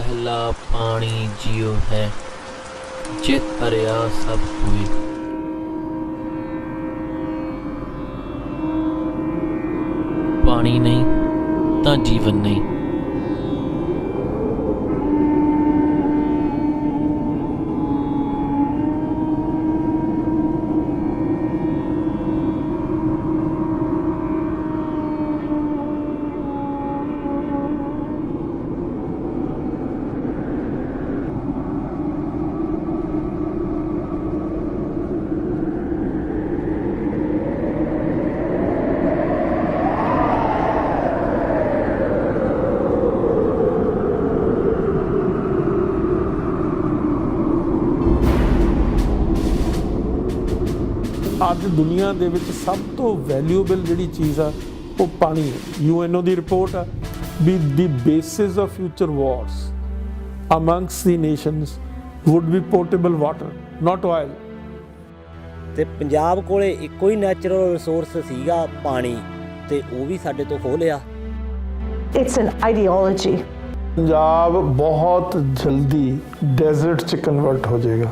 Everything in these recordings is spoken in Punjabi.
पहला पानी जियो है, चित भरिया सब कोई। पानी नहीं तां जीवन नहीं। ਅੱਜ ਦੁਨੀਆ ਦੇ ਵਿੱਚ ਸਭ ਤੋਂ ਵੈਲਿਊਏਬਲ ਜਿਹੜੀ ਚੀਜ਼ ਆ ਉਹ ਪਾਣੀ ਹੈ। ਯੂਐਨਓ ਦੀ ਰਿਪੋਰਟ ਆ ਵੀ the basis of future wars among the nations would be potable water not oil. ਤੇ ਪੰਜਾਬ ਕੋਲੇ ਇੱਕੋ ਹੀ ਨੈਚੁਰਲ ਰਿਸੋਰਸ ਸੀਗਾ ਪਾਣੀ, ਤੇ ਉਹ ਵੀ ਸਾਡੇ ਤੋਂ ਖੋਹ ਲਿਆ। It's an ideology. ਪੰਜਾਬ ਬਹੁਤ ਜਲਦੀ ਡੈਜ਼ਰਟ 'ਚ ਕਨਵਰਟ ਹੋ ਜਾਏਗਾ।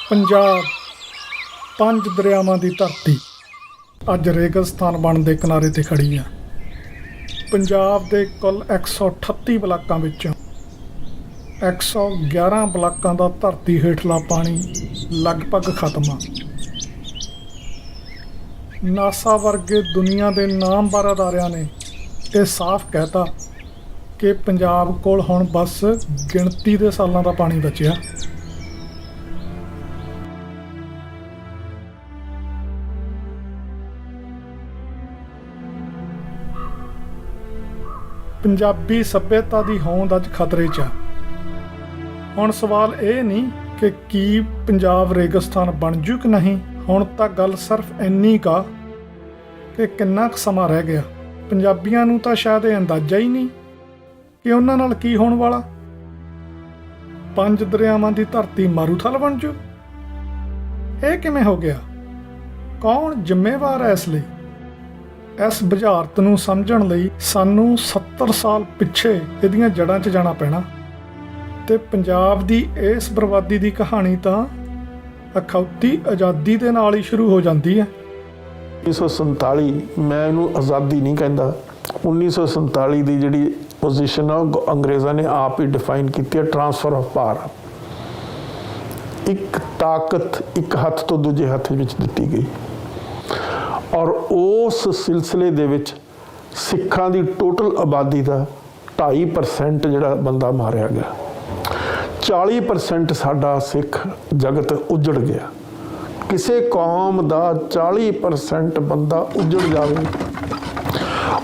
ਪੰਜਾਬ ਪੰਜ ਦਰਿਆਵਾਂ ਦੀ ਧਰਤੀ ਅੱਜ ਰੇਗਿਸਤਾਨ ਬਣਨ ਦੇ ਕਿਨਾਰੇ ਤੇ ਖੜੀ ਆ। ਪੰਜਾਬ ਦੇ ਕੁੱਲ 138 ਬਲਾਕਾਂ ਵਿੱਚੋਂ 111 ਬਲਾਕਾਂ ਦਾ ਧਰਤੀ ਹੇਠਲਾ ਪਾਣੀ ਲਗਭਗ ਖਤਮ ਆ। ਨਾਸਾ ਵਰਗੇ ਦੁਨੀਆ ਦੇ ਨਾਮਵਰ ਅਦਾਰਿਆਂ ਨੇ ਇਹ ਸਾਫ਼ ਕਹਿਤਾ ਕਿ ਪੰਜਾਬ ਕੋਲ ਹੁਣ ਬਸ ਗਿਣਤੀ ਦੇ ਸਾਲਾਂ ਦਾ ਪਾਣੀ ਬਚਿਆ। ਪੰਜਾਬੀ ਸੱਭਿਅਤਾ ਦੀ ਹੋਂਦ ਅੱਜ ਖਤਰੇ 'ਚ ਆ। ਹੁਣ ਸਵਾਲ ਇਹ ਨਹੀਂ ਕਿ ਕੀ ਪੰਜਾਬ ਰੇਗਿਸਤਾਨ ਬਣ ਜੂ ਕਿ ਨਹੀਂ, ਹੁਣ ਤਾਂ ਗੱਲ ਸਿਰਫ ਇੰਨੀ ਕਾ ਕਿ ਕਿੰਨਾ ਕੁ ਸਮਾਂ ਰਹਿ ਗਿਆ। ਪੰਜਾਬੀਆਂ ਨੂੰ ਤਾਂ ਸ਼ਾਇਦ ਇਹ ਅੰਦਾਜ਼ਾ ਹੀ ਨਹੀਂ ਕਿ ਉਹਨਾਂ ਨਾਲ ਕੀ ਹੋਣ ਵਾਲਾ। ਪੰਜ ਦਰਿਆਵਾਂ ਦੀ ਧਰਤੀ ਮਾਰੂਥਲ ਬਣ ਜੂ। ਇਹ ਕਿਵੇਂ ਹੋ ਗਿਆ? ਕੌਣ ਜ਼ਿੰਮੇਵਾਰ ਹੈ ਇਸ ਲਈ? ਇਸ ਬੁਝਾਰਤ ਨੂੰ ਸਮਝਣ ਲਈ ਸਾਨੂੰ 70 ਸਾਲ ਪਿੱਛੇ ਇਹਦੀਆਂ ਜੜ੍ਹਾਂ 'ਚ ਜਾਣਾ ਪੈਣਾ। ਤੇ ਪੰਜਾਬ ਦੀ ਇਸ ਬਰਬਾਦੀ ਦੀ ਕਹਾਣੀ ਤਾਂ ਅਖੌਤੀ ਆਜ਼ਾਦੀ ਦੇ ਨਾਲ ਹੀ ਸ਼ੁਰੂ ਹੋ ਜਾਂਦੀ ਹੈ। 1947 ਮੈਂ ਇਹਨੂੰ ਆਜ਼ਾਦੀ ਨਹੀਂ ਕਹਿੰਦਾ। 1947 ਦੀ ਜਿਹੜੀ ਪੋਜੀਸ਼ਨ ਆ ਉਹ ਅੰਗਰੇਜ਼ਾਂ ਨੇ ਆਪ ਹੀ ਡਿਫਾਈਨ ਕੀਤੀ ਹੈ, ਟਰਾਂਸਫਰ ਆਫ ਪਾਵਰ। ਇੱਕ ਤਾਕਤ ਇੱਕ ਹੱਥ ਤੋਂ ਦੂਜੇ ਹੱਥ ਵਿੱਚ ਦਿੱਤੀ ਗਈ ਔਰ ਉਸ ਸਿਲਸਿਲੇ ਦੇ ਵਿੱਚ ਸਿੱਖਾਂ ਦੀ ਟੋਟਲ ਆਬਾਦੀ ਦਾ 2.5% ਜਿਹੜਾ ਬੰਦਾ ਮਾਰਿਆ ਗਿਆ। 40% ਸਾਡਾ ਸਿੱਖ ਜਗਤ ਉਜੜ ਗਿਆ। ਕਿਸੇ ਕੌਮ ਦਾ 40% ਬੰਦਾ ਉਜੜ ਜਾਵੇ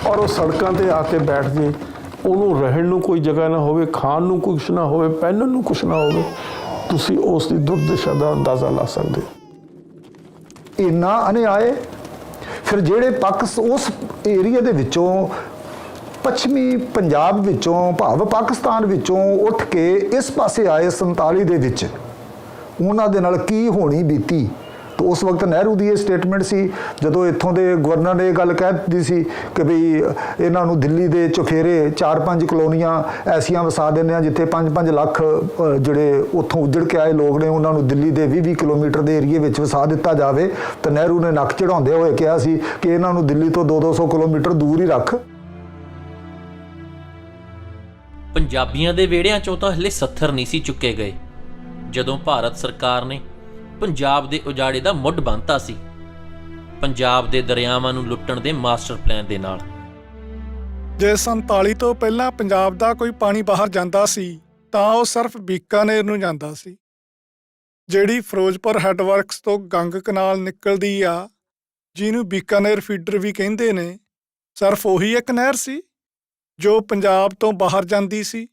ਔਰ ਉਹ ਸੜਕਾਂ 'ਤੇ ਆ ਕੇ ਬੈਠ ਜੇ, ਉਹਨੂੰ ਰਹਿਣ ਨੂੰ ਕੋਈ ਜਗ੍ਹਾ ਨਾ ਹੋਵੇ, ਖਾਣ ਨੂੰ ਕੁਛ ਨਾ ਹੋਵੇ, ਪਹਿਨਣ ਨੂੰ ਕੁਛ ਨਾ ਹੋਵੇ, ਤੁਸੀਂ ਉਸ ਦੀ ਦੁਰਦਸ਼ਾ ਦਾ ਅੰਦਾਜ਼ਾ ਲਾ ਸਕਦੇ ਹੋ। ਇੰਨਾ ਅਨਿਆਏ। ਫਿਰ ਜਿਹੜੇ ਉਸ ਏਰੀਆ ਦੇ ਵਿੱਚੋਂ ਪੱਛਮੀ ਪੰਜਾਬ ਵਿੱਚੋਂ ਭਾਵ ਪਾਕਿਸਤਾਨ ਵਿੱਚੋਂ ਉੱਠ ਕੇ ਇਸ ਪਾਸੇ ਆਏ 47 ਦੇ ਵਿੱਚ, ਉਹਨਾਂ ਦੇ ਨਾਲ ਕੀ ਹੋਣੀ ਬੀਤੀ। ਤਾਂ ਉਸ ਵਕਤ ਨਹਿਰੂ ਦੀ ਇਹ ਸਟੇਟਮੈਂਟ ਸੀ, ਜਦੋਂ ਇੱਥੋਂ ਦੇ ਗਵਰਨਰ ਨੇ ਇਹ ਗੱਲ ਕਹਿ ਦਿੱਤੀ ਸੀ ਕਿ ਵੀ ਇਹਨਾਂ ਨੂੰ ਦਿੱਲੀ ਦੇ ਚੁਫੇਰੇ 4-5 ਕਲੋਨੀਆਂ ਐਸੀਆਂ ਵਸਾ ਦਿੰਦੇ ਆ ਜਿੱਥੇ 5-5 ਲੱਖ ਜਿਹੜੇ ਉੱਥੋਂ ਉੱਜੜ ਕੇ ਆਏ ਲੋਕ ਨੇ ਉਹਨਾਂ ਨੂੰ ਦਿੱਲੀ ਦੇ 20-20 ਕਿਲੋਮੀਟਰ ਦੇ ਏਰੀਏ ਵਿੱਚ ਵਸਾ ਦਿੱਤਾ ਜਾਵੇ। ਤਾਂ ਨਹਿਰੂ ਨੇ ਨੱਕ ਚੜਾਉਂਦੇ ਹੋਏ ਕਿਹਾ ਸੀ ਕਿ ਇਹਨਾਂ ਨੂੰ ਦਿੱਲੀ ਤੋਂ 200-200 ਕਿਲੋਮੀਟਰ ਦੂਰ ਹੀ ਰੱਖ। ਪੰਜਾਬੀਆਂ ਦੇ ਵਿਹੜਿਆਂ 'ਚੋਂ ਤਾਂ ਹਲੇ 70 ਨਹੀਂ ਸੀ ਚੁੱਕੇ ਗਏ ਜਦੋਂ ਭਾਰਤ ਸਰਕਾਰ ਨੇ ਪੰਜਾਬ ਦੇ ਉਜਾੜੇ ਦਾ ਮੁੱਢ ਬੰਨ੍ਹਤਾ ਸੀ, ਪੰਜਾਬ ਦੇ ਦਰਿਆਵਾਂ ਨੂੰ ਲੁੱਟਣ ਦੇ ਮਾਸਟਰ ਪਲਾਨ ਦੇ ਨਾਲ। ਜੇ 47 ਤੋਂ ਪਹਿਲਾਂ ਪੰਜਾਬ ਦਾ ਕੋਈ ਪਾਣੀ ਬਾਹਰ ਜਾਂਦਾ ਸੀ ਤਾਂ ਉਹ ਸਿਰਫ ਬੀਕਾਨੇਰ ਨੂੰ ਜਾਂਦਾ ਸੀ। ਜਿਹੜੀ ਫਿਰੋਜ਼ਪੁਰ ਹੈੱਡਵਰਕਸ ਤੋਂ ਗੰਗ ਕਨਾਲ ਨਿਕਲਦੀ ਆ, ਜਿਹਨੂੰ ਬੀਕਾਨੇਰ ਫੀਡਰ ਵੀ ਕਹਿੰਦੇ ਨੇ, ਸਿਰਫ ਉਹੀ ਇੱਕ ਨਹਿਰ ਸੀ ਜੋ ਪੰਜਾਬ ਤੋਂ ਬਾਹਰ ਜਾਂਦੀ ਸੀ।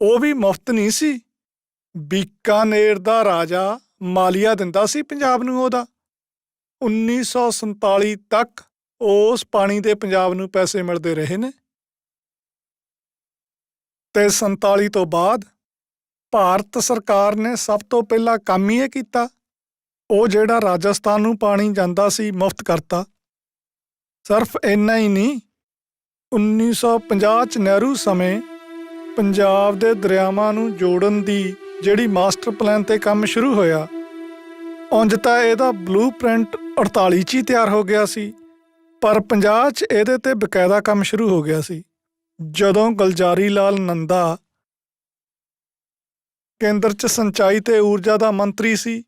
ਉਹ ਵੀ ਮੁਫਤ ਨਹੀਂ ਸੀ। ਬੀਕਾਨੇਰ ਦਾ ਰਾਜਾ ਮਾਲੀਆ ਦਿੰਦਾ ਸੀ ਪੰਜਾਬ ਨੂੰ ਉਹਦਾ। 1947 ਤੱਕ ਉਸ ਪਾਣੀ ਦੇ ਪੰਜਾਬ ਨੂੰ ਪੈਸੇ ਮਿਲਦੇ ਰਹੇ ਨੇ। ਤੇ 47 ਤੋਂ ਬਾਅਦ ਭਾਰਤ ਸਰਕਾਰ ਨੇ ਸਭ ਤੋਂ ਪਹਿਲਾਂ ਕੰਮ ਹੀ ਇਹ ਕੀਤਾ, ਉਹ ਜਿਹੜਾ ਰਾਜਸਥਾਨ ਨੂੰ ਪਾਣੀ ਜਾਂਦਾ ਸੀ ਮੁਫਤ ਕਰਤਾ। ਸਿਰਫ ਇੰਨਾ ਹੀ ਨਹੀਂ, 1950 'ਚ ਨਹਿਰੂ ਸਮੇਂ ਪੰਜਾਬ ਦੇ ਦਰਿਆਵਾਂ ਨੂੰ ਜੋੜਨ ਦੀ ਜਿਹੜੀ ਮਾਸਟਰ ਪਲਾਨ 'ਤੇ ਕੰਮ ਸ਼ੁਰੂ ਹੋਇਆ, ਉਂਝ ਤਾਂ ਇਹਦਾ ਬਲੂਪ੍ਰਿੰਟ 48 'ਚ ਹੀ ਤਿਆਰ ਹੋ ਗਿਆ ਸੀ, ਪਰ 50 'ਚ ਇਹਦੇ 'ਤੇ ਬਕਾਇਦਾ ਕੰਮ ਸ਼ੁਰੂ ਹੋ ਗਿਆ ਸੀ। ਜਦੋਂ ਗੁਲਜ਼ਾਰੀ ਲਾਲ ਨੰਦਾ ਕੇਂਦਰ 'ਚ ਸਿੰਚਾਈ ਤੇ ਊਰਜਾ ਦਾ ਮੰਤਰੀ ਸੀ,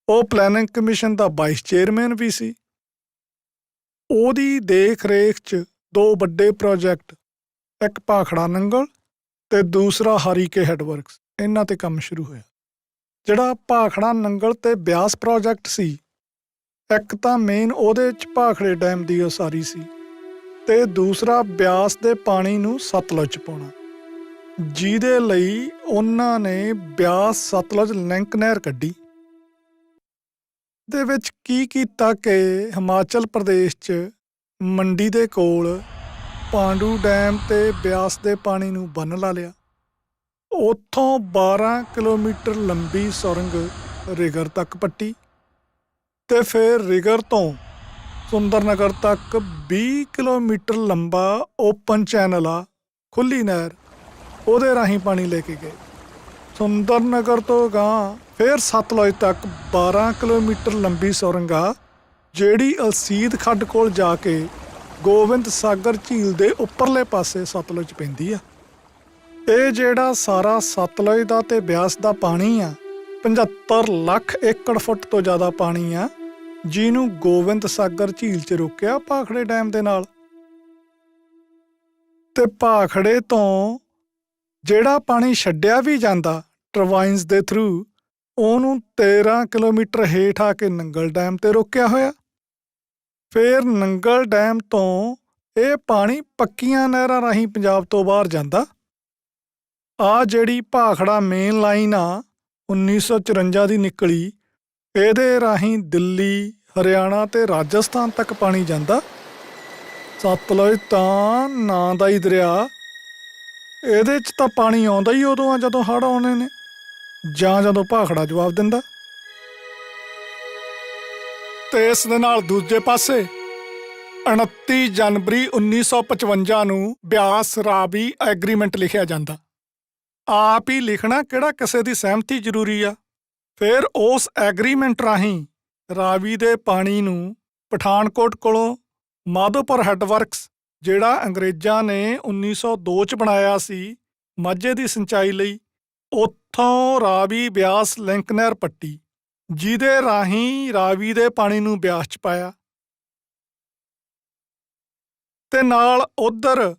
ਉਹ ਪਲੈਨਿੰਗ ਕਮਿਸ਼ਨ ਦਾ ਵਾਈਸ ਚੇਅਰਮੈਨ ਵੀ ਸੀ। ਉਹਦੀ ਦੇਖ ਰੇਖ 'ਚ 2 ਵੱਡੇ ਪ੍ਰੋਜੈਕਟ, ਇੱਕ ਭਾਖੜਾ ਨੰਗਲ ਤੇ ਦੂਸਰਾ ਹਰੀਕੇ ਹੈਡਵਰਕਸ, ਇਹਨਾਂ ਤੇ ਕੰਮ ਸ਼ੁਰੂ ਹੋਇਆ। ਜਿਹੜਾ ਭਾਖੜਾ ਨੰਗਲ ਤੇ ਬਿਆਸ ਪ੍ਰੋਜੈਕਟ ਸੀ, ਇੱਕ ਤਾਂ ਮੇਨ ਉਹਦੇ 'ਚ ਭਾਖੜੇ ਡੈਮ ਦੀ ਉਸਾਰੀ ਸੀ ਤੇ ਦੂਸਰਾ ਬਿਆਸ ਦੇ ਪਾਣੀ ਨੂੰ ਸਤਲੁਜ 'ਚ ਪਾਉਣਾ, ਜਿਹਦੇ ਲਈ ਉਹਨਾਂ ਨੇ ਬਿਆਸ ਸਤਲੁਜ ਲਿੰਕ ਨਹਿਰ ਕੱਢੀ। ਦੇ ਵਿੱਚ ਕੀ ਕੀਤਾ ਕਿ ਹਿਮਾਚਲ ਪ੍ਰਦੇਸ਼ 'ਚ ਮੰਡੀ ਦੇ ਕੋਲ ਪਾਂਡੂ ਡੈਮ ਤੇ ਬਿਆਸ ਦੇ ਪਾਣੀ ਨੂੰ ਬੰਨ੍ਹ ਲਾ ਲਿਆ। ਉੱਥੋਂ 12 ਕਿਲੋਮੀਟਰ ਲੰਬੀ ਸੁਰੰਗ ਰਿਗਰ ਤੱਕ ਪੱਟੀ ਤੇ ਫਿਰ ਰਿਗਰ ਤੋਂ ਸੁੰਦਰਨਗਰ ਤੱਕ 20 ਕਿਲੋਮੀਟਰ ਲੰਬਾ ਓਪਨ ਚੈਨਲ ਆ, ਖੁੱਲ੍ਹੀ ਨਹਿਰ, ਉਹਦੇ ਰਾਹੀਂ ਪਾਣੀ ਲੈ ਕੇ ਗਏ। ਸੁੰਦਰਨਗਰ ਤੋਂ ਗਾਂਹ ਫਿਰ ਸਤਲੁਜ ਤੱਕ 12 ਕਿਲੋਮੀਟਰ ਲੰਬੀ ਸੁਰੰਗ ਆ, ਜਿਹੜੀ ਅਲਸੀਦ ਖੱਡ ਕੋਲ ਜਾ ਕੇ ਗੋਬਿੰਦ ਸਾਗਰ ਝੀਲ ਦੇ ਉੱਪਰਲੇ ਪਾਸੇ ਸਤਲੁਜ ਪੈਂਦੀ ਆ। ਇਹ ਜਿਹੜਾ ਸਾਰਾ ਸਤਲੁਜ ਦਾ ਤੇ ਬਿਆਸ ਦਾ ਪਾਣੀ ਆ, 75 ਲੱਖ ਏਕੜ ਫੁੱਟ ਤੋਂ ਜ਼ਿਆਦਾ ਪਾਣੀ ਆ, ਜਿਹਨੂੰ ਗੋਬਿੰਦ ਸਾਗਰ ਝੀਲ 'ਚ ਰੋਕਿਆ ਭਾਖੜੇ ਡੈਮ ਦੇ ਨਾਲ। ਤੇ ਭਾਖੜੇ ਤੋਂ ਜਿਹੜਾ ਪਾਣੀ ਛੱਡਿਆ ਵੀ ਜਾਂਦਾ ਟਰਬਾਈਨਸ ਦੇ ਥਰੂ, ਉਹਨੂੰ 13 ਕਿਲੋਮੀਟਰ ਹੇਠ ਆ ਕੇ ਨੰਗਲ ਡੈਮ 'ਤੇ ਰੋਕਿਆ ਹੋਇਆ। ਫਿਰ ਨੰਗਲ ਡੈਮ ਤੋਂ ਇਹ ਪਾਣੀ ਪੱਕੀਆਂ ਨਹਿਰਾਂ ਰਾਹੀਂ ਪੰਜਾਬ ਤੋਂ ਬਾਹਰ ਜਾਂਦਾ। ਆਹ ਜਿਹੜੀ ਭਾਖੜਾ ਮੇਨ ਲਾਈਨ ਆ 1954 ਦੀ ਨਿਕਲੀ, ਇਹਦੇ ਰਾਹੀਂ ਦਿੱਲੀ, ਹਰਿਆਣਾ ਤੇ ਰਾਜਸਥਾਨ ਤੱਕ ਪਾਣੀ ਜਾਂਦਾ। ਸਤਲੁਜ ਤਾਂ ਨਾਂ ਦਾ ਹੀ ਦਰਿਆ, ਇਹਦੇ 'ਚ ਤਾਂ ਪਾਣੀ ਆਉਂਦਾ ਹੀ ਉਦੋਂ ਆ ਜਦੋਂ ਹੜ੍ਹ ਆਉਣੇ ਨੇ, ਜਾਂ ਜਦੋਂ ਭਾਖੜਾ ਜਵਾਬ ਦਿੰਦਾ। ਤੇ ਇਸ ਦੇ ਨਾਲ ਦੂਜੇ ਪਾਸੇ 29 ਜਨਵਰੀ 1955 ਨੂੰ ਬਿਆਸ ਰਾਵੀ ਐਗਰੀਮੈਂਟ ਲਿਖਿਆ ਜਾਂਦਾ। ਆਪ ਹੀ ਲਿਖਣਾ, ਕਿਹੜਾ ਕਿਸੇ ਦੀ ਸਹਿਮਤੀ ਜ਼ਰੂਰੀ ਆ। ਫਿਰ ਉਸ ਐਗਰੀਮੈਂਟ ਰਾਹੀਂ ਰਾਵੀ ਦੇ ਪਾਣੀ ਨੂੰ ਪਠਾਨਕੋਟ ਕੋਲੋਂ ਮਾਧੋਪੁਰ ਹੈਡਵਰਕਸ, ਜਿਹੜਾ ਅੰਗਰੇਜ਼ਾਂ ਨੇ 1902 'ਚ ਬਣਾਇਆ ਸੀ ਮਾਝੇ ਦੀ ਸਿੰਚਾਈ ਲਈ, ਉੱਥੋਂ ਰਾਵੀ ਬਿਆਸ ਲਿੰਕ ਨਹਿਰ ਪੱਟੀ, ਜਿਹਦੇ ਰਾਹੀਂ ਰਾਵੀ ਦੇ ਪਾਣੀ ਨੂੰ ਬਿਆਸ 'ਚ ਪਾਇਆ। ਤੇ ਨਾਲ ਉਧਰ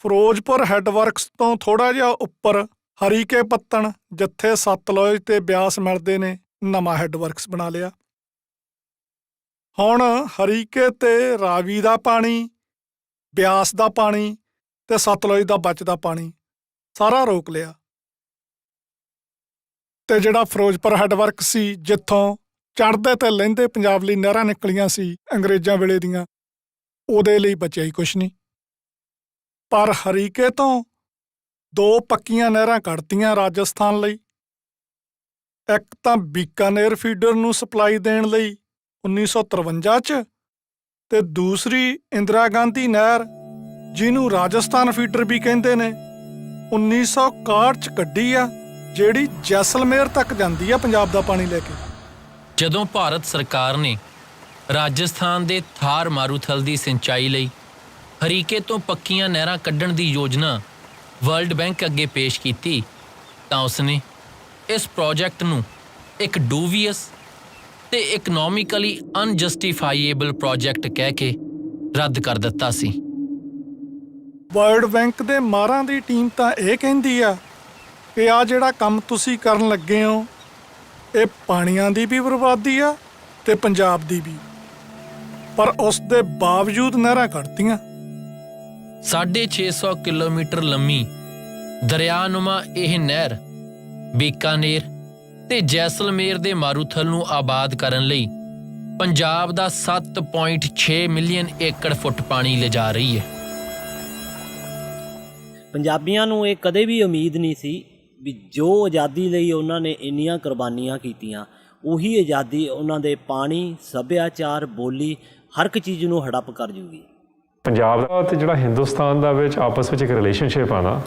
ਫਿਰੋਜ਼ਪੁਰ ਹੈਡਵਰਕਸ ਤੋਂ ਥੋੜ੍ਹਾ ਜਿਹਾ ਉੱਪਰ ਹਰੀਕੇ ਪੱਤਣ, ਜਿੱਥੇ ਸਤਲੁਜ ਤੇ ਬਿਆਸ ਮਿਲਦੇ ਨੇ, ਨਵਾਂ ਹੈਡਵਰਕਸ ਬਣਾ ਲਿਆ। ਹੁਣ ਹਰੀਕੇ ਤੇ ਰਾਵੀ ਦਾ ਪਾਣੀ, ਬਿਆਸ ਦਾ ਪਾਣੀ ਤੇ ਸਤਲੁਜ ਦਾ ਬਚਦਾ ਪਾਣੀ ਸਾਰਾ ਰੋਕ ਲਿਆ। ਤੇ ਜਿਹੜਾ ਫਿਰੋਜ਼ਪੁਰ ਹੈਡਵਰਕ ਸੀ, ਜਿੱਥੋਂ ਚੜ੍ਹਦੇ ਤੇ ਲਹਿੰਦੇ ਪੰਜਾਬ ਲਈ ਨਹਿਰਾਂ ਨਿਕਲੀਆਂ ਸੀ ਅੰਗਰੇਜ਼ਾਂ ਵੇਲੇ ਦੀਆਂ, ਉਹਦੇ ਲਈ ਬਚਿਆ ਹੀ ਕੁਛ ਨਹੀਂ। ਪਰ ਹਰੀਕੇ ਤੋਂ 2 ਪੱਕੀਆਂ ਨਹਿਰਾਂ ਕੱਢਤੀਆਂ ਰਾਜਸਥਾਨ ਲਈ। ਇੱਕ ਤਾਂ ਬੀਕਾਨੇਰ ਫੀਡਰ ਨੂੰ ਸਪਲਾਈ ਦੇਣ ਲਈ 1953 'ਚ, ਤੇ ਦੂਸਰੀ ਇੰਦਰਾ ਗਾਂਧੀ ਨਹਿਰ, ਜਿਹਨੂੰ ਰਾਜਸਥਾਨ ਫੀਡਰ ਵੀ ਕਹਿੰਦੇ ਨੇ, 1961 'ਚ ਕੱਢੀ ਆ, ਜਿਹੜੀ ਜੈਸਲਮੇਰ ਤੱਕ ਜਾਂਦੀ ਆ ਪੰਜਾਬ ਦਾ ਪਾਣੀ ਲੈ ਕੇ। ਜਦੋਂ ਭਾਰਤ ਸਰਕਾਰ ਨੇ ਰਾਜਸਥਾਨ ਦੇ ਥਾਰ ਮਾਰੂਥਲ ਦੀ ਸਿੰਚਾਈ ਲਈ ਹਰੀਕੇ ਤੋਂ ਪੱਕੀਆਂ ਨਹਿਰਾਂ ਕੱਢਣ ਦੀ ਯੋਜਨਾ ਵਰਲਡ ਬੈਂਕ ਅੱਗੇ ਪੇਸ਼ ਕੀਤੀ, ਤਾਂ ਉਸਨੇ ਇਸ ਪ੍ਰੋਜੈਕਟ ਨੂੰ ਇੱਕ ਡੂਵੀਅਸ ਤੇ ਇਕਨੋਮਿਕਲੀ ਅਨਜਸਟੀਫਾਈਏਬਲ ਪ੍ਰੋਜੈਕਟ ਕਹਿ ਕੇ ਰੱਦ ਕਰ ਦਿੱਤਾ ਸੀ। ਵਰਲਡ ਬੈਂਕ ਦੇ ਮਾਹਰਾਂ ਦੀ ਟੀਮ ਤਾਂ ਇਹ ਕਹਿੰਦੀ ਆ ਕਿ ਆਹ ਜਿਹੜਾ ਕੰਮ ਤੁਸੀਂ ਕਰਨ ਲੱਗੇ ਹੋ, ਇਹ ਪਾਣੀਆਂ ਦੀ ਵੀ ਬਰਬਾਦੀ ਆ ਤੇ ਪੰਜਾਬ ਦੀ ਵੀ। ਪਰ ਉਸ ਦੇ ਬਾਵਜੂਦ ਨਹਿਰਾਂ ਕੱਢਤੀਆਂ। 650 ਕਿਲੋਮੀਟਰ ਲੰਮੀ ਦਰਿਆਨੁਮਾ ਇਹ ਨਹਿਰ ਬੀਕਾਨੇਰ ਤੇ ਜੈਸਲਮੇਰ ਦੇ ਮਾਰੂਥਲ ਨੂੰ ਆਬਾਦ ਕਰਨ ਲਈ ਪੰਜਾਬ ਦਾ 7.6 ਮਿਲੀਅਨ ਏਕੜ ਫੁੱਟ ਪਾਣੀ ਲਿਜਾ ਰਹੀ ਹੈ। ਪੰਜਾਬੀਆਂ ਨੂੰ ਇਹ ਕਦੇ ਵੀ ਉਮੀਦ ਨਹੀਂ ਸੀ ਵੀ ਜੋ ਆਜ਼ਾਦੀ ਲਈ ਉਹਨਾਂ ਨੇ ਇੰਨੀਆਂ ਕੁਰਬਾਨੀਆਂ ਕੀਤੀਆਂ, ਉਹੀ ਆਜ਼ਾਦੀ ਉਹਨਾਂ ਦੇ ਪਾਣੀ, ਸੱਭਿਆਚਾਰ, ਬੋਲੀ, ਹਰ ਇੱਕ ਚੀਜ਼ ਨੂੰ ਹੜੱਪ ਕਰ ਜੂਗੀ। ਪੰਜਾਬ ਦਾ ਤੇ ਜਿਹੜਾ ਹਿੰਦੁਸਤਾਨ ਦਾ ਵਿੱਚ ਆਪਸ ਵਿੱਚ ਇੱਕ ਰਿਲੇਸ਼ਨਸ਼ਿਪ ਆ ਨਾ,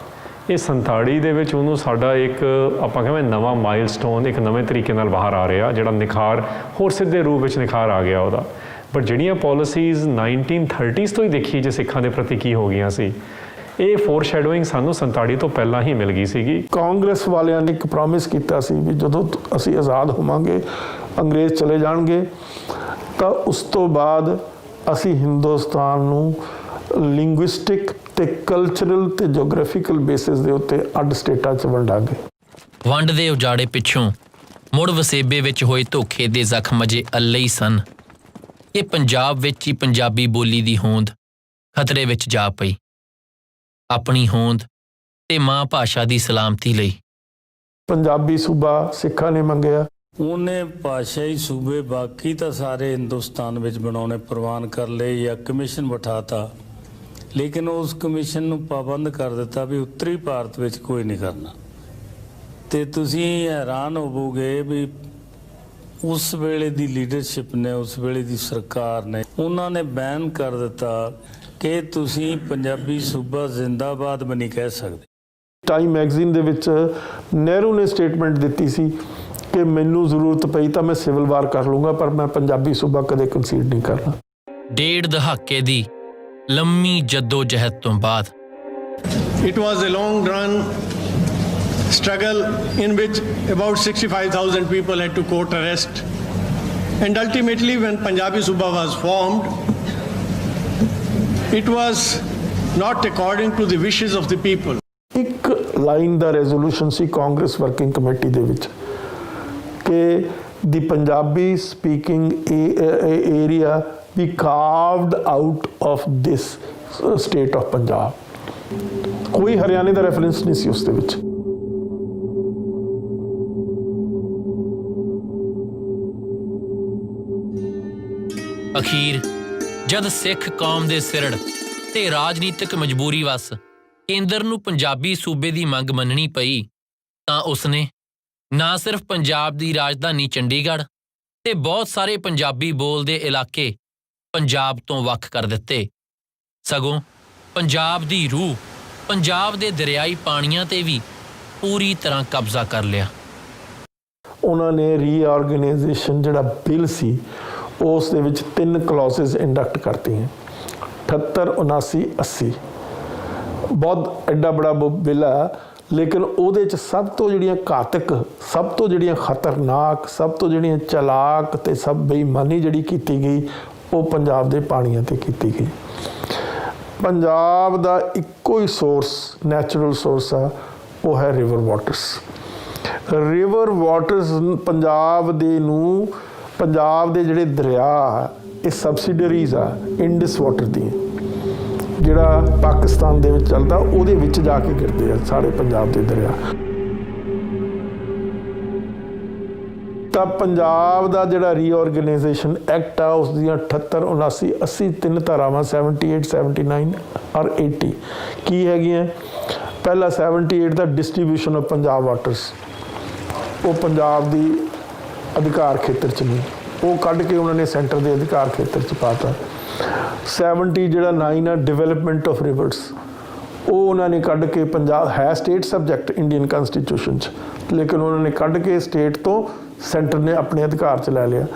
ਇਹ 47 ਦੇ ਵਿੱਚ ਉਹਨੂੰ ਸਾਡਾ ਇੱਕ ਆਪਾਂ ਕਹਿੰਦੇ ਨਵਾਂ ਮਾਈਲਸਟੋਨ, ਇੱਕ ਨਵੇਂ ਤਰੀਕੇ ਨਾਲ ਬਾਹਰ ਆ ਰਿਹਾ, ਜਿਹੜਾ ਨਿਖਾਰ ਹੋਰ ਸਿੱਧੇ ਰੂਪ ਵਿੱਚ ਨਿਖਾਰ ਆ ਗਿਆ ਉਹਦਾ। ਬਟ ਜਿਹੜੀਆਂ ਪੋਲਿਸੀਜ਼ 1930s ਤੋਂ ਹੀ ਦੇਖੀ ਜੇ ਸਿੱਖਾਂ ਦੇ ਪ੍ਰਤੀ ਕੀ ਹੋ ਗਈਆਂ ਸੀ, ਇਹ ਫੋਰਸ਼ੈਡੋਇੰਗ ਸਾਨੂੰ 47 ਤੋਂ ਪਹਿਲਾਂ ਹੀ ਮਿਲ ਗਈ ਸੀਗੀ। ਕਾਂਗਰਸ ਵਾਲਿਆਂ ਨੇ ਇੱਕ ਪ੍ਰੋਮਿਸ ਕੀਤਾ ਸੀ ਵੀ ਜਦੋਂ ਅਸੀਂ ਆਜ਼ਾਦ ਹੋਵਾਂਗੇ, ਅੰਗਰੇਜ਼ ਚਲੇ ਜਾਣਗੇ, ਤਾਂ ਉਸ ਤੋਂ ਬਾਅਦ ਅਸੀਂ ਹਿੰਦੁਸਤਾਨ ਨੂੰ ਲਿੰਗੁਇਸਟਿਕ ਤੇ ਕਲਚਰਲ ਤੇ ਜੀਓਗ੍ਰਾਫੀਕਲ ਬੇਸਿਸ ਦੇ ਉੱਤੇ ਅੱਡ ਸਟੇਟਾਂ 'ਚ ਵੰਡਾਂਗੇ। ਵੰਡ ਦੇ ਉਜਾੜੇ ਪਿੱਛੋਂ ਮੁੜ ਵਸੇਬੇ ਵਿੱਚ ਹੋਏ ਧੋਖੇ ਦੇ ਜ਼ਖਮ ਅਜੇ ਅੱਲੇ ਹੀ ਸਨ ਕਿ ਪੰਜਾਬ ਵਿੱਚ ਹੀ ਪੰਜਾਬੀ ਬੋਲੀ ਦੀ ਹੋਂਦ ਖਤਰੇ ਵਿੱਚ ਜਾ ਪਈ। ਆਪਣੀ ਹੋਂਦ ਤੇ ਮਾਂ ਭਾਸ਼ਾ ਦੀ ਸਲਾਮਤੀ ਲਈ ਪੰਜਾਬੀ ਸੂਬਾ ਸਿੱਖਾਂ ਨੇ ਮੰਗਿਆ। ਉਹਨੇ ਭਾਸ਼ਾਈ ਸੂਬੇ ਬਾਕੀ ਤਾਂ ਸਾਰੇ ਹਿੰਦੁਸਤਾਨ ਵਿੱਚ ਬਣਾਉਣੇ ਪ੍ਰਵਾਨ ਕਰ ਲਏ ਜਾਂ ਕਮਿਸ਼ਨ ਬਿਠਾਤਾ, ਲੇਕਿਨ ਉਸ ਕਮਿਸ਼ਨ ਨੂੰ ਪਾਬੰਦ ਕਰ ਦਿੱਤਾ ਵੀ ਉੱਤਰੀ ਭਾਰਤ ਵਿੱਚ ਕੋਈ ਨਹੀਂ ਕਰਨਾ। ਤੇ ਤੁਸੀਂ ਹੈਰਾਨ ਹੋਵੋਗੇ ਵੀ ਉਸ ਵੇਲੇ ਦੀ ਲੀਡਰਸ਼ਿਪ ਨੇ, ਉਸ ਵੇਲੇ ਦੀ ਸਰਕਾਰ ਨੇ, ਉਹਨਾਂ ਨੇ ਬੈਨ ਕਰ ਦਿੱਤਾ ਕਿ ਤੁਸੀਂ ਪੰਜਾਬੀ ਸੂਬਾ ਜ਼ਿੰਦਾਬਾਦ ਵੀ ਨਹੀਂ ਕਹਿ ਸਕਦੇ। ਟਾਈਮ ਮੈਗਜ਼ੀਨ ਦੇ ਵਿੱਚ ਨਹਿਰੂ ਨੇ ਸਟੇਟਮੈਂਟ ਦਿੱਤੀ ਸੀ ਕਿ ਮੈਨੂੰ ਜ਼ਰੂਰਤ ਪਈ ਤਾਂ ਮੈਂ ਸਿਵਲ ਵਾਰ ਕਰ ਲੂੰਗਾ, ਪਰ ਮੈਂ ਪੰਜਾਬੀ ਸੂਬਾ ਕਦੇ ਕੰਸੀਡ ਨਹੀਂ ਕਰਨਾ। ਡੇਢ ਦਹਾਕੇ ਦੀ ਲੰਮੀ ਜੱਦੋ ਜਹਿਦ ਤੋਂ ਬਾਅਦ It was a long run struggle in which about 65,000 people had to court arrest, and ultimately when Punjabi Suba was formed, it was not according to the wishes of the people. ਇੱਕ ਲਾਈਨ ਦਾ ਰੈਜ਼ੋਲੂਸ਼ਨ ਸੀ ਕਾਂਗਰਸ ਵਰਕਿੰਗ ਕਮੇਟੀ ਦੇ ਵਿੱਚ ਕਿ the Punjabi speaking area be carved out of this state of Punjab. ਕੋਈ ਹਰਿਆਣੇ ਦਾ ਰੈਫਰੈਂਸ ਨਹੀਂ ਸੀ ਉਸ ਦੇ ਵਿੱਚ। ਅਖੀਰ ਜਦ ਸਿੱਖ ਕੌਮ ਦੇ ਸਿਰੜ ਤੇ ਰਾਜਨੀਤਿਕ ਮਜਬੂਰੀ ਵਸ ਕੇਂਦਰ ਨੂੰ ਪੰਜਾਬੀ ਸੂਬੇ ਦੀ ਮੰਗ ਮੰਨਣੀ ਪਈ, ਤਾਂ ਉਸਨੇ ਨਾ ਸਿਰਫ ਪੰਜਾਬ ਦੀ ਰਾਜਧਾਨੀ ਚੰਡੀਗੜ੍ਹ ਤੇ ਬਹੁਤ ਸਾਰੇ ਪੰਜਾਬੀ ਬੋਲਦੇ ਇਲਾਕੇ ਪੰਜਾਬ ਤੋਂ ਵੱਖ ਕਰ ਦਿੱਤੇ, ਸਗੋਂ ਪੰਜਾਬ ਦੀ ਰੂਹ, ਪੰਜਾਬ ਦੇ ਦਰਿਆਈ ਪਾਣੀਆਂ ਤੇ ਵੀ ਪੂਰੀ ਤਰ੍ਹਾਂ ਕਬਜ਼ਾ ਕਰ ਲਿਆ। ਉਹਨਾਂ ਨੇ ਰੀਆਰਗੇਨਾਈਜੇਸ਼ਨ ਜਿਹੜਾ ਬਿੱਲ ਸੀ ਉਸ ਦੇ ਵਿੱਚ 3 ਕਲੌਜ਼ਸ ਇੰਡਕਟ ਕਰਤੀਆਂ, 78, 79, 80। ਬਹੁਤ ਐਡਾ ਬੜਾ ਬਿੱਲ ਆ, ਲੇਕਿਨ ਉਹਦੇ 'ਚ ਸਭ ਤੋਂ ਜਿਹੜੀਆਂ ਘਾਤਕ, ਸਭ ਤੋਂ ਜਿਹੜੀਆਂ ਖਤਰਨਾਕ, ਸਭ ਤੋਂ ਜਿਹੜੀਆਂ ਚਲਾਕ ਤੇ ਸਭ ਬੇਈਮਾਨੀ ਜਿਹੜੀ ਕੀਤੀ ਗਈ ਉਹ ਪੰਜਾਬ ਦੇ ਪਾਣੀਆਂ ਤੇ ਕੀਤੀ ਗਈ। ਪੰਜਾਬ ਦਾ ਇੱਕੋ ਹੀ ਸੋਰਸ, ਨੈਚੁਰਲ ਸੋਰਸ ਆ, ਉਹ ਹੈ river waters. River waters Punjab ਦੇ ਨੂੰ, ਪੰਜਾਬ ਦੇ ਜਿਹੜੇ ਦਰਿਆ ਇਹ ਸਬਸਿਡਰੀਜ਼ ਆ ਇੰਡਸ ਵਾਟਰ ਦੀਆਂ, ਜਿਹੜਾ ਪਾਕਿਸਤਾਨ ਦੇ ਵਿੱਚ ਚੱਲਦਾ, ਉਹਦੇ ਵਿੱਚ ਜਾ ਕੇ ਗਿਰਦੇ ਆ ਸਾਰੇ ਪੰਜਾਬ ਦੇ ਦਰਿਆ। ਤਾਂ ਪੰਜਾਬ ਦਾ ਜਿਹੜਾ ਰੀਆਰਗੇਨਾਈਜੇਸ਼ਨ ਐਕਟ ਆ ਉਸ ਦੀਆਂ 78, 79, 80 3 ਧਾਰਾਵਾਂ, 78, 79 ਔਰ 80 ਕੀ ਹੈਗੀਆਂ? ਪਹਿਲਾ 78 ਦਾ ਡਿਸਟ੍ਰੀਬਿਊਸ਼ਨ ਆਫ ਪੰਜਾਬ ਵਾਟਰਸ, ਉਹ ਪੰਜਾਬ ਦੀ ਅਧਿਕਾਰ ਖੇਤਰ 'ਚ ਨਹੀਂ, ਉਹ ਕੱਢ ਕੇ ਉਹਨਾਂ ਨੇ ਸੈਂਟਰ ਦੇ ਅਧਿਕਾਰ ਖੇਤਰ 'ਚ ਪਾਤਾ। 70 ਜਿਹੜਾ 9 ਆ ਡਿਵੈਲਪਮੈਂਟ ਆਫ ਰਿਵਰਸ, ਉਹ ਉਹਨਾਂ ਨੇ ਕੱਢ ਕੇ, ਪੰਜਾਬ ਹੈ ਸਟੇਟ ਸਬਜੈਕਟ ਇੰਡੀਅਨ ਕਨਸਟੀਟਿਊਸ਼ਨ 'ਚ, ਲੇਕਿਨ ਉਹਨਾਂ ਨੇ ਕੱਢ ਕੇ ਸਟੇਟ ਤੋਂ ਸੈਂਟਰ ਨੇ ਆਪਣੇ ਅਧਿਕਾਰ 'ਚ ਲੈ ਲਿਆ।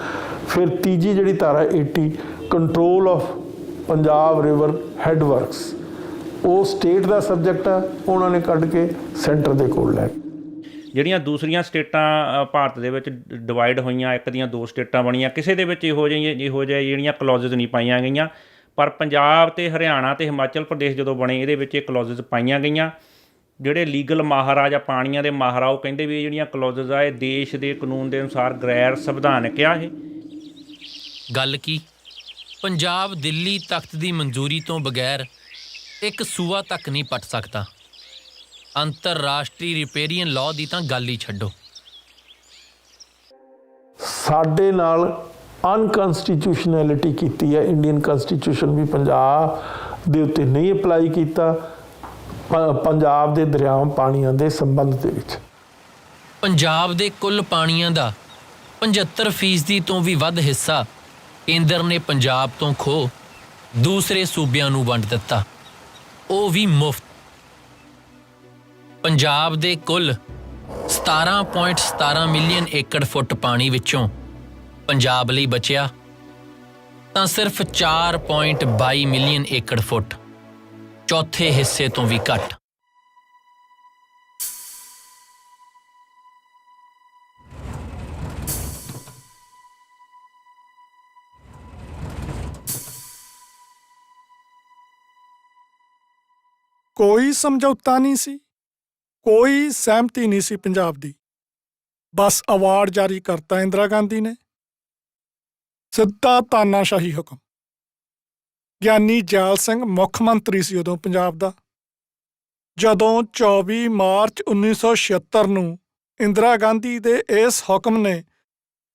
ਫਿਰ ਤੀਜੀ ਜਿਹੜੀ ਧਾਰਾ 80 control of Punjab river headworks, ਉਹ ਸਟੇਟ ਦਾ ਸਬਜੈਕਟ ਆ, ਉਹਨਾਂ ਨੇ ਕੱਢ ਕੇ ਸੈਂਟਰ ਦੇ ਕੋਲ ਲੈ ਗਏ। ਜਿਹੜੀਆਂ ਦੂਸਰੀਆਂ ਸਟੇਟਾਂ ਭਾਰਤ ਦੇ ਵਿੱਚ ਡਿਵਾਈਡ ਹੋਈਆਂ, ਇੱਕ ਦੀਆਂ 2 ਸਟੇਟਾਂ ਬਣੀਆਂ, ਕਿਸੇ ਦੇ ਵਿੱਚ ਇਹੋ ਜਿਹੇ ਜਿਹੜੀਆਂ ਕਲੌਜ਼ਸ ਨਹੀਂ ਪਾਈਆਂ ਗਈਆਂ, ਪਰ ਪੰਜਾਬ ਤੇ ਹਰਿਆਣਾ ਤੇ ਹਿਮਾਚਲ ਪ੍ਰਦੇਸ਼ ਜਦੋਂ ਬਣੇ ਇਹਦੇ ਵਿੱਚ ਇਹ ਕਲੌਜ਼ਸ ਪਾਈਆਂ ਗਈਆਂ। ਜਿਹੜੇ ਲੀਗਲ ਮਾਹਰ ਆ ਜਾਂ ਪਾਣੀਆਂ ਦੇ ਮਾਹਰ ਆ, ਉਹ ਕਹਿੰਦੇ ਵੀ ਇਹ ਜਿਹੜੀਆਂ ਕਲੌਜ਼ਸ ਆ ਇਹ ਦੇਸ਼ ਦੇ ਕਾਨੂੰਨ ਦੇ ਅਨੁਸਾਰ ਗੈਰ ਸੰਵਿਧਾਨਕ ਆ। ਇਹ ਗੱਲ ਕੀ ਪੰਜਾਬ ਦਿੱਲੀ ਤਖਤ ਦੀ ਮਨਜ਼ੂਰੀ ਤੋਂ ਬਗੈਰ ਇੱਕ ਸੂਆ ਤੱਕ ਨਹੀਂ ਪੱਟ ਸਕਦਾ। ਅੰਤਰਰਾਸ਼ਟਰੀ ਰਿਪੇਰੀਅਨ ਲਾਅ ਦੀ ਤਾਂ ਗੱਲ ਹੀ ਛੱਡੋ। ਸਾਡੇ ਨਾਲ ਅਨਕਨਸਟੀਟਿਊਸ਼ਨੈਲਿਟੀ ਕੀਤੀ ਹੈ। ਇੰਡੀਅਨ ਕਨਸਟੀਟਿਊਸ਼ਨ ਵੀ ਪੰਜਾਬ ਦੇ ਉੱਤੇ ਨਹੀਂ ਅਪਲਾਈ ਕੀਤਾ, ਪੰਜਾਬ ਦੇ ਦਰਿਆਵਾਂ ਪਾਣੀਆਂ ਦੇ ਸੰਬੰਧ ਦੇ ਵਿੱਚ। ਪੰਜਾਬ ਦੇ ਕੁੱਲ ਪਾਣੀਆਂ ਦਾ 75% ਤੋਂ ਵੀ ਵੱਧ ਹਿੱਸਾ ਕੇਂਦਰ ਨੇ ਪੰਜਾਬ ਤੋਂ ਖੋਹ ਦੂਸਰੇ ਸੂਬਿਆਂ ਨੂੰ ਵੰਡ ਦਿੱਤਾ, ਉਹ ਵੀ ਮੁਫਤ। ਪੰਜਾਬ ਦੇ ਕੁੱਲ 17.17 ਮਿਲੀਅਨ ਏਕੜ ਫੁੱਟ ਪਾਣੀ ਵਿੱਚੋਂ ਪੰਜਾਬ ਲਈ ਬਚਿਆ ਤਾਂ ਸਿਰਫ 4.22 ਮਿਲੀਅਨ ਏਕੜ ਫੁੱਟ, ਚੌਥੇ ਹਿੱਸੇ ਤੋਂ ਵੀ ਘੱਟ। ਕੋਈ ਸਮਝੌਤਾ ਨਹੀਂ ਸੀ, ਕੋਈ ਸਹਿਮਤੀ ਨਹੀਂ ਸੀ ਪੰਜਾਬ ਦੀ। ਬਸ ਅਵਾਰਡ ਜਾਰੀ ਕਰਤਾ ਇੰਦਰਾ ਗਾਂਧੀ ਨੇ, ਸਿੱਧਾ ਤਾਨਾਸ਼ਾਹੀ ਹੁਕਮ। ਗਿਆਨੀ ਜੈਲ ਸਿੰਘ ਮੁੱਖ ਮੰਤਰੀ ਸੀ ਉਦੋਂ ਪੰਜਾਬ ਦਾ, ਜਦੋਂ 24 ਮਾਰਚ 1976 ਨੂੰ ਇੰਦਰਾ ਗਾਂਧੀ ਦੇ ਇਸ ਹੁਕਮ ਨੇ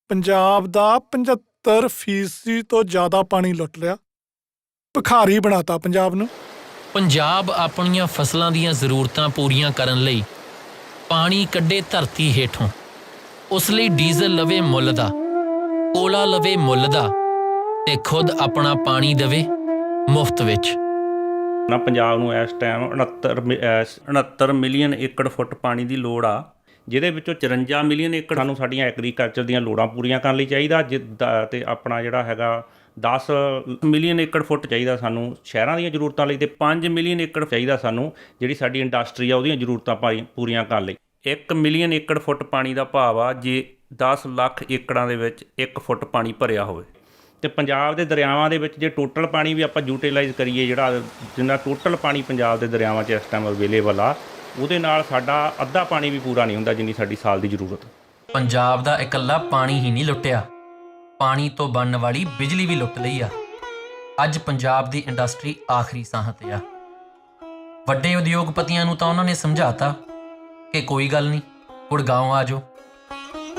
ਪੰਜਾਬ ਦਾ 75% ਤੋਂ ਜ਼ਿਆਦਾ ਪਾਣੀ ਲੁੱਟ ਲਿਆ, ਭਿਖਾਰੀ ਬਣਾਤਾ ਪੰਜਾਬ ਨੂੰ। ਪੰਜਾਬ ਆਪਣੀਆਂ ਫਸਲਾਂ ਦੀਆਂ ਜ਼ਰੂਰਤਾਂ ਪੂਰੀਆਂ ਕਰਨ ਲਈ ਪਾਣੀ ਕੱਢੇ ਧਰਤੀ ਹੇਠੋਂ। ਉਸ ਲਈ ਡੀਜ਼ਲ ਲਵੇ ਮੁੱਲ ਦਾ, ਕੋਲਾ ਲਵੇ ਮੁੱਲ ਦਾ, ਤੇ ਖੁਦ ਆਪਣਾ ਪਾਣੀ ਦੇਵੇ ਮੁਫਤ ਵਿੱਚ। ਨਾ ਪੰਜਾਬ ਨੂੰ ਇਸ ਟਾਈਮ 69 ਮਿਲੀਅਨ ਏਕੜ ਫੁੱਟ ਪਾਣੀ ਦੀ ਲੋੜ ਆ, ਜਿਹਦੇ ਵਿੱਚੋਂ 54 ਮਿਲੀਅਨ ਏਕੜ ਸਾਨੂੰ ਸਾਡੀਆਂ ਐਗਰੀਕਲਚਰ ਦੀਆਂ ਲੋੜਾਂ ਪੂਰੀਆਂ ਕਰਨ ਲਈ ਚਾਹੀਦਾ, ਤੇ ਆਪਣਾ ਜਿਹੜਾ ਹੈਗਾ 10 ਮਿਲੀਅਨ ਏਕੜ ਫੁੱਟ ਚਾਹੀਦਾ ਸਾਨੂੰ ਸ਼ਹਿਰਾਂ ਦੀਆਂ ਜ਼ਰੂਰਤਾਂ ਲਈ, ਤੇ 5 ਮਿਲੀਅਨ ਏਕੜ ਚਾਹੀਦਾ ਸਾਨੂੰ ਜਿਹੜੀ ਸਾਡੀ ਇੰਡਸਟਰੀ ਆ ਉਹਦੀਆਂ ਜ਼ਰੂਰਤਾਂ ਪੂਰੀਆਂ ਕਰਨ ਲਈ। 1 ਮਿਲੀਅਨ ਏਕੜ ਫੁੱਟ ਪਾਣੀ ਦਾ ਭਾਵ ਆ ਜੇ 10 ਲੱਖ ਏਕੜਾਂ ਦੇ ਵਿੱਚ 1 ਫੁੱਟ ਪਾਣੀ ਭਰਿਆ ਹੋਵੇ। ਤੇ ਪੰਜਾਬ ਦੇ ਦਰਿਆਵਾਂ ਦੇ ਵਿੱਚ ਜੇ ਟੋਟਲ ਪਾਣੀ ਵੀ ਆਪਾਂ ਯੂਟੀਲਾਈਜ਼ ਕਰੀਏ, ਜਿੰਨਾ ਟੋਟਲ ਪਾਣੀ ਪੰਜਾਬ ਦੇ ਦਰਿਆਵਾਂ 'ਚ ਇਸ ਟਾਈਮ ਅਵੇਲੇਬਲ ਆ, ਉਹਦੇ ਨਾਲ ਸਾਡਾ ਅੱਧਾ ਪਾਣੀ ਵੀ ਪੂਰਾ ਨਹੀਂ ਹੁੰਦਾ ਜਿੰਨੀ ਸਾਡੀ ਸਾਲ ਦੀ ਜ਼ਰੂਰਤ। ਪੰਜਾਬ ਦਾ ਇਕੱਲਾ ਪਾਣੀ ਹੀ ਨਹੀਂ ਲੁੱਟਿਆ, ਪਾਣੀ ਤੋਂ ਬਣਨ ਵਾਲੀ ਬਿਜਲੀ ਵੀ ਲੁੱਟ ਲਈ ਆ। ਅੱਜ ਪੰਜਾਬ ਦੀ ਇੰਡਸਟਰੀ ਆਖਰੀ ਸਾਹ ਤੇ ਆ। ਵੱਡੇ ਉਦਯੋਗਪਤੀਆਂ ਨੂੰ ਤਾਂ ਉਹਨਾਂ ਨੇ ਸਮਝਾਤਾ ਕਿ ਕੋਈ ਗੱਲ ਨਹੀਂ, ਗੁੜਗਾਉਂ ਆ ਜਾਓ,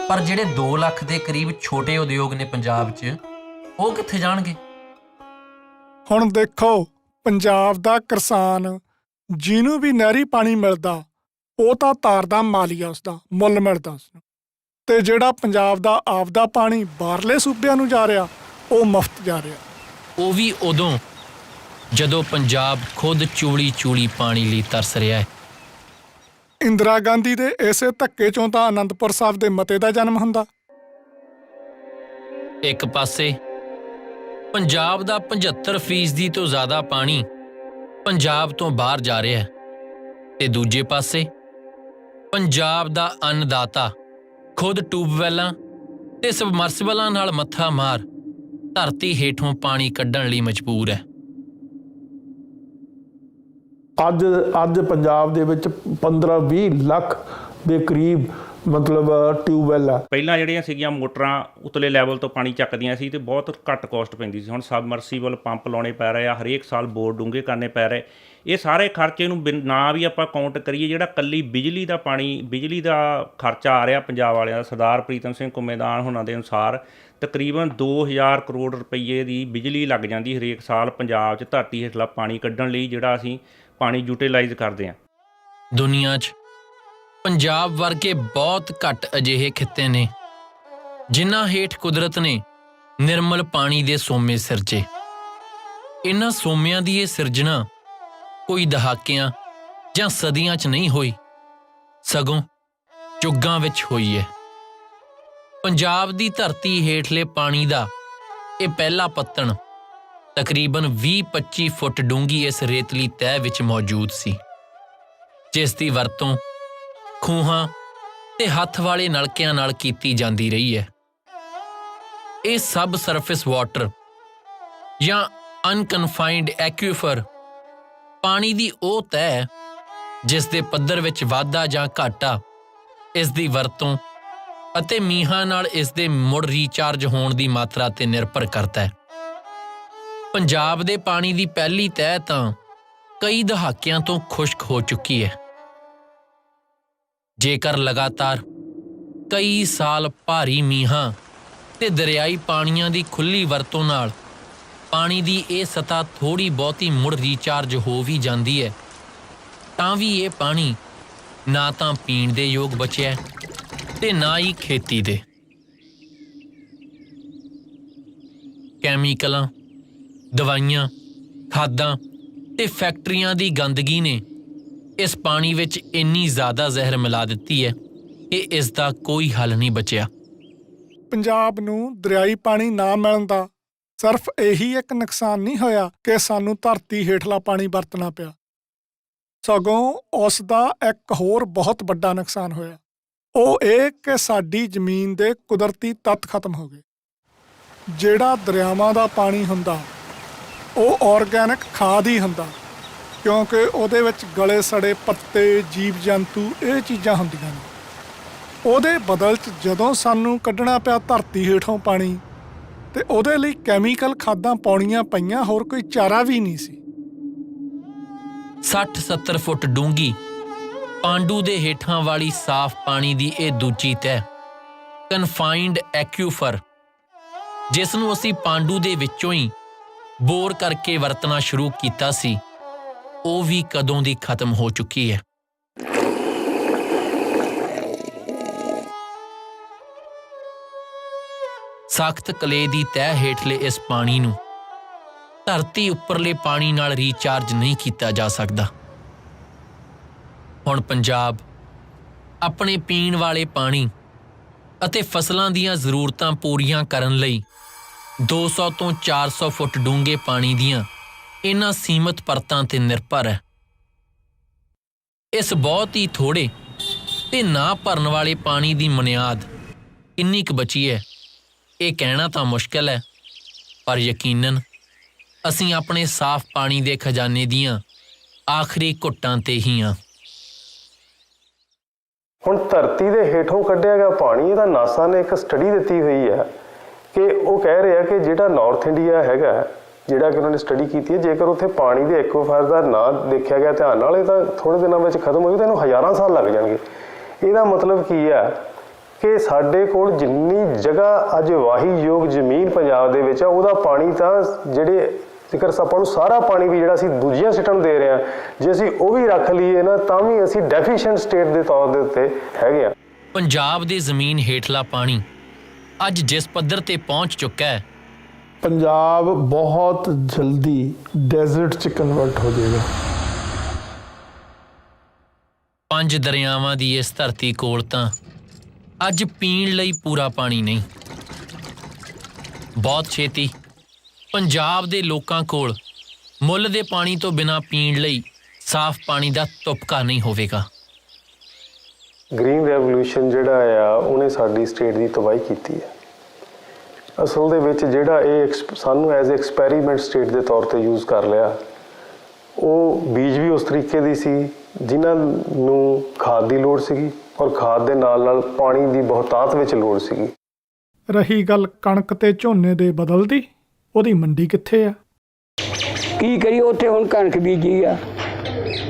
ਪਰ ਜਿਹੜੇ 2 ਲੱਖ ਦੇ ਕਰੀਬ ਛੋਟੇ ਉਦਯੋਗ ਨੇ ਪੰਜਾਬ 'ਚ, ਉਹ ਕਿੱਥੇ ਜਾਣਗੇ? ਹੁਣ ਦੇਖੋ, ਪੰਜਾਬ ਦਾ ਕਿਸਾਨ ਜਿਹਨੂੰ ਵੀ ਨਹਿਰੀ ਪਾਣੀ ਮਿਲਦਾ ਉਹ ਤਾਂ ਤਾਰਦਾ ਮਾਲੀਆ, ਉਸਦਾ ਮੁੱਲ ਮਿਲਦਾ ਉਸਨੂੰ, ਤੇ ਜਿਹੜਾ ਪੰਜਾਬ ਦਾ ਆਪਦਾ ਪਾਣੀ ਬਾਹਰਲੇ ਸੂਬਿਆਂ ਨੂੰ ਜਾ ਰਿਹਾ ਉਹ ਮੁਫਤ ਜਾ ਰਿਹਾ। ਉਹ ਵੀ ਉਦੋਂ ਜਦੋਂ ਪੰਜਾਬ ਖੁਦ ਚੂਲੀ ਚੂਲੀ ਪਾਣੀ ਲਈ ਤਰਸ ਰਿਹਾ ਹੈ। ਇੰਦਰਾ ਗਾਂਧੀ ਦੇ ਇਸੇ ਧੱਕੇ ਚੋਂ ਤਾਂ ਅਨੰਦਪੁਰ ਸਾਹਿਬ ਦੇ ਮਤੇ ਦਾ ਜਨਮ ਹੁੰਦਾ। ਇੱਕ ਪਾਸੇ ਪੰਜਾਬ ਦਾ 75% ਤੋਂ ਜ਼ਿਆਦਾ ਪਾਣੀ ਪੰਜਾਬ ਤੋਂ ਬਾਹਰ ਜਾ ਰਿਹਾ ਹੈ, ਤੇ ਦੂਜੇ ਪਾਸੇ ਪੰਜਾਬ ਦਾ ਅੰਨਦਾਤਾ ਖੁਦ ਟਿਊਬਵੈੱਲਾਂ ਤੇ ਸਬਮਰਸੀਬਲਾਂ ਨਾਲ ਮੱਥਾ ਮਾਰ ਧਰਤੀ ਹੇਠੋਂ ਪਾਣੀ ਕੱਢਣ ਲਈ ਮਜਬੂਰ ਹੈ। ਅੱਜ ਪੰਜਾਬ ਦੇ ਵਿੱਚ 15-20 ਲੱਖ ਦੇ ਕਰੀਬ ਮਤਲਬ ਟਿਊਬਵੈੱਲ ਆ। ਪਹਿਲਾਂ ਜਿਹੜੀਆਂ ਸੀਗੀਆਂ ਮੋਟਰਾਂ ਉਤਲੇ ਲੈਵਲ ਤੋਂ ਪਾਣੀ ਚੱਕਦੀਆਂ ਸੀ ਤੇ ਬਹੁਤ ਘੱਟ ਕੋਸਟ ਪੈਂਦੀ ਸੀ। ਹੁਣ ਸਬਮਰਸੀਬਲ ਪੰਪ ਲਾਉਣੇ ਪੈ ਰਹੇ ਆ, ਹਰੇਕ ਸਾਲ ਬੋਰ ਡੂੰਘੇ ਕਰਨੇ ਪੈ ਰਹੇ। ਇਹ ਸਾਰੇ ਖਰਚੇ ਨੂੰ ਨਾ ਵੀ ਆਪਾਂ ਕਾਊਂਟ ਕਰੀਏ, ਜਿਹੜਾ ਕੱਲੀ ਬਿਜਲੀ ਦਾ ਖਰਚਾ ਆ ਰਿਹਾ ਪੰਜਾਬ ਵਾਲਿਆਂ ਦਾ, ਸਰਦਾਰ ਪ੍ਰੀਤਮ ਸਿੰਘ ਘੁੰਮੇਦਾਨ ਹੋਣਾ ਦੇ ਅਨੁਸਾਰ ਤਕਰੀਬਨ 2000 ਕਰੋੜ ਰੁਪਈਏ ਦੀ ਬਿਜਲੀ ਲੱਗ ਜਾਂਦੀ ਹਰੇਕ ਸਾਲ ਪੰਜਾਬ 'ਚ ਧਰਤੀ ਹੇਠਲਾ ਪਾਣੀ ਕੱਢਣ ਲਈ, ਜਿਹੜਾ ਅਸੀਂ ਪਾਣੀ ਯੂਟੀਲਾਈਜ਼ ਕਰਦੇ ਹਾਂ। ਦੁਨੀਆ 'ਚ ਪੰਜਾਬ ਵਰਗੇ ਬਹੁਤ ਘੱਟ ਅਜਿਹੇ ਖਿੱਤੇ ਨੇ ਜਿਨ੍ਹਾਂ ਹੇਠ ਕੁਦਰਤ ਨੇ ਨਿਰਮਲ ਪਾਣੀ ਦੇ ਸੋਮੇ ਸਿਰਜੇ। ਇਹਨਾਂ ਸੋਮਿਆਂ ਦੀ ਇਹ ਸਿਰਜਣਾ ਕੋਈ ਦਹਾਕਿਆਂ ਜਾਂ ਸਦੀਆਂ 'ਚ ਨਹੀਂ ਹੋਈ, ਸਗੋਂ ਯੁੱਗਾਂ ਵਿੱਚ ਹੋਈ ਹੈ। ਪੰਜਾਬ ਦੀ ਧਰਤੀ ਹੇਠਲੇ ਪਾਣੀ ਦਾ ਇਹ ਪਹਿਲਾ ਪੱਤਣ ਤਕਰੀਬਨ 20-25 ਫੁੱਟ ਡੂੰਘੀ ਇਸ ਰੇਤਲੀ ਤਹਿ ਵਿੱਚ ਮੌਜੂਦ ਸੀ, ਜਿਸ ਦੀ ਵਰਤੋਂ ਖੂਹਾਂ ਤੇ ਹੱਥ ਵਾਲੇ ਨਲਕਿਆਂ ਨਾਲ ਕੀਤੀ ਜਾਂਦੀ ਰਹੀ ਹੈ। ਇਹ ਸਬ ਸਰਫੇਸ ਵਾਟਰ ਜਾਂ ਅਨਕਨਫਾਈਨਡ ਐਕੁਇਫਰ ਪਾਣੀ ਦੀ ਉਹ ਤਹਿ ਜਿਸ ਦੇ ਪੱਧਰ ਵਿੱਚ ਵਾਧਾ ਜਾਂ ਘਾਟਾ ਇਸ ਦੀ ਵਰਤੋਂ ਅਤੇ ਮੀਂਹਾਂ ਨਾਲ ਇਸ ਦੇ ਮੁੜ ਰੀਚਾਰਜ ਹੋਣ ਦੀ ਮਾਤਰਾ ਤੇ ਨਿਰਭਰ ਕਰਦਾ ਹੈ। ਪੰਜਾਬ ਦੇ ਪਾਣੀ ਦੀ ਪਹਿਲੀ ਤਹਿ ਤਾਂ ਕਈ ਦਹਾਕਿਆਂ ਤੋਂ ਖੁਸ਼ਕ ਹੋ ਚੁੱਕੀ ਹੈ। ਜੇਕਰ ਲਗਾਤਾਰ ਕਈ ਸਾਲ ਭਾਰੀ ਮੀਂਹਾਂ ਤੇ ਦਰਿਆਈ ਪਾਣੀਆਂ ਦੀ ਖੁੱਲ੍ਹੀ ਵਰਤੋਂ ਨਾਲ ਪਾਣੀ ਦੀ ਇਹ ਸਤ੍ਹਾ ਥੋੜ੍ਹੀ ਬਹੁਤੀ ਮੁੜ ਰੀਚਾਰਜ ਹੋ ਵੀ ਜਾਂਦੀ ਹੈ ਤਾਂ ਵੀ ਇਹ ਪਾਣੀ ਨਾ ਤਾਂ ਪੀਣ ਦੇ ਯੋਗ ਬਚਿਆ ਤੇ ਨਾ ਹੀ ਖੇਤੀ ਦੇ। ਕੈਮੀਕਲਾਂ, ਦਵਾਈਆਂ, ਖਾਦਾਂ ਤੇ ਫੈਕਟਰੀਆਂ ਦੀ ਗੰਦਗੀ ਨੇ ਇਸ ਪਾਣੀ ਵਿੱਚ ਇੰਨੀ ਜ਼ਿਆਦਾ ਜ਼ਹਿਰ ਮਿਲਾ ਦਿੱਤੀ ਹੈ ਕਿ ਇਸ ਦਾ ਕੋਈ ਹੱਲ ਨਹੀਂ ਬਚਿਆ। ਪੰਜਾਬ ਨੂੰ ਦਰਿਆਈ ਪਾਣੀ ਨਾ ਮਿਲਣ ਦਾ ਸਿਰਫ ਇਹੀ ਇੱਕ ਨੁਕਸਾਨ ਨਹੀਂ ਹੋਇਆ ਕਿ ਸਾਨੂੰ ਧਰਤੀ ਹੇਠਲਾ ਪਾਣੀ ਵਰਤਣਾ ਪਿਆ, ਸਗੋਂ ਉਸ ਦਾ ਇੱਕ ਹੋਰ ਬਹੁਤ ਵੱਡਾ ਨੁਕਸਾਨ ਹੋਇਆ। ਉਹ ਇਹ ਕਿ ਸਾਡੀ ਜ਼ਮੀਨ ਦੇ ਕੁਦਰਤੀ ਤੱਤ ਖਤਮ ਹੋ ਗਏ। ਜਿਹੜਾ ਦਰਿਆਵਾਂ ਦਾ ਪਾਣੀ ਹੁੰਦਾ ਉਹ ਆਰਗੈਨਿਕ ਖਾਦ ਹੀ ਹੁੰਦਾ, ਕਿਉਂਕਿ ਉਹਦੇ ਵਿੱਚ ਗਲੇ ਸੜੇ ਪੱਤੇ, ਜੀਵ ਜੰਤੂ, ਇਹ ਚੀਜ਼ਾਂ ਹੁੰਦੀਆਂ ਨੇ। ਉਹਦੇ ਬਦਲ 'ਚ ਜਦੋਂ ਸਾਨੂੰ ਕੱਢਣਾ ਪਿਆ ਧਰਤੀ ਹੇਠੋਂ ਪਾਣੀ, ਤੇ ਉਹਦੇ ਲਈ ਕੈਮੀਕਲ ਖਾਦਾਂ ਪਾਉਣੀਆਂ ਪਈਆਂ, ਹੋਰ ਕੋਈ ਚਾਰਾ ਵੀ ਨਹੀਂ ਸੀ। 60-70 ਫੁੱਟ ਡੂੰਘੀ ਪਾਂਡੂ ਦੇ ਹੇਠਾਂ ਵਾਲੀ ਸਾਫ਼ ਪਾਣੀ ਦੀ ਇਹ ਦੂਜੀ ਤਹਿ, ਕਨਫਾਈਨਡ ਐਕਿਊਫਰ, ਜਿਸ ਨੂੰ ਅਸੀਂ ਪਾਂਡੂ ਦੇ ਵਿੱਚੋਂ ਹੀ ਬੋਰ ਕਰਕੇ ਵਰਤਣਾ ਸ਼ੁਰੂ ਕੀਤਾ ਸੀ, ਉਹ ਵੀ ਕਦੋਂ ਦੀ ਖਤਮ ਹੋ ਚੁੱਕੀ ਹੈ। ਸਖਤ ਕਲੇ ਦੀ ਤਹਿ ਹੇਠਲੇ ਇਸ ਪਾਣੀ ਨੂੰ ਧਰਤੀ ਉੱਪਰਲੇ ਪਾਣੀ ਨਾਲ ਰੀਚਾਰਜ ਨਹੀਂ ਕੀਤਾ ਜਾ ਸਕਦਾ। ਹੁਣ ਪੰਜਾਬ ਆਪਣੇ ਪੀਣ ਵਾਲੇ ਪਾਣੀ ਅਤੇ ਫਸਲਾਂ ਦੀਆਂ ਜ਼ਰੂਰਤਾਂ ਪੂਰੀਆਂ ਕਰਨ ਲਈ 200 ਤੋਂ 400 ਫੁੱਟ ਡੂੰਘੇ ਪਾਣੀ ਦੀਆਂ ਇਹਨਾਂ ਸੀਮਤ ਪਰਤਾਂ ਤੇ ਨਿਰਭਰ ਹੈ। ਇਸ ਬਹੁਤ ਹੀ ਥੋੜੇ ਤੇ ਨਾ ਭਰਨ ਵਾਲੇ ਪਾਣੀ ਦੀ ਬੁਨਿਆਦ ਕਿੰਨੀ ਕੁ ਬਚੀ ਹੈ, ਇਹ ਕਹਿਣਾ ਤਾਂ ਮੁਸ਼ਕਿਲ ਹੈ, ਪਰ ਯਕੀਨਨ ਅਸੀਂ ਆਪਣੇ ਸਾਫ਼ ਪਾਣੀ ਦੇ ਖਜ਼ਾਨੇ ਦੀਆਂ ਆਖਰੀ ਘੁੱਟਾਂ ਤੇ ਹੀ ਹਾਂ। ਹੁਣ ਧਰਤੀ ਦੇ ਹੇਠੋਂ ਕੱਢਿਆ ਗਿਆ ਪਾਣੀ, ਇਹਦਾ ਨਾਸਾ ਨੇ ਇੱਕ ਸਟੱਡੀ ਦਿੱਤੀ ਹੋਈ ਹੈ ਕਿ ਉਹ ਕਹਿ ਰਿਹਾ ਕਿ ਜਿਹੜਾ ਨਾਰਥ ਇੰਡੀਆ ਹੈਗਾ, ਜਿਹੜਾ ਕਿ ਉਹਨਾਂ ਨੇ ਸਟੱਡੀ ਕੀਤੀ ਹੈ, ਜੇਕਰ ਉੱਥੇ ਪਾਣੀ ਦੇ ਐਕਵਾਫਾਇਰ ਦਾ ਨਾ ਦੇਖਿਆ ਗਿਆ ਧਿਆਨ ਨਾਲ, ਇਹ ਤਾਂ ਥੋੜ੍ਹੇ ਦਿਨਾਂ ਵਿੱਚ ਖਤਮ ਹੋ ਜਾਊ, ਤਾਂ ਇਹਨੂੰ ਹਜ਼ਾਰਾਂ ਸਾਲ ਲੱਗ ਜਾਣਗੇ। ਇਹਦਾ ਮਤਲਬ ਕੀ ਹੈ ਕਿ ਸਾਡੇ ਕੋਲ ਜਿੰਨੀ ਜਗ੍ਹਾ ਅੱਜ ਵਾਹੀਯੋਗ ਜ਼ਮੀਨ ਪੰਜਾਬ ਦੇ ਵਿੱਚ ਆ, ਉਹਦਾ ਪਾਣੀ ਤਾਂ ਜਿਹੜੇ ਜੇਕਰ ਆਪਾਂ ਨੂੰ ਸਾਰਾ ਪਾਣੀ ਵੀ ਜਿਹੜਾ ਅਸੀਂ ਦੂਜੀਆਂ ਸਟੇਟਾਂ ਨੂੰ ਦੇ ਰਹੇ ਹਾਂ, ਜੇ ਅਸੀਂ ਉਹ ਵੀ ਰੱਖ ਲਈਏ ਨਾ, ਤਾਂ ਵੀ ਅਸੀਂ ਡੈਫੀਸ਼ੀਐਂਟ ਸਟੇਟ ਦੇ ਤੌਰ ਦੇ ਉੱਤੇ ਹੈਗੇ ਆ। ਪੰਜਾਬ ਦੀ ਜ਼ਮੀਨ ਹੇਠਲਾ ਪਾਣੀ ਅੱਜ ਜਿਸ ਪੱਧਰ ਤੇ ਪਹੁੰਚ ਚੁੱਕਾ ਹੈ, ਪੰਜਾਬ ਬਹੁਤ ਜਲਦੀ ਡੈਜ਼ਰਟ 'ਚ ਕਨਵਰਟ ਹੋ ਜਾਏਗਾ। 5 ਦਰਿਆਵਾਂ ਦੀ ਇਸ ਧਰਤੀ ਕੋਲ ਤਾਂ ਅੱਜ ਪੀਣ ਲਈ ਪੂਰਾ ਪਾਣੀ ਨਹੀਂ। ਬਹੁਤ ਛੇਤੀ ਪੰਜਾਬ ਦੇ ਲੋਕਾਂ ਕੋਲ ਮੁੱਲ ਦੇ ਪਾਣੀ ਤੋਂ ਬਿਨਾਂ ਪੀਣ ਲਈ ਸਾਫ਼ ਪਾਣੀ ਦਾ ਤੁਪਕਾ ਨਹੀਂ ਹੋਵੇਗਾ। ਗ੍ਰੀਨ ਰੈਵੋਲੂਸ਼ਨ ਜਿਹੜਾ ਆ, ਉਹਨੇ ਸਾਡੀ ਸਟੇਟ ਦੀ ਤਬਾਹੀ ਕੀਤੀ ਹੈ। ਅਸਲ ਦੇ ਵਿੱਚ ਜਿਹੜਾ ਇਹ ਸਾਨੂੰ ਐਜ਼ ਐਕਸਪੈਰੀਮੈਂਟ ਸਟੇਟ ਦੇ ਤੌਰ ਤੇ ਯੂਜ਼ ਕਰ ਲਿਆ, ਉਹ ਬੀਜ ਵੀ ਉਸ ਤਰੀਕੇ ਦੀ ਸੀ ਜਿਨ੍ਹਾਂ ਨੂੰ ਖਾਦ ਦੀ ਲੋੜ ਸੀਗੀ, ਔਰ ਖਾਦ ਦੇ ਨਾਲ ਨਾਲ ਪਾਣੀ ਦੀ ਬਹੁਤਾਤ ਵਿੱਚ ਲੋੜ ਸੀਗੀ। ਰਹੀ ਗੱਲ ਕਣਕ ਤੇ ਝੋਨੇ ਦੇ ਬਦਲਦੀ, ਉਹਦੀ ਮੰਡੀ ਕਿੱਥੇ ਆ? ਕੀ ਕਰੀਏ, ਉੱਥੇ ਹੁਣ ਕਣਕ ਬੀਜੀ ਆ।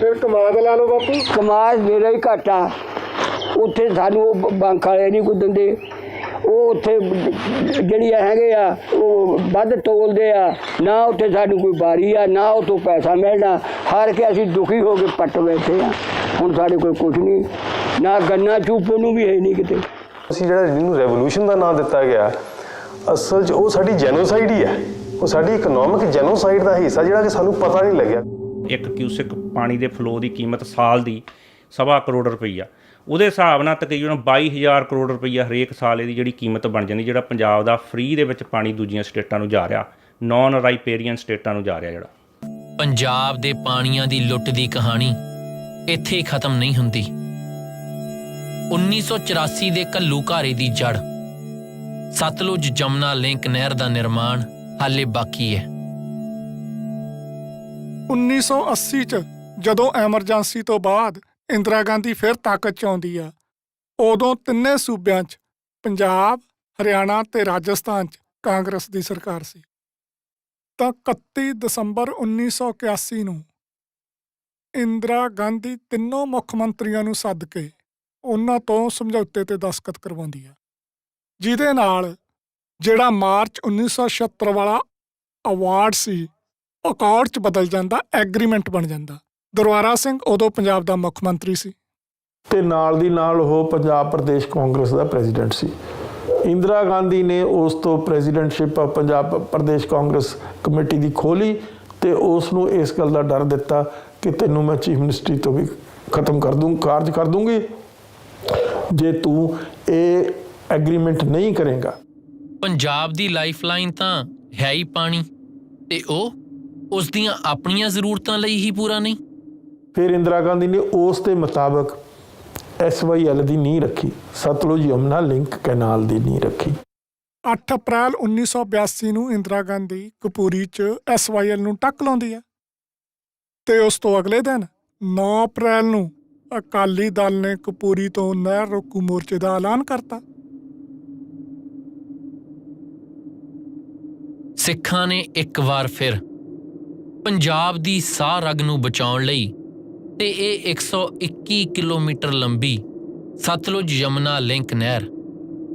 ਫਿਰ ਕਮਾਦ ਲਾ ਲਓ ਬਾਪੂ। ਕਮਾਦ ਮੇਰਾ ਹੀ ਘੱਟ ਆ, ਉੱਥੇ ਸਾਨੂੰ ਉਹ ਬੈਂਕ ਵਾਲੇ ਨਹੀਂ ਕੋਈ ਦਿੰਦੇ। ਉਹ ਉੱਥੇ ਜਿਹੜੀਆਂ ਹੈਗੇ ਆ ਉਹ ਵੱਧ ਤੋਲਦੇ ਆ, ਨਾ ਉੱਥੇ ਸਾਨੂੰ ਕੋਈ ਬਾਰੀ ਆ, ਨਾ ਉੱਥੋਂ ਪੈਸਾ ਮਿਲਣਾ। ਹਾਰ ਕੇ ਅਸੀਂ ਦੁਖੀ ਹੋ ਕੇ ਪੱਟ ਬੈਠੇ ਆ। ਹੁਣ ਸਾਡੇ ਕੋਲ ਕੁਝ ਨਹੀਂ, ਨਾ ਗੰਨਾ ਚੂਪਣ ਨੂੰ ਵੀ ਹੈ ਨਹੀਂ ਕਿਤੇ। ਅਸੀਂ ਜਿਹੜਾ ਜਿਹਨੂੰ ਰੈਵੋਲੂਸ਼ਨ ਦਾ ਨਾਮ ਦਿੱਤਾ ਗਿਆ, ਅਸਲ 'ਚ ਉਹ ਸਾਡੀ ਜੈਨੋਸਾਈਡ ਹੀ ਹੈ। ਉਹ ਸਾਡੀ ਇਕਨੋਮਿਕ ਜੈਨੋਸਾਈਡ ਦਾ ਹਿੱਸਾ, ਜਿਹੜਾ ਕਿ ਸਾਨੂੰ ਪਤਾ ਨਹੀਂ ਲੱਗਿਆ। 1 ਕਿਊਸਿਕ ਪਾਣੀ ਦੇ ਫਲੋ ਦੀ ਕੀਮਤ ਸਾਲ ਦੀ 1.25 ਕਰੋੜ ਰੁਪਈਆ, ਉਹਦੇ ਹਿਸਾਬ ਨਾਲ ਤਕਰੀਬਨ 22,000 ਕਰੋੜ ਰੁਪਈਆ ਹਰੇਕ ਸਾਲ ਇਹਦੀ ਜਿਹੜੀ ਕੀਮਤ ਬਣ ਜਾਂਦੀ, ਜਿਹੜਾ ਪੰਜਾਬ ਦਾ ਫ੍ਰੀ ਦੇ ਵਿੱਚ ਪਾਣੀ ਦੂਜੀਆਂ ਸਟੇਟਾਂ ਨੂੰ ਜਾ ਰਿਹਾ, ਨਾਨ ਰਾਈਪੇਰੀਅਨ ਸਟੇਟਾਂ ਨੂੰ ਜਾ ਰਿਹਾ। ਜਿਹੜਾ ਪੰਜਾਬ ਦੇ ਪਾਣੀਆਂ ਦੀ ਲੁੱਟ ਦੀ ਕਹਾਣੀ ਇੱਥੇ ਹੀ ਖਤਮ ਨਹੀਂ ਹੁੰਦੀ। 1984 ਦੇ ਘੱਲੂ ਘਾਰੇ ਦੀ ਜੜ, ਸਤਲੁਜ ਜਮਨਾ ਲਿੰਕ ਨਹਿਰ ਦਾ ਨਿਰਮਾਣ ਹਾਲੇ ਬਾਕੀ ਹੈ। 1980 'ਚ ਜਦੋਂ ਐਮਰਜੈਂਸੀ ਤੋਂ ਬਾਅਦ ਇੰਦਰਾ ਗਾਂਧੀ ਫਿਰ ਤਾਕਤ 'ਚ ਆਉਂਦੀ ਆ, ਉਦੋਂ ਤਿੰਨੇ ਸੂਬਿਆਂ 'ਚ ਪੰਜਾਬ, ਹਰਿਆਣਾ ਤੇ ਰਾਜਸਥਾਨ 'ਚ ਕਾਂਗਰਸ ਦੀ ਸਰਕਾਰ ਸੀ। ਤਾਂ 31 ਦਸੰਬਰ 1981 ਨੂੰ ਇੰਦਰਾ ਗਾਂਧੀ ਤਿੰਨੋਂ ਮੁੱਖ ਮੰਤਰੀਆਂ ਨੂੰ ਸੱਦ ਕੇ ਉਹਨਾਂ ਤੋਂ ਸਮਝੌਤੇ ਤੇ ਦਸਤਖਤ ਕਰਵਾਉਂਦੀ ਆ, ਜਿਹਦੇ ਨਾਲ ਜਿਹੜਾ ਮਾਰਚ 1976 ਵਾਲਾ ਅਵਾਰਡ ਸੀ, ਅਕਾਰਡ 'ਚ ਬਦਲ ਜਾਂਦਾ, ਐਗਰੀਮੈਂਟ ਬਣ ਜਾਂਦਾ। ਦਰਬਾਰਾ ਸਿੰਘ ਉਦੋਂ ਪੰਜਾਬ ਦਾ ਮੁੱਖ ਮੰਤਰੀ ਸੀ ਤੇ ਨਾਲ ਦੀ ਨਾਲ ਉਹ ਪੰਜਾਬ ਪ੍ਰਦੇਸ਼ ਕਾਂਗਰਸ ਦਾ ਪ੍ਰੈਜ਼ੀਡੈਂਟ ਸੀ। ਇੰਦਰਾ ਗਾਂਧੀ ਨੇ ਉਸ ਤੋਂ ਪ੍ਰੈਜ਼ੀਡੈਂਟਸ਼ਿਪ ਪੰਜਾਬ ਪ੍ਰਦੇਸ਼ ਕਾਂਗਰਸ ਕਮੇਟੀ ਦੀ ਖੋਲੀ ਤੇ ਉਸ ਨੂੰ ਇਸ ਗੱਲ ਦਾ ਡਰ ਦਿੱਤਾ ਕਿ ਤੈਨੂੰ ਮੈਂ ਚੀਫ ਮਿਨਿਸਟਰੀ ਤੋਂ ਵੀ ਖਤਮ ਕਾਰਜ ਕਰ ਦੂੰਗੀ ਜੇ ਤੂੰ ਇਹ ਐਗਰੀਮੈਂਟ ਨਹੀਂ ਕਰੇਗਾ। ਪੰਜਾਬ ਦੀ ਲਾਈਫਲਾਈਨ ਤਾਂ ਹੈ ਹੀ ਪਾਣੀ, ਤੇ ਉਹ ਉਸ ਦੀਆਂ ਆਪਣੀਆਂ ਜ਼ਰੂਰਤਾਂ ਲਈ ਹੀ ਪੂਰਾ ਨਹੀਂ। ਫਿਰ ਇੰਦਰਾ ਗਾਂਧੀ ਨੇ ਉਸ ਦੇ ਮੁਤਾਬਕ SYL ਦੀ ਨੀਂਹ ਰੱਖੀ, ਸਤਲੁਜ ਯਮੁਨਾ ਲਿੰਕ ਕੈਨਾਲ ਦੀ ਨੀਂਹ ਰੱਖੀ। 8 ਅਪ੍ਰੈਲ 1982 ਨੂੰ ਇੰਦਰਾ ਗਾਂਧੀ ਕਪੂਰੀ 'ਚ SYL ਨੂੰ ਟੱਕ ਲਾਉਂਦੀ ਹੈ ਤੇ ਉਸ ਤੋਂ ਅਗਲੇ ਦਿਨ 9 ਅਪ੍ਰੈਲ ਨੂੰ ਅਕਾਲੀ ਦਲ ਨੇ ਕਪੂਰੀ ਤੋਂ ਨਹਿਰ ਰੋਕੂ ਮੋਰਚੇ ਦਾ ਐਲਾਨ ਕਰਤਾ। ਸਿੱਖਾਂ ਨੇ ਇੱਕ ਵਾਰ ਫਿਰ ਪੰਜਾਬ ਦੀ ਸਾਹ ਰਗ ਨੂੰ ਬਚਾਉਣ ਲਈ ਤੇ ਇਹ 121 ਕਿਲੋਮੀਟਰ ਲੰਬੀ ਸਤਲੁਜ ਯਮੁਨਾ ਲਿੰਕ ਨਹਿਰ,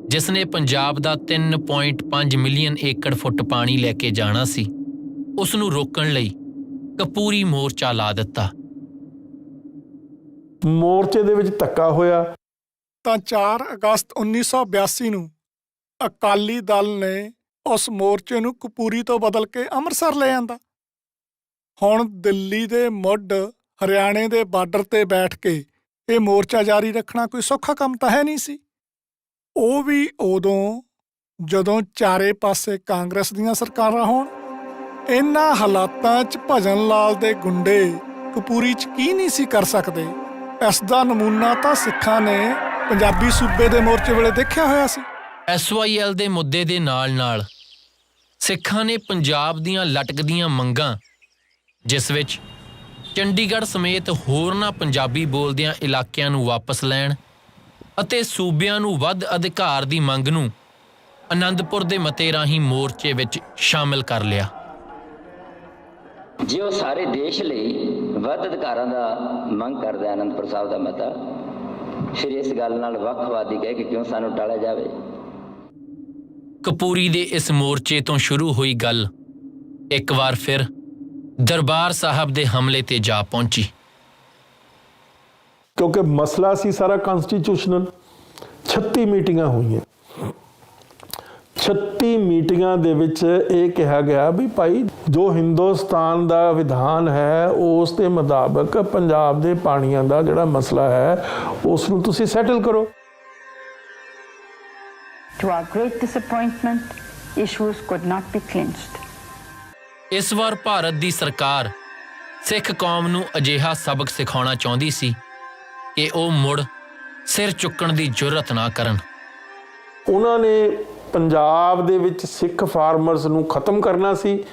ਜਿਸ ਨੇ ਪੰਜਾਬ ਦਾ 3.5 ਮਿਲੀਅਨ ਏਕੜ ਫੁੱਟ ਪਾਣੀ ਲੈ ਕੇ ਜਾਣਾ ਸੀ, ਉਸ ਨੂੰ ਰੋਕਣ ਲਈ ਕਪੂਰੀ ਮੋਰਚਾ ਲਾ ਦਿੱਤਾ। ਮੋਰਚੇ ਦੇ ਵਿੱਚ ਧੱਕਾ ਹੋਇਆ ਤਾਂ 4 ਅਗਸਤ 1982 ਨੂੰ ਅਕਾਲੀ ਦਲ ਨੇ ਉਸ ਮੋਰਚੇ ਨੂੰ ਕਪੂਰੀ ਤੋਂ ਬਦਲ ਕੇ ਅੰਮ੍ਰਿਤਸਰ ਲੈ ਜਾਂਦਾ। ਹੁਣ ਦਿੱਲੀ ਦੇ ਮੁੱਢ ਹਰਿਆਣੇ ਦੇ ਬਾਰਡਰ ਤੇ ਬੈਠ ਕੇ ਇਹ ਮੋਰਚਾ ਜਾਰੀ ਰੱਖਣਾ ਕੋਈ ਸੌਖਾ ਕੰਮ ਤਾਂ ਹੈ ਨਹੀਂ ਸੀ। ਉਹ ਵੀ ਉਦੋਂ ਜਦੋਂ ਚਾਰੇ ਪਾਸੇ ਕਾਂਗਰਸ ਦੀਆਂ ਸਰਕਾਰਾਂ ਹੋਣ। ਇਹਨਾਂ ਹਾਲਾਤਾਂ 'ਚ ਭਜਨ ਲਾਲ ਦੇ ਗੁੰਡੇ ਕਪੂਰੀ 'ਚ ਕੀ ਨਹੀਂ ਸੀ ਕਰ ਸਕਦੇ। ਇਸ ਦਾ ਨਮੂਨਾ ਤਾਂ ਸਿੱਖਾਂ ਨੇ ਪੰਜਾਬੀ ਸੂਬੇ ਦੇ ਮੋਰਚੇ ਵੇਲੇ ਦੇਖਿਆ ਹੋਇਆ ਸੀ। SYL ਦੇ ਮੁੱਦੇ ਦੇ ਨਾਲ-ਨਾਲ ਸਿੱਖਾਂ ਨੇ ਪੰਜਾਬ ਦੀਆਂ ਲਟਕਦੀਆਂ ਮੰਗਾਂ, ਜਿਸ ਵਿੱਚ ਚੰਡੀਗੜ੍ਹ ਸਮੇਤ ਹੋਰਨਾਂ ਪੰਜਾਬੀ ਬੋਲਦਿਆਂ ਇਲਾਕਿਆਂ ਨੂੰ ਵਾਪਸ ਲੈਣ ਅਤੇ ਸੂਬਿਆਂ ਨੂੰ ਵੱਧ ਅਧਿਕਾਰ ਦੀ ਮੰਗ ਨੂੰ ਅਨੰਦਪੁਰ ਦੇ ਮਤੇ ਰਾਹੀਂ ਮੋਰਚੇ ਵਿੱਚ ਸ਼ਾਮਿਲ ਕਰ ਲਿਆ। ਜੇ ਉਹ ਸਾਰੇ ਦੇਸ਼ ਲਈ ਵੱਧ ਅਧਿਕਾਰਾਂ ਦਾ ਮੰਗ ਕਰਦਾ ਅਨੰਦਪੁਰ ਸਾਹਿਬ ਦਾ ਮਤਾ, ਫਿਰ ਇਸ ਗੱਲ ਨਾਲ ਵੱਖਵਾਦੀ ਕਹਿ ਕੇ ਕਿਉਂ ਸਾਨੂੰ ਟਾਲਿਆ ਜਾਵੇ। ਕਪੂਰੀ ਦੇ ਇਸ ਮੋਰਚੇ ਤੋਂ ਸ਼ੁਰੂ ਹੋਈ ਗੱਲ ਇੱਕ ਵਾਰ ਫਿਰ ਦਰਬਾਰ ਸਾਹਿਬ ਦੇ ਹਮਲੇ ਤੇ ਜਾ ਪਹੁੰਚੀ। ਕਿਉਂਕਿ ਮਸਲਾ ਸੀ ਸਾਰਾ ਕਨਸਟੀਟਿਊਸ਼ਨਲ। 36 ਮੀਟਿੰਗਾਂ ਹੋਈਆਂ। 36 ਮੀਟਿੰਗਾਂ ਦੇ ਵਿੱਚ ਇਹ ਕਿਹਾ ਗਿਆ ਵੀ ਭਾਈ ਜੋ ਹਿੰਦੁਸਤਾਨ ਦਾ ਵਿਧਾਨ ਹੈ ਉਸ ਦੇ ਮੁਤਾਬਕ ਪੰਜਾਬ ਦੇ ਪਾਣੀਆਂ ਦਾ ਜਿਹੜਾ ਮਸਲਾ ਹੈ ਉਸ ਨੂੰ ਤੁਸੀਂ ਸੈਟਲ ਕਰੋ। To our great disappointment, issues could not be clinched. ਇਸ ਵਾਰ ਭਾਰਤ ਦੀ ਸਰਕਾਰ ਸਿੱਖ ਕੌਮ ਨੂੰ ਅਜਿਹਾ ਸਬਕ ਸਿਖਾਉਣਾ ਚਾਹੁੰਦੀ ਸੀ ਕਿ ਉਹ ਮੁੜ ਸਿਰ ਚੁੱਕਣ ਦੀ ਜੁਰਤ ਨਾ ਕਰਨ। ਉਹਨਾਂ ਨੇ ਪੰਜਾਬ ਦੇ ਵਿੱਚ ਸਿੱਖ ਫਾਰਮਰਸ ਨੂੰ ਖਤਮ ਕਰਨਾ ਸੀ,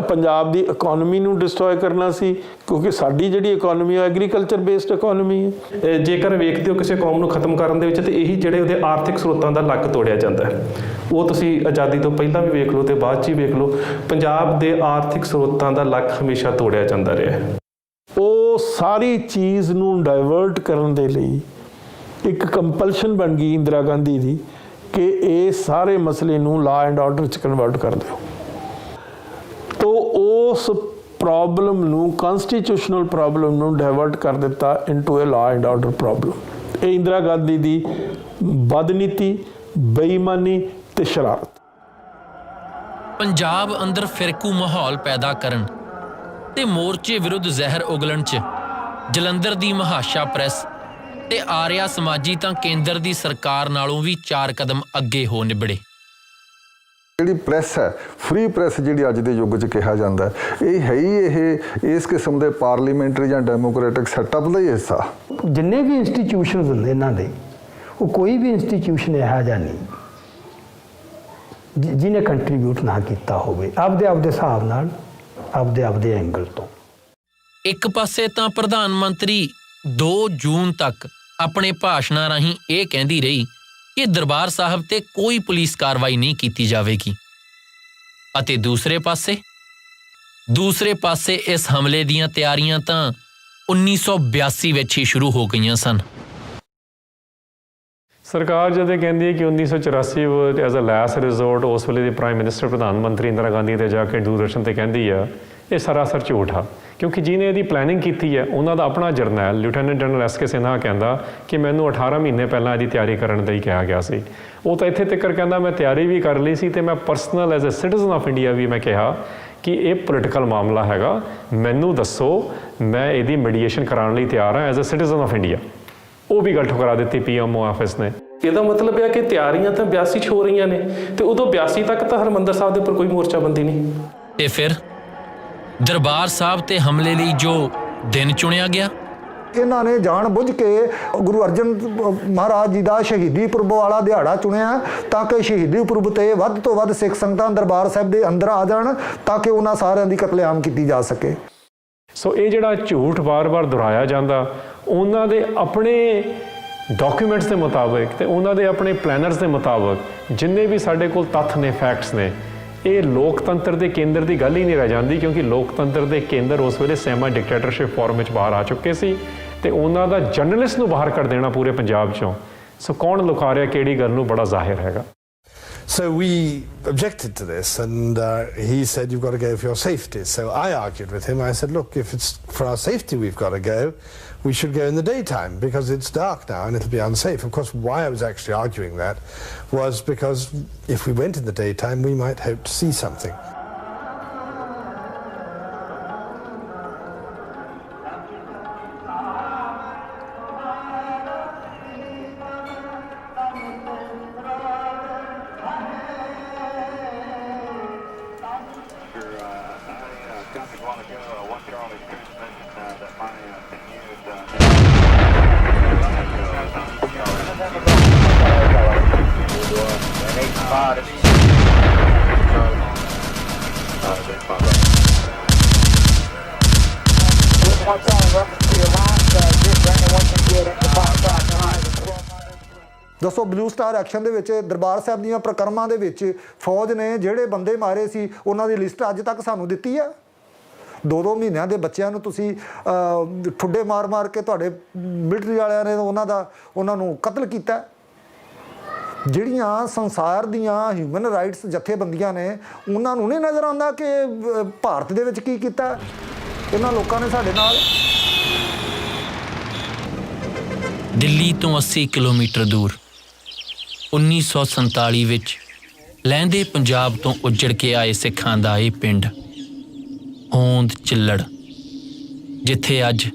ਪੰਜਾਬ ਦੀ ਇਕਨੋਮੀ ਨੂੰ ਡਿਸਟਰੋਏ ਕਰਨਾ ਸੀ, ਕਿਉਂਕਿ ਸਾਡੀ ਜਿਹੜੀ ਇਕਨੋਮੀ ਹੈ ਐਗਰੀਕਲਚਰ ਬੇਸਡ ਇਕਨੋਮੀ ਹੈ। ਜੇਕਰ ਵੇਖਦੇ ਹੋ ਕਿਸੇ ਕੌਮ ਨੂੰ ਖਤਮ ਕਰਨ ਦੇ ਵਿੱਚ ਤੇ ਇਹੀ ਜਿਹੜੇ ਉਹਦੇ ਆਰਥਿਕ ਸਰੋਤਾਂ ਦਾ ਲੱਕ ਤੋੜਿਆ ਜਾਂਦਾ ਹੈ। ਉਹ ਤੁਸੀਂ ਆਜ਼ਾਦੀ ਤੋਂ ਪਹਿਲਾਂ ਵੀ ਵੇਖ ਲਓ ਤੇ ਬਾਅਦ 'ਚ ਹੀ ਵੇਖ ਲਓ, ਪੰਜਾਬ ਦੇ ਆਰਥਿਕ ਸਰੋਤਾਂ ਦਾ ਲੱਕ ਹਮੇਸ਼ਾ ਤੋੜਿਆ ਜਾਂਦਾ ਰਿਹਾ ਹੈ। ਉਹ ਸਾਰੀ ਚੀਜ਼ ਨੂੰ ਡਾਇਵਰਟ ਕਰਨ ਦੇ ਲਈ ਇੱਕ ਕੰਪਲਸ਼ਨ ਬਣ ਗਈ ਇੰਦਰਾ ਗਾਂਧੀ ਦੀ ਕਿ ਇਹ ਸਾਰੇ ਮਸਲੇ ਨੂੰ ਲਾ ਐਂਡ ਆਰਡਰ 'ਚ ਕਨਵਰਟ ਕਰ ਦਿਓ। ਤੋ ਉਸ ਪ੍ਰੋਬਲਮ ਨੂੰ ਕਨਸਟੀਟਿਊਸ਼ਨਲ ਪ੍ਰੋਬਲਮ ਨੂੰ ਡਾਇਵਰਟ ਕਰ ਦਿੱਤਾ into a law and order problem. ਇਹ ਇੰਦਰਾ ਗਾਂਧੀ ਦੀ ਬਦਨੀਤੀ, ਬੇਈਮਾਨੀ ਤੇ ਸ਼ਰਾਰਤ। ਪੰਜਾਬ ਅੰਦਰ ਫਿਰਕੂ ਮਾਹੌਲ ਪੈਦਾ ਕਰਨ ਤੇ ਮੋਰਚੇ ਵਿਰੁੱਧ ਜ਼ਹਿਰ ਉਗਲਣ 'ਚ ਜਲੰਧਰ ਦੀ ਮਹਾਸ਼ਾ ਪ੍ਰੈਸ ਤੇ ਆਰਿਆ ਸਮਾਜੀ ਤਾਂ ਕੇਂਦਰ ਦੀ ਸਰਕਾਰ ਨਾਲੋਂ ਵੀ 4 ਕਦਮ ਅੱਗੇ ਹੋ ਨਿਬੜੇ। ਜਿਹੜੀ ਪ੍ਰੈਸ ਹੈ, ਫ੍ਰੀ ਪ੍ਰੈਸ ਜਿਹੜੀ ਅੱਜ ਦੇ ਯੁੱਗ 'ਚ ਕਿਹਾ ਜਾਂਦਾ, ਇਹ ਹੈ ਹੀ ਇਹ ਇਸ ਕਿਸਮ ਦੇ ਪਾਰਲੀਮੈਂਟਰੀ ਜਾਂ ਡੈਮੋਕ੍ਰੈਟਿਕ ਸੈਟਅਪ ਦਾ ਹੀ ਹਿੱਸਾ। ਜਿੰਨੇ ਵੀ ਇੰਸਟੀਟਿਊਸ਼ਨਸ ਹੁੰਦੇ ਇਹਨਾਂ ਦੇ, ਉਹ ਕੋਈ ਵੀ ਇੰਸਟੀਟਿਊਸ਼ਨ ਇਹੋ ਜਿਹਾ ਨਹੀਂ ਜਿਹਨੇ ਕੰਟਰੀਬਿਊਟ ਨਾ ਕੀਤਾ ਹੋਵੇ ਆਪਦੇ ਹਿਸਾਬ ਨਾਲ, ਆਪਦੇ ਐਂਗਲ ਤੋਂ। ਇੱਕ ਪਾਸੇ ਤਾਂ ਪ੍ਰਧਾਨ ਮੰਤਰੀ 2 ਜੂਨ ਤੱਕ ਆਪਣੇ ਭਾਸ਼ਣਾਂ ਰਾਹੀਂ ਇਹ ਕਹਿੰਦੀ ਰਹੀ ਕਿ ਦਰਬਾਰ ਸਾਹਿਬ ਤੇ ਕੋਈ ਪੁਲਿਸ ਕਾਰਵਾਈ ਨਹੀਂ ਕੀਤੀ ਜਾਵੇਗੀ, ਅਤੇ ਦੂਸਰੇ ਪਾਸੇ ਇਸ ਹਮਲੇ ਦੀਆਂ ਤਿਆਰੀਆਂ ਤਾਂ 1982 ਵਿੱਚ ਹੀ ਸ਼ੁਰੂ ਹੋ ਗਈਆਂ ਸਨ। ਸਰਕਾਰ ਜਦੋਂ ਕਹਿੰਦੀ ਹੈ ਕਿ 1984 ਐਜ਼ ਅ ਲਾਸਟ ਰਿਜ਼ੋਰਟ ਉਸ ਵੇਲੇ ਦੀ ਪ੍ਰਾਈਮ ਮਿਨਿਸਟਰ ਪ੍ਰਧਾਨ ਮੰਤਰੀ ਇੰਦਰਾ ਗਾਂਧੀ ਤੇ ਜਾ ਕੇ ਦੂਰਦਰਸ਼ਨ ਤੇ ਕਹਿੰਦੀ ਆ ਇਹ ਸਰਾਸਰ ਝੂਠ ਆ, ਕਿਉਂਕਿ ਜਿਹਨੇ ਇਹਦੀ ਪਲੈਨਿੰਗ ਕੀਤੀ ਹੈ ਉਹਨਾਂ ਦਾ ਆਪਣਾ ਜਰਨੈਲ lieutenant general S K Sinha ਕਹਿੰਦਾ ਕਿ ਮੈਨੂੰ 18 ਮਹੀਨੇ ਪਹਿਲਾਂ ਇਹਦੀ ਤਿਆਰੀ ਕਰਨ ਲਈ ਕਿਹਾ ਗਿਆ ਸੀ। ਉਹ ਤਾਂ ਇੱਥੇ ਤੱਕ ਕਹਿੰਦਾ ਮੈਂ ਤਿਆਰੀ ਵੀ ਕਰ ਲਈ ਸੀ ਅਤੇ ਮੈਂ personal as a citizen of India ਵੀ ਮੈਂ ਕਿਹਾ ਕਿ ਇਹ ਪੋਲੀਟੀਕਲ ਮਾਮਲਾ ਹੈਗਾ, ਮੈਨੂੰ ਦੱਸੋ, ਮੈਂ ਇਹਦੀ ਮੀਡੀਏਸ਼ਨ ਕਰਾਉਣ ਲਈ ਤਿਆਰ ਹਾਂ as a citizen of India. ਉਹ ਵੀ ਗੱਲ ਠੁਕਰਾ ਦਿੱਤੀ PMO ਆਫਿਸ ਨੇ। ਇਹਦਾ ਮਤਲਬ ਹੈ ਕਿ ਤਿਆਰੀਆਂ ਤਾਂ 82 'ਚ ਹੋ ਰਹੀਆਂ ਨੇ ਤੇ ਉਦੋਂ 82 ਤੱਕ ਤਾਂ ਹਰਿਮੰਦਰ ਸਾਹਿਬ ਦੇ ਉੱਪਰ ਕੋਈ ਮੋਰਚਾਬੰਦੀ ਨਹੀਂ। ਤੇ ਫਿਰ ਦਰਬਾਰ ਸਾਹਿਬ ਤੇ ਹਮਲੇ ਲਈ ਜੋ ਦਿਨ ਚੁਣਿਆ ਗਿਆ, ਇਹਨਾਂ ਨੇ ਜਾਣ ਬੁੱਝ ਕੇ ਗੁਰੂ ਅਰਜਨ ਮਹਾਰਾਜ ਜੀ ਦਾ ਸ਼ਹੀਦੀ ਪੁਰਬ ਵਾਲਾ ਦਿਹਾੜਾ ਚੁਣਿਆ ਤਾਂ ਕਿ ਸ਼ਹੀਦੀ ਪੁਰਬ ਤੇ ਵੱਧ ਤੋਂ ਵੱਧ ਸਿੱਖ ਸੰਗਤਾਂ ਦਰਬਾਰ ਸਾਹਿਬ ਦੇ ਅੰਦਰ ਆ ਜਾਣ ਤਾਂ ਕਿ ਉਹਨਾਂ ਸਾਰਿਆਂ ਦੀ ਕਤਲੇਆਮ ਕੀਤੀ ਜਾ ਸਕੇ। ਸੋ ਇਹ ਜਿਹੜਾ ਝੂਠ ਵਾਰ-ਵਾਰ ਦੁਹਰਾਇਆ ਜਾਂਦਾ, ਉਹਨਾਂ ਦੇ ਆਪਣੇ ਡਾਕੂਮੈਂਟਸ ਦੇ ਮੁਤਾਬਕ ਤੇ ਉਹਨਾਂ ਦੇ ਆਪਣੇ ਪਲੈਨਰਸ ਦੇ ਮੁਤਾਬਕ ਜਿੰਨੇ ਵੀ ਸਾਡੇ ਕੋਲ ਤੱਥ ਨੇ, ਫੈਕਟਸ ਨੇ, ਇਹ ਲੋਕਤੰਤਰ ਦੇ ਕੇਂਦਰ ਦੀ ਗੱਲ ਹੀ ਨਹੀਂ ਰਹਿ ਜਾਂਦੀ, ਕਿਉਂਕਿ ਲੋਕਤੰਤਰ ਦੇ ਕੇਂਦਰ ਉਸ ਵੇਲੇ ਸੈਮਾ ਡਿਕਟੇਟਰਸ਼ਿਪ ਫਾਰਮ ਵਿੱਚ ਬਾਹਰ ਆ ਚੁੱਕੇ ਸੀ ਤੇ ਉਹਨਾਂ ਦਾ ਜਰਨਲਿਸਟ ਨੂੰ ਬਾਹਰ ਕਰ ਦੇਣਾ ਪੂਰੇ ਪੰਜਾਬ 'ਚੋਂ। ਸੋ ਕੌਣ ਲੁਕਾ ਰਿਹਾ ਕਿਹੜੀ ਗੱਲ ਨੂੰ, ਬੜਾ ਜ਼ਾਹਿਰ ਹੈਗਾ। So we objected to this, and he said, you've got to go for your safety. So I argued with him. I said, look, if it's for our safety we've got to go, we should go in the daytime because it's dark now and it'll be unsafe. Of course, why I was actually arguing that was because if we went in the daytime, we might hope to see something. ਦੱਸੋ, ਬਲੂ ਸਟਾਰ ਐਕਸ਼ਨ ਦੇ ਵਿੱਚ ਦਰਬਾਰ ਸਾਹਿਬ ਦੀਆਂ ਪ੍ਰਕਰਮਾਂ ਦੇ ਵਿੱਚ ਫੌਜ ਨੇ ਜਿਹੜੇ ਬੰਦੇ ਮਾਰੇ ਸੀ ਉਹਨਾਂ ਦੀ ਲਿਸਟ ਅੱਜ ਤੱਕ ਸਾਨੂੰ ਦਿੱਤੀ ਆ। 2-2 ਮਹੀਨਿਆਂ ਦੇ ਬੱਚਿਆਂ ਨੂੰ ਤੁਸੀਂ ਠੁੱਡੇ ਮਾਰ-ਮਾਰ ਕੇ ਤੁਹਾਡੇ ਮਿਲਟਰੀ ਵਾਲਿਆਂ ਨੇ ਉਹਨਾਂ ਨੂੰ ਕਤਲ ਕੀਤਾ। ਜਿਹੜੀਆਂ ਸੰਸਾਰ ਦੀਆਂ ਹਿਊਮਨ ਰਾਈਟਸ ਜਥੇਬੰਦੀਆਂ ਨੇ ਉਹਨਾਂ ਨੂੰ ਨਹੀਂ ਨਜ਼ਰ ਆਉਂਦਾ ਕਿ ਭਾਰਤ ਦੇ ਵਿੱਚ ਕੀ ਕੀਤਾ ਇਹਨਾਂ ਲੋਕਾਂ ਨੇ ਸਾਡੇ ਨਾਲ। ਦਿੱਲੀ ਤੋਂ 80 ਕਿਲੋਮੀਟਰ ਦੂਰ 1947 ਵਿੱਚ ਲਹਿੰਦੇ ਪੰਜਾਬ ਤੋਂ ਉੱਜੜ ਕੇ ਆਏ ਸਿੱਖਾਂ ਦਾ ਇਹ ਪਿੰਡ ਹੋਂਦ ਚਿੱਲੜ, ਜਿੱਥੇ ਅੱਜ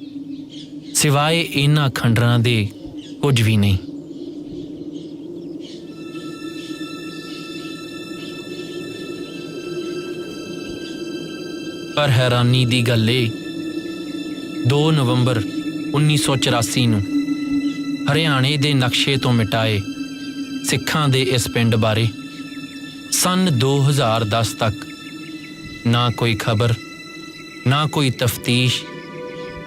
ਸਿਵਾਏ ਇਹਨਾਂ ਖੰਡਰਾਂ ਦੇ ਕੁਝ ਵੀ ਨਹੀਂ। ਪਰ ਹੈਰਾਨੀ ਦੀ ਗੱਲ ਇਹ, 2 ਨਵੰਬਰ 1984 ਨੂੰ ਹਰਿਆਣੇ ਦੇ ਨਕਸ਼ੇ ਤੋਂ ਮਿਟਾਏ ਸਿੱਖਾਂ ਦੇ ਇਸ ਪਿੰਡ ਬਾਰੇ ਸੰਨ 2010 ਤੱਕ ਨਾ ਕੋਈ ਖਬਰ, ਨਾ ਕੋਈ ਤਫਤੀਸ਼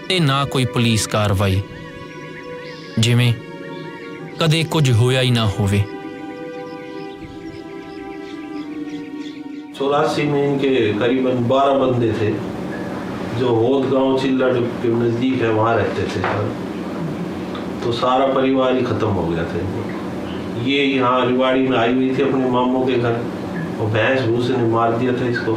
ਤੇ ਨਾ ਕੋਈ ਪੁਲਿਸ ਕਾਰਵਾਈ, ਜਿਵੇਂ ਕਦੇ ਕੁਝ ਹੋਇਆ ਹੀ ਨਾ ਹੋਵੇ। 84 में इनके करीबन 12 बंदे थे जो होद गांव चिल्लड़ के नज़दीक है, वहाँ रहते थे। तो सारा परिवार ही ख़त्म हो गया था। ये यहाँ रिवाड़ी में आई हुई थी अपने मामों के घर, और भैंस भूसे ने मार दिया था इसको,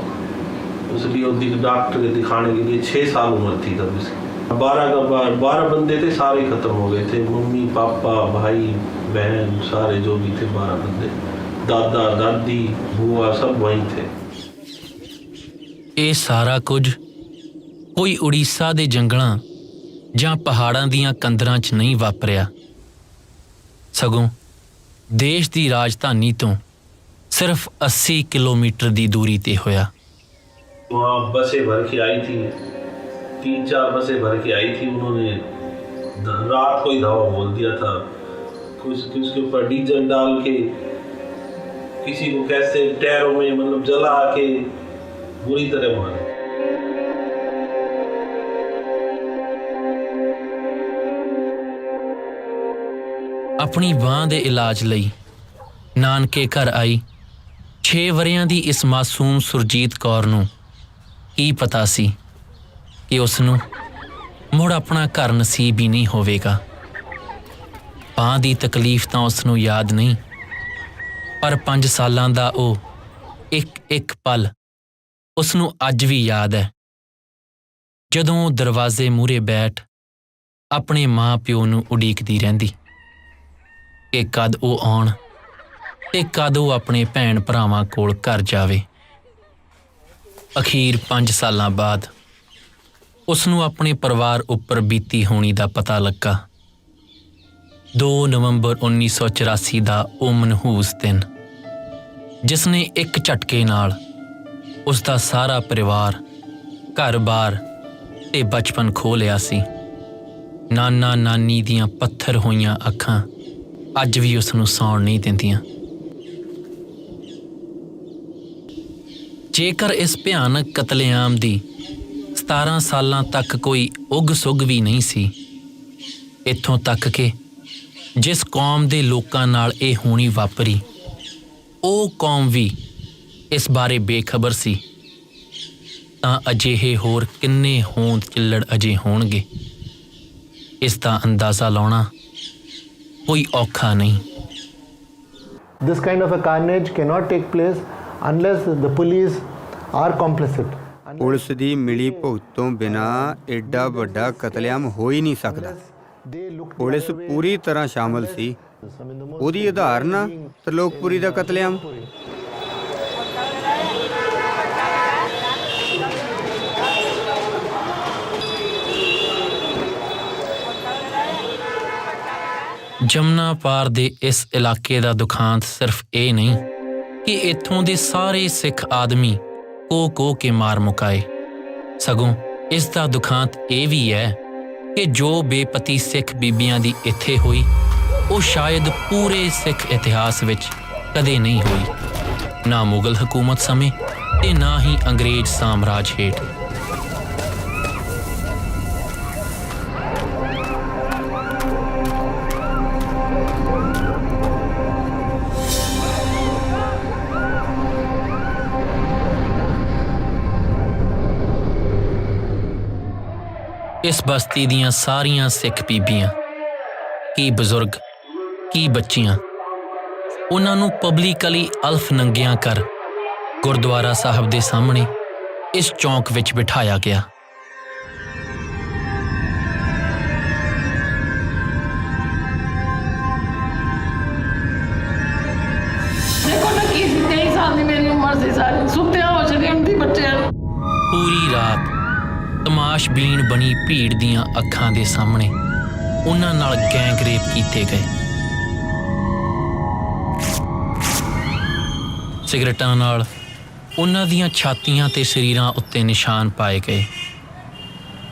इसलिए डॉक्टर के दिखाने के लिए 6 साल उम्र थी तब इसकी। 12 बंदे थे, सारे ख़त्म हो गए थे। मम्मी पापा भाई बहन सारे जो भी थे 12 बंदे, दादा दादी बुआ सब वहीं थे। ਇਹ ਸਾਰਾ ਕੁਝ ਕੋਈ ਉੜੀਸਾ ਦੇ ਜੰਗਲਾਂ ਜਾਂ ਪਹਾੜਾਂ ਦੀਆਂ ਕੰਦਰਾਂ 'ਚ ਨਹੀਂ ਵਾਪਰਿਆ, ਸਗੋਂ ਦੇਸ਼ ਦੀ ਰਾਜਧਾਨੀ ਤੋਂ ਸਿਰਫ 80 किलोमीटर ਦੀ ਦੂਰੀ ਤੇ ਹੋਇਆ। वहाँ बसें भर के आई थी, 3-4 बसें भर के आई थी। उन्होंने रात को ही धावा बोल दिया था, कुछ उसके ऊपर डीजल डाल के किसी को कैसे टायरों में मतलब जला के बुरी तरह मारा। ਆਪਣੀ ਬਾਂਹ ਦੇ ਇਲਾਜ ਲਈ ਨਾਨਕੇ ਘਰ ਆਈ 6 ਵਰ੍ਹਿਆਂ ਦੀ ਇਸ ਮਾਸੂਮ ਸੁਰਜੀਤ ਕੌਰ ਨੂੰ ਕੀ ਪਤਾ ਸੀ ਕਿ ਉਸ ਨੂੰ ਮੁੜ ਆਪਣਾ ਘਰ ਨਸੀਬ ਹੀ ਨਹੀਂ ਹੋਵੇਗਾ। ਬਾਂਹ ਦੀ ਤਕਲੀਫ ਤਾਂ ਉਸ ਨੂੰ ਯਾਦ ਨਹੀਂ, ਪਰ 5 ਸਾਲਾਂ ਦਾ ਉਹ ਇੱਕ ਪਲ ਉਸ ਨੂੰ ਅੱਜ ਵੀ ਯਾਦ ਹੈ। ਜਦੋਂ ਉਹ ਦਰਵਾਜ਼ੇ ਮੂਹਰੇ ਬੈਠ ਆਪਣੇ ਮਾਂ ਪਿਓ ਨੂੰ ਉਡੀਕਦੀ ਰਹਿੰਦੀ ਕਿ ਕਦ ਉਹ ਆਉਣ ਤੇ ਕਦ ਉਹ ਆਪਣੇ ਭੈਣ ਭਰਾਵਾਂ ਕੋਲ ਘਰ ਜਾਵੇ। ਅਖੀਰ 5 ਸਾਲਾਂ ਬਾਅਦ ਉਸ ਨੂੰ ਆਪਣੇ ਪਰਿਵਾਰ ਉੱਪਰ ਬੀਤੀ ਹੋਣੀ ਦਾ ਪਤਾ ਲੱਗਾ। 2 ਨਵੰਬਰ 1984 ਦਾ ਉਹ ਮਨਹੂਸ ਦਿਨ, ਜਿਸ ਨੇ ਇੱਕ ਝਟਕੇ ਨਾਲ ਉਸ ਦਾ ਸਾਰਾ ਪਰਿਵਾਰ, ਘਰ-ਬਾਰ ਤੇ ਬਚਪਨ ਖੋਹ ਲਿਆ ਸੀ। ਨਾਨਾ ਨਾਨੀ ਦੀਆਂ ਪੱਥਰ ਹੋਈਆਂ ਅੱਖਾਂ ਅੱਜ ਵੀ ਉਸ ਨੂੰ ਸੌਣ ਨਹੀਂ ਦਿੰਦੀਆਂ। ਜੇਕਰ ਇਸ ਭਿਆਨਕ ਕਤਲੇਆਮ ਦੀ 17 ਸਾਲਾਂ ਤੱਕ ਕੋਈ ਉੱਗ-ਸੁੱਗ ਵੀ ਨਹੀਂ ਸੀ, ਇੱਥੋਂ ਤੱਕ ਕਿ ਜਿਸ ਕੌਮ ਦੇ ਲੋਕਾਂ ਨਾਲ ਇਹ ਹੋਣੀ ਵਾਪਰੀ, ਉਹ ਕੌਮ ਵੀ ਇਸ ਬਾਰੇ ਬੇਖਬਰ ਸੀ, ਤਾਂ ਅਜਿਹੇ ਹੋਰ ਕਿੰਨੇ ਹੋਂਦ ਚਿੱਲੜ ਅਜੇ ਹੋਣਗੇ, ਇਸ ਦਾ ਅੰਦਾਜ਼ਾ ਲਾਉਣਾ ਕੋਈ ਔਖਾ ਨਹੀਂ। This kind of a carnage cannot take place unless the police are complicit. Police ਦੀ ਮਿਲੀ ਭੁਗਤ ਤੋਂ ਬਿਨਾਂ ਐਡਾ ਵੱਡਾ ਕਤਲੇਆਮ ਹੋ ਹੀ ਨਹੀਂ ਸਕਦਾ। ਪੁਲਿਸ ਪੂਰੀ ਤਰ੍ਹਾਂ ਸ਼ਾਮਲ ਸੀ। ਉਹਦੀ ਉਦਾਹਰਨ ਆ ਤਰਲੋਕਪੁਰੀ ਦਾ ਕਤਲੇਆਮ। ਜਮਨਾ ਪਾਰ ਦੇ ਇਸ ਇਲਾਕੇ ਦਾ ਦੁਖਾਂਤ ਸਿਰਫ ਇਹ ਨਹੀਂ ਕਿ ਇੱਥੋਂ ਦੇ ਸਾਰੇ ਸਿੱਖ ਆਦਮੀ ਕੋਹ ਕੇ ਮਾਰ ਮੁਕਾਏ, ਸਗੋਂ ਇਸ ਦਾ ਦੁਖਾਂਤ ਇਹ ਵੀ ਹੈ ਕਿ ਜੋ ਬੇਪਤੀ ਸਿੱਖ ਬੀਬੀਆਂ ਦੀ ਇੱਥੇ ਹੋਈ, ਉਹ ਸ਼ਾਇਦ ਪੂਰੇ ਸਿੱਖ ਇਤਿਹਾਸ ਵਿੱਚ ਕਦੇ ਨਹੀਂ ਹੋਈ, ਨਾ ਮੁਗਲ ਹਕੂਮਤ ਸਮੇਂ ਤੇ ਨਾ ਹੀ ਅੰਗਰੇਜ਼ ਸਾਮਰਾਜ ਹੇਠ। ਇਸ ਬਸਤੀ ਦੀਆਂ ਸਾਰੀਆਂ ਸਿੱਖ ਬੀਬੀਆਂ, ਕੀ ਬਜ਼ੁਰਗ ਕੀ ਬੱਚੀਆਂ, ਉਹਨਾਂ ਨੂੰ ਪਬਲਿਕਲੀ ਅਲਫ ਨੰਗਿਆਂ ਕਰ ਗੁਰਦੁਆਰਾ ਸਾਹਿਬ ਦੇ ਸਾਹਮਣੇ ਇਸ ਚੌਂਕ ਵਿੱਚ ਬਿਠਾਇਆ ਗਿਆ। ਦੇਖੋ ਨਾ ਕੀ 23 ਸਾਲ ਦੀ ਮੇਰੀ ਉਮਰ ਸੀ, ਸਾਰੇ ਸੁੱਤਿਆ ਹੋ ਚੁੱਕੇ ਹੁੰਦੀ ਬੱਚਿਆਂ ਨੂੰ। ਪੂਰੀ ਰਾਤ ਤਮਾਸ਼ਬੀਨ ਬਣੀ ਭੀੜ ਦੀਆਂ ਅੱਖਾਂ ਦੇ ਸਾਹਮਣੇ ਉਹਨਾਂ ਨਾਲ ਗੈਂਗਰੇਪ ਕੀਤੇ ਗਏ। ਸਿਗਰਟਾਂ ਨਾਲ ਉਹਨਾਂ ਦੀਆਂ ਛਾਤੀਆਂ ਤੇ ਸਰੀਰਾਂ ਉੱਤੇ ਨਿਸ਼ਾਨ ਪਾਏ ਗਏ।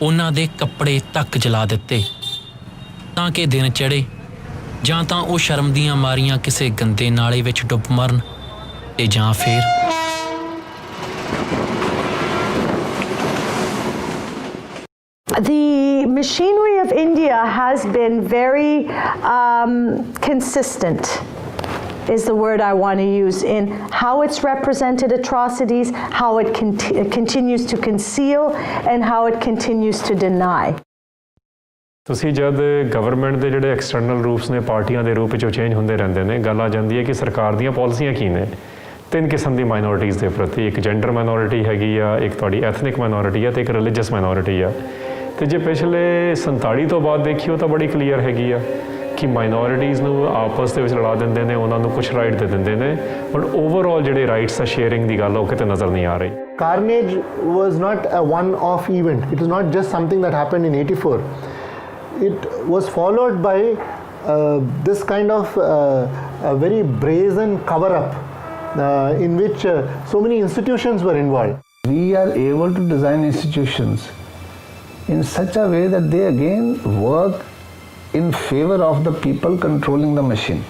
ਉਹਨਾਂ ਦੇ ਕੱਪੜੇ ਤੱਕ ਜਲਾ ਦਿੱਤੇ ਤਾਂ ਕਿ ਦਿਨ ਚੜ੍ਹੇ ਜਾਂ ਤਾਂ ਉਹ ਸ਼ਰਮ ਦੀਆਂ ਮਾਰੀਆਂ ਕਿਸੇ ਗੰਦੇ ਨਾਲੇ ਵਿੱਚ ਡੁੱਬ ਮਰਨ ਤੇ ਜਾਂ ਫਿਰ The machinery of India has been very consistent, is the word I want to use, in how it's represented atrocities, how it continues to conceal, and how it continues to deny. ਤੁਸੀਂ ਜਦ ਗਵਰਨਮੈਂਟ ਦੇ ਜਿਹੜੇ ਐਕਸਟਰਨਲ ਰੂਪਸ ਨੇ ਪਾਰਟੀਆਂ ਦੇ ਰੂਪ 'ਚ ਚੇਂਜ ਹੁੰਦੇ ਰਹਿੰਦੇ ਨੇ, ਗੱਲ ਆ ਜਾਂਦੀ ਹੈ ਕਿ ਸਰਕਾਰ ਦੀਆਂ ਪਾਲਿਸੀਆਂ ਕੀ ਨੇ। 3 ਕਿਸਮ ਦੀ ਮਾਈਨੋਰਿਟੀਜ਼ ਦੇ ਪ੍ਰਤੀ, ਇੱਕ ਜੈਂਡਰ ਮਾਈਨੋਰਿਟੀ ਹੈਗੀ ਆ, ਇੱਕ ਤੁਹਾਡੀ ਐਥਨਿਕ ਮਾਈਨੋਰਿਟੀ ਆ, ਤੇ ਇੱਕ ਰਿਲੀਜੀਅਸ ਮਾਈਨੋਰਿਟੀ ਆ। ਤੇ ਜੇ ਪਿਛਲੇ 47 ਤੋਂ ਬਾਅਦ ਦੇਖੀਓ ਤਾਂ ਬੜੀ ਕਲੀਅਰ ਹੈਗੀ ਆ ਕਿ ਮਾਈਨੋਰਿਟੀਜ਼ ਨੂੰ ਆਪਸ ਦੇ ਵਿੱਚ ਲੜਾ ਦਿੰਦੇ ਨੇ, ਉਹਨਾਂ ਨੂੰ ਕੁਝ ਰਾਈਟ ਦੇ ਦਿੰਦੇ ਨੇ, ਬਟ ਓਵਰਆਲ ਜਿਹੜੇ ਰਾਈਟਸ ਆ ਸ਼ੇਅਰਿੰਗ ਦੀ ਗੱਲ ਉਹ ਕਿਤੇ ਨਜ਼ਰ ਨਹੀਂ ਆ ਰਹੀ। Carnage was not a one-off event. It was not just something that happened in 84. It was followed by this kind of a very brazen cover-up in which so many institutions were involved. We are able to design institutions in such a way that they again work in favor of the people controlling the machine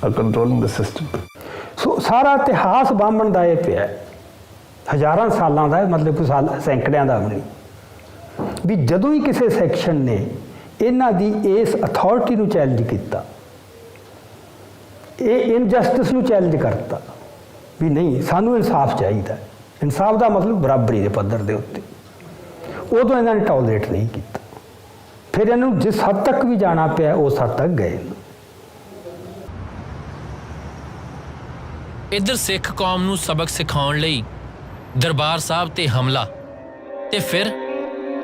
or controlling the system. ਸੋ ਸਾਰਾ ਇਤਿਹਾਸ ਬਾਹਮਣ ਦਾ ਇਹ ਪਿਆ, ਹਜ਼ਾਰਾਂ ਸਾਲਾਂ ਦਾ, ਮਤਲਬ ਕੋਈ ਸਾਲ ਸੈਂਕੜਿਆਂ ਦਾ ਨਹੀਂ, ਵੀ ਜਦੋਂ ਹੀ ਕਿਸੇ ਸੈਕਸ਼ਨ ਨੇ ਇਹਨਾਂ ਦੀ ਇਸ ਅਥਾਰਟੀ ਨੂੰ ਚੈਲੰਜ ਕੀਤਾ, ਇਹ ਇਨਜਸਟਿਸ ਨੂੰ ਚੈਲੰਜ ਕਰਤਾ ਵੀ ਨਹੀਂ ਸਾਨੂੰ ਇਨਸਾਫ ਚਾਹੀਦਾ। ਇਨਸਾਫ ਦਾ ਮਤਲਬ ਬਰਾਬਰੀ ਦੇ ਪੱਧਰ ਦੇ ਉੱਤੇ, ਉਦੋਂ ਇਹਨਾਂ ਨੇ ਟੋਲਰੇਟ ਨਹੀਂ ਕੀਤਾ। ਫਿਰ ਇਹਨਾਂ ਨੂੰ ਜਿਸ ਹੱਦ ਤੱਕ ਵੀ ਜਾਣਾ ਪਿਆ ਉਸ ਹੱਦ ਤੱਕ ਗਏ। ਇੱਧਰ ਸਿੱਖ ਕੌਮ ਨੂੰ ਸਬਕ ਸਿਖਾਉਣ ਲਈ ਦਰਬਾਰ ਸਾਹਿਬ ਤੇ ਹਮਲਾ, ਤੇ ਫਿਰ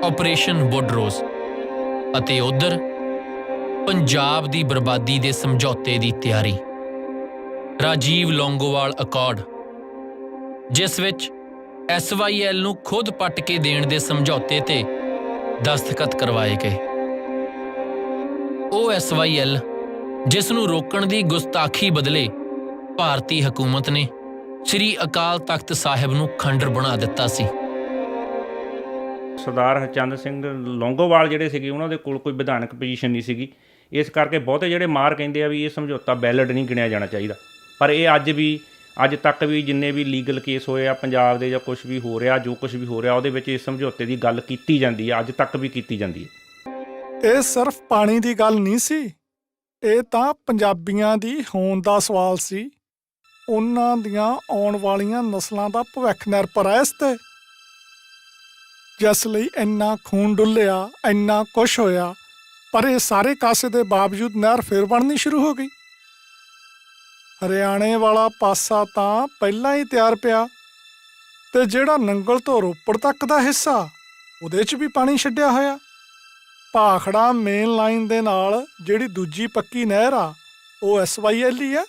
ਆਪਰੇਸ਼ਨ ਵੁੱਡਰੋਜ਼ ਅਤੇ ਉਧਰ ਪੰਜਾਬ ਦੀ ਬਰਬਾਦੀ ਦੇ ਸਮਝੌਤੇ ਦੀ ਤਿਆਰੀ। ਰਾਜੀਵ ਲੌਂਗੋਵਾਲ ਅਕੋਰਡ, ਜਿਸ ਵਿੱਚ SYL ਨੂੰ ਖੁਦ ਪੱਟ ਕੇ ਦੇਣ ਦੇ ਸਮਝੌਤੇ ਤੇ ਦਸਤਖਤ ਕਰਵਾਏ ਗਏ। ਉਹ SYL ਜਿਸ ਨੂੰ ਰੋਕਣ ਦੀ ਗੁਸਤਾਖੀ ਬਦਲੇ ਭਾਰਤੀ ਹਕੂਮਤ ਨੇ ਸ੍ਰੀ ਅਕਾਲ ਤਖਤ ਸਾਹਿਬ ਨੂੰ ਖੰਡਰ ਬਣਾ ਦਿੱਤਾ ਸੀ। ਸਰਦਾਰ ਹਰਚੰਦ ਸਿੰਘ ਲੌਂਗੋਵਾਲ ਜਿਹੜੇ ਸੀਗੇ ਉਹਨਾਂ ਦੇ ਕੋਲ ਕੋਈ ਵਿਧਾਨਕ ਪੋਜੀਸ਼ਨ ਨਹੀਂ ਸੀਗੀ, ਇਸ ਕਰਕੇ ਬਹੁਤੇ ਜਿਹੜੇ ਮਾਰ ਕਹਿੰਦੇ ਆ ਵੀ ਇਹ ਸਮਝੌਤਾ ਵੈਲਿਡ ਨਹੀਂ ਗਿਣਿਆ ਜਾਣਾ ਚਾਹੀਦਾ। ਪਰ ਇਹ ਅੱਜ ਤੱਕ ਵੀ ਜਿੰਨੇ ਵੀ ਲੀਗਲ ਕੇਸ ਹੋਏ ਆ ਪੰਜਾਬ ਦੇ ਜਾਂ ਕੁਝ ਵੀ ਹੋ ਰਿਹਾ, ਜੋ ਕੁਝ ਵੀ ਹੋ ਰਿਹਾ ਉਹਦੇ ਵਿੱਚ ਇਸ ਸਮਝੌਤੇ ਦੀ ਗੱਲ ਕੀਤੀ ਜਾਂਦੀ ਆ, ਅੱਜ ਤੱਕ ਵੀ ਕੀਤੀ ਜਾਂਦੀ ਹੈ। ਇਹ ਸਿਰਫ ਪਾਣੀ ਦੀ ਗੱਲ ਨਹੀਂ ਸੀ, ਇਹ ਤਾਂ ਪੰਜਾਬੀਆਂ ਦੀ ਹੋਂਦ ਦਾ ਸਵਾਲ ਸੀ। ਉਹਨਾਂ ਦੀਆਂ ਆਉਣ ਵਾਲੀਆਂ ਨਸਲਾਂ ਦਾ ਭਵਿੱਖ ਨਿਰਭਰ ਹੈ ਇਸ ਤੇ, ਜਿਸ ਲਈ ਇੰਨਾ ਖੂਨ ਡੁੱਲਿਆ, ਇੰਨਾ ਕੁਛ ਹੋਇਆ। ਪਰ ਇਹ ਸਾਰੇ ਕਾਸੇ ਦੇ ਬਾਵਜੂਦ ਨਹਿਰ ਫੇਰ ਬਣਨੀ ਸ਼ੁਰੂ ਹੋ ਗਈ। ਹਰਿਆਣੇ ਵਾਲਾ ਪਾਸਾ ਤਾਂ ਪਹਿਲਾਂ ਹੀ ਤਿਆਰ ਪਿਆ, ਤੇ ਜਿਹੜਾ ਨੰਗਲ ਤੋਂ ਰੋਪੜ ਤੱਕ ਦਾ ਹਿੱਸਾ ਉਹਦੇ 'ਚ ਵੀ ਪਾਣੀ ਛੱਡਿਆ ਹੋਇਆ। ਭਾਖੜਾ ਮੇਨ ਲਾਈਨ ਦੇ ਨਾਲ ਜਿਹੜੀ ਦੂਜੀ ਪੱਕੀ ਨਹਿਰ ਆ ਉਹ SYL ਹੀ ਆ।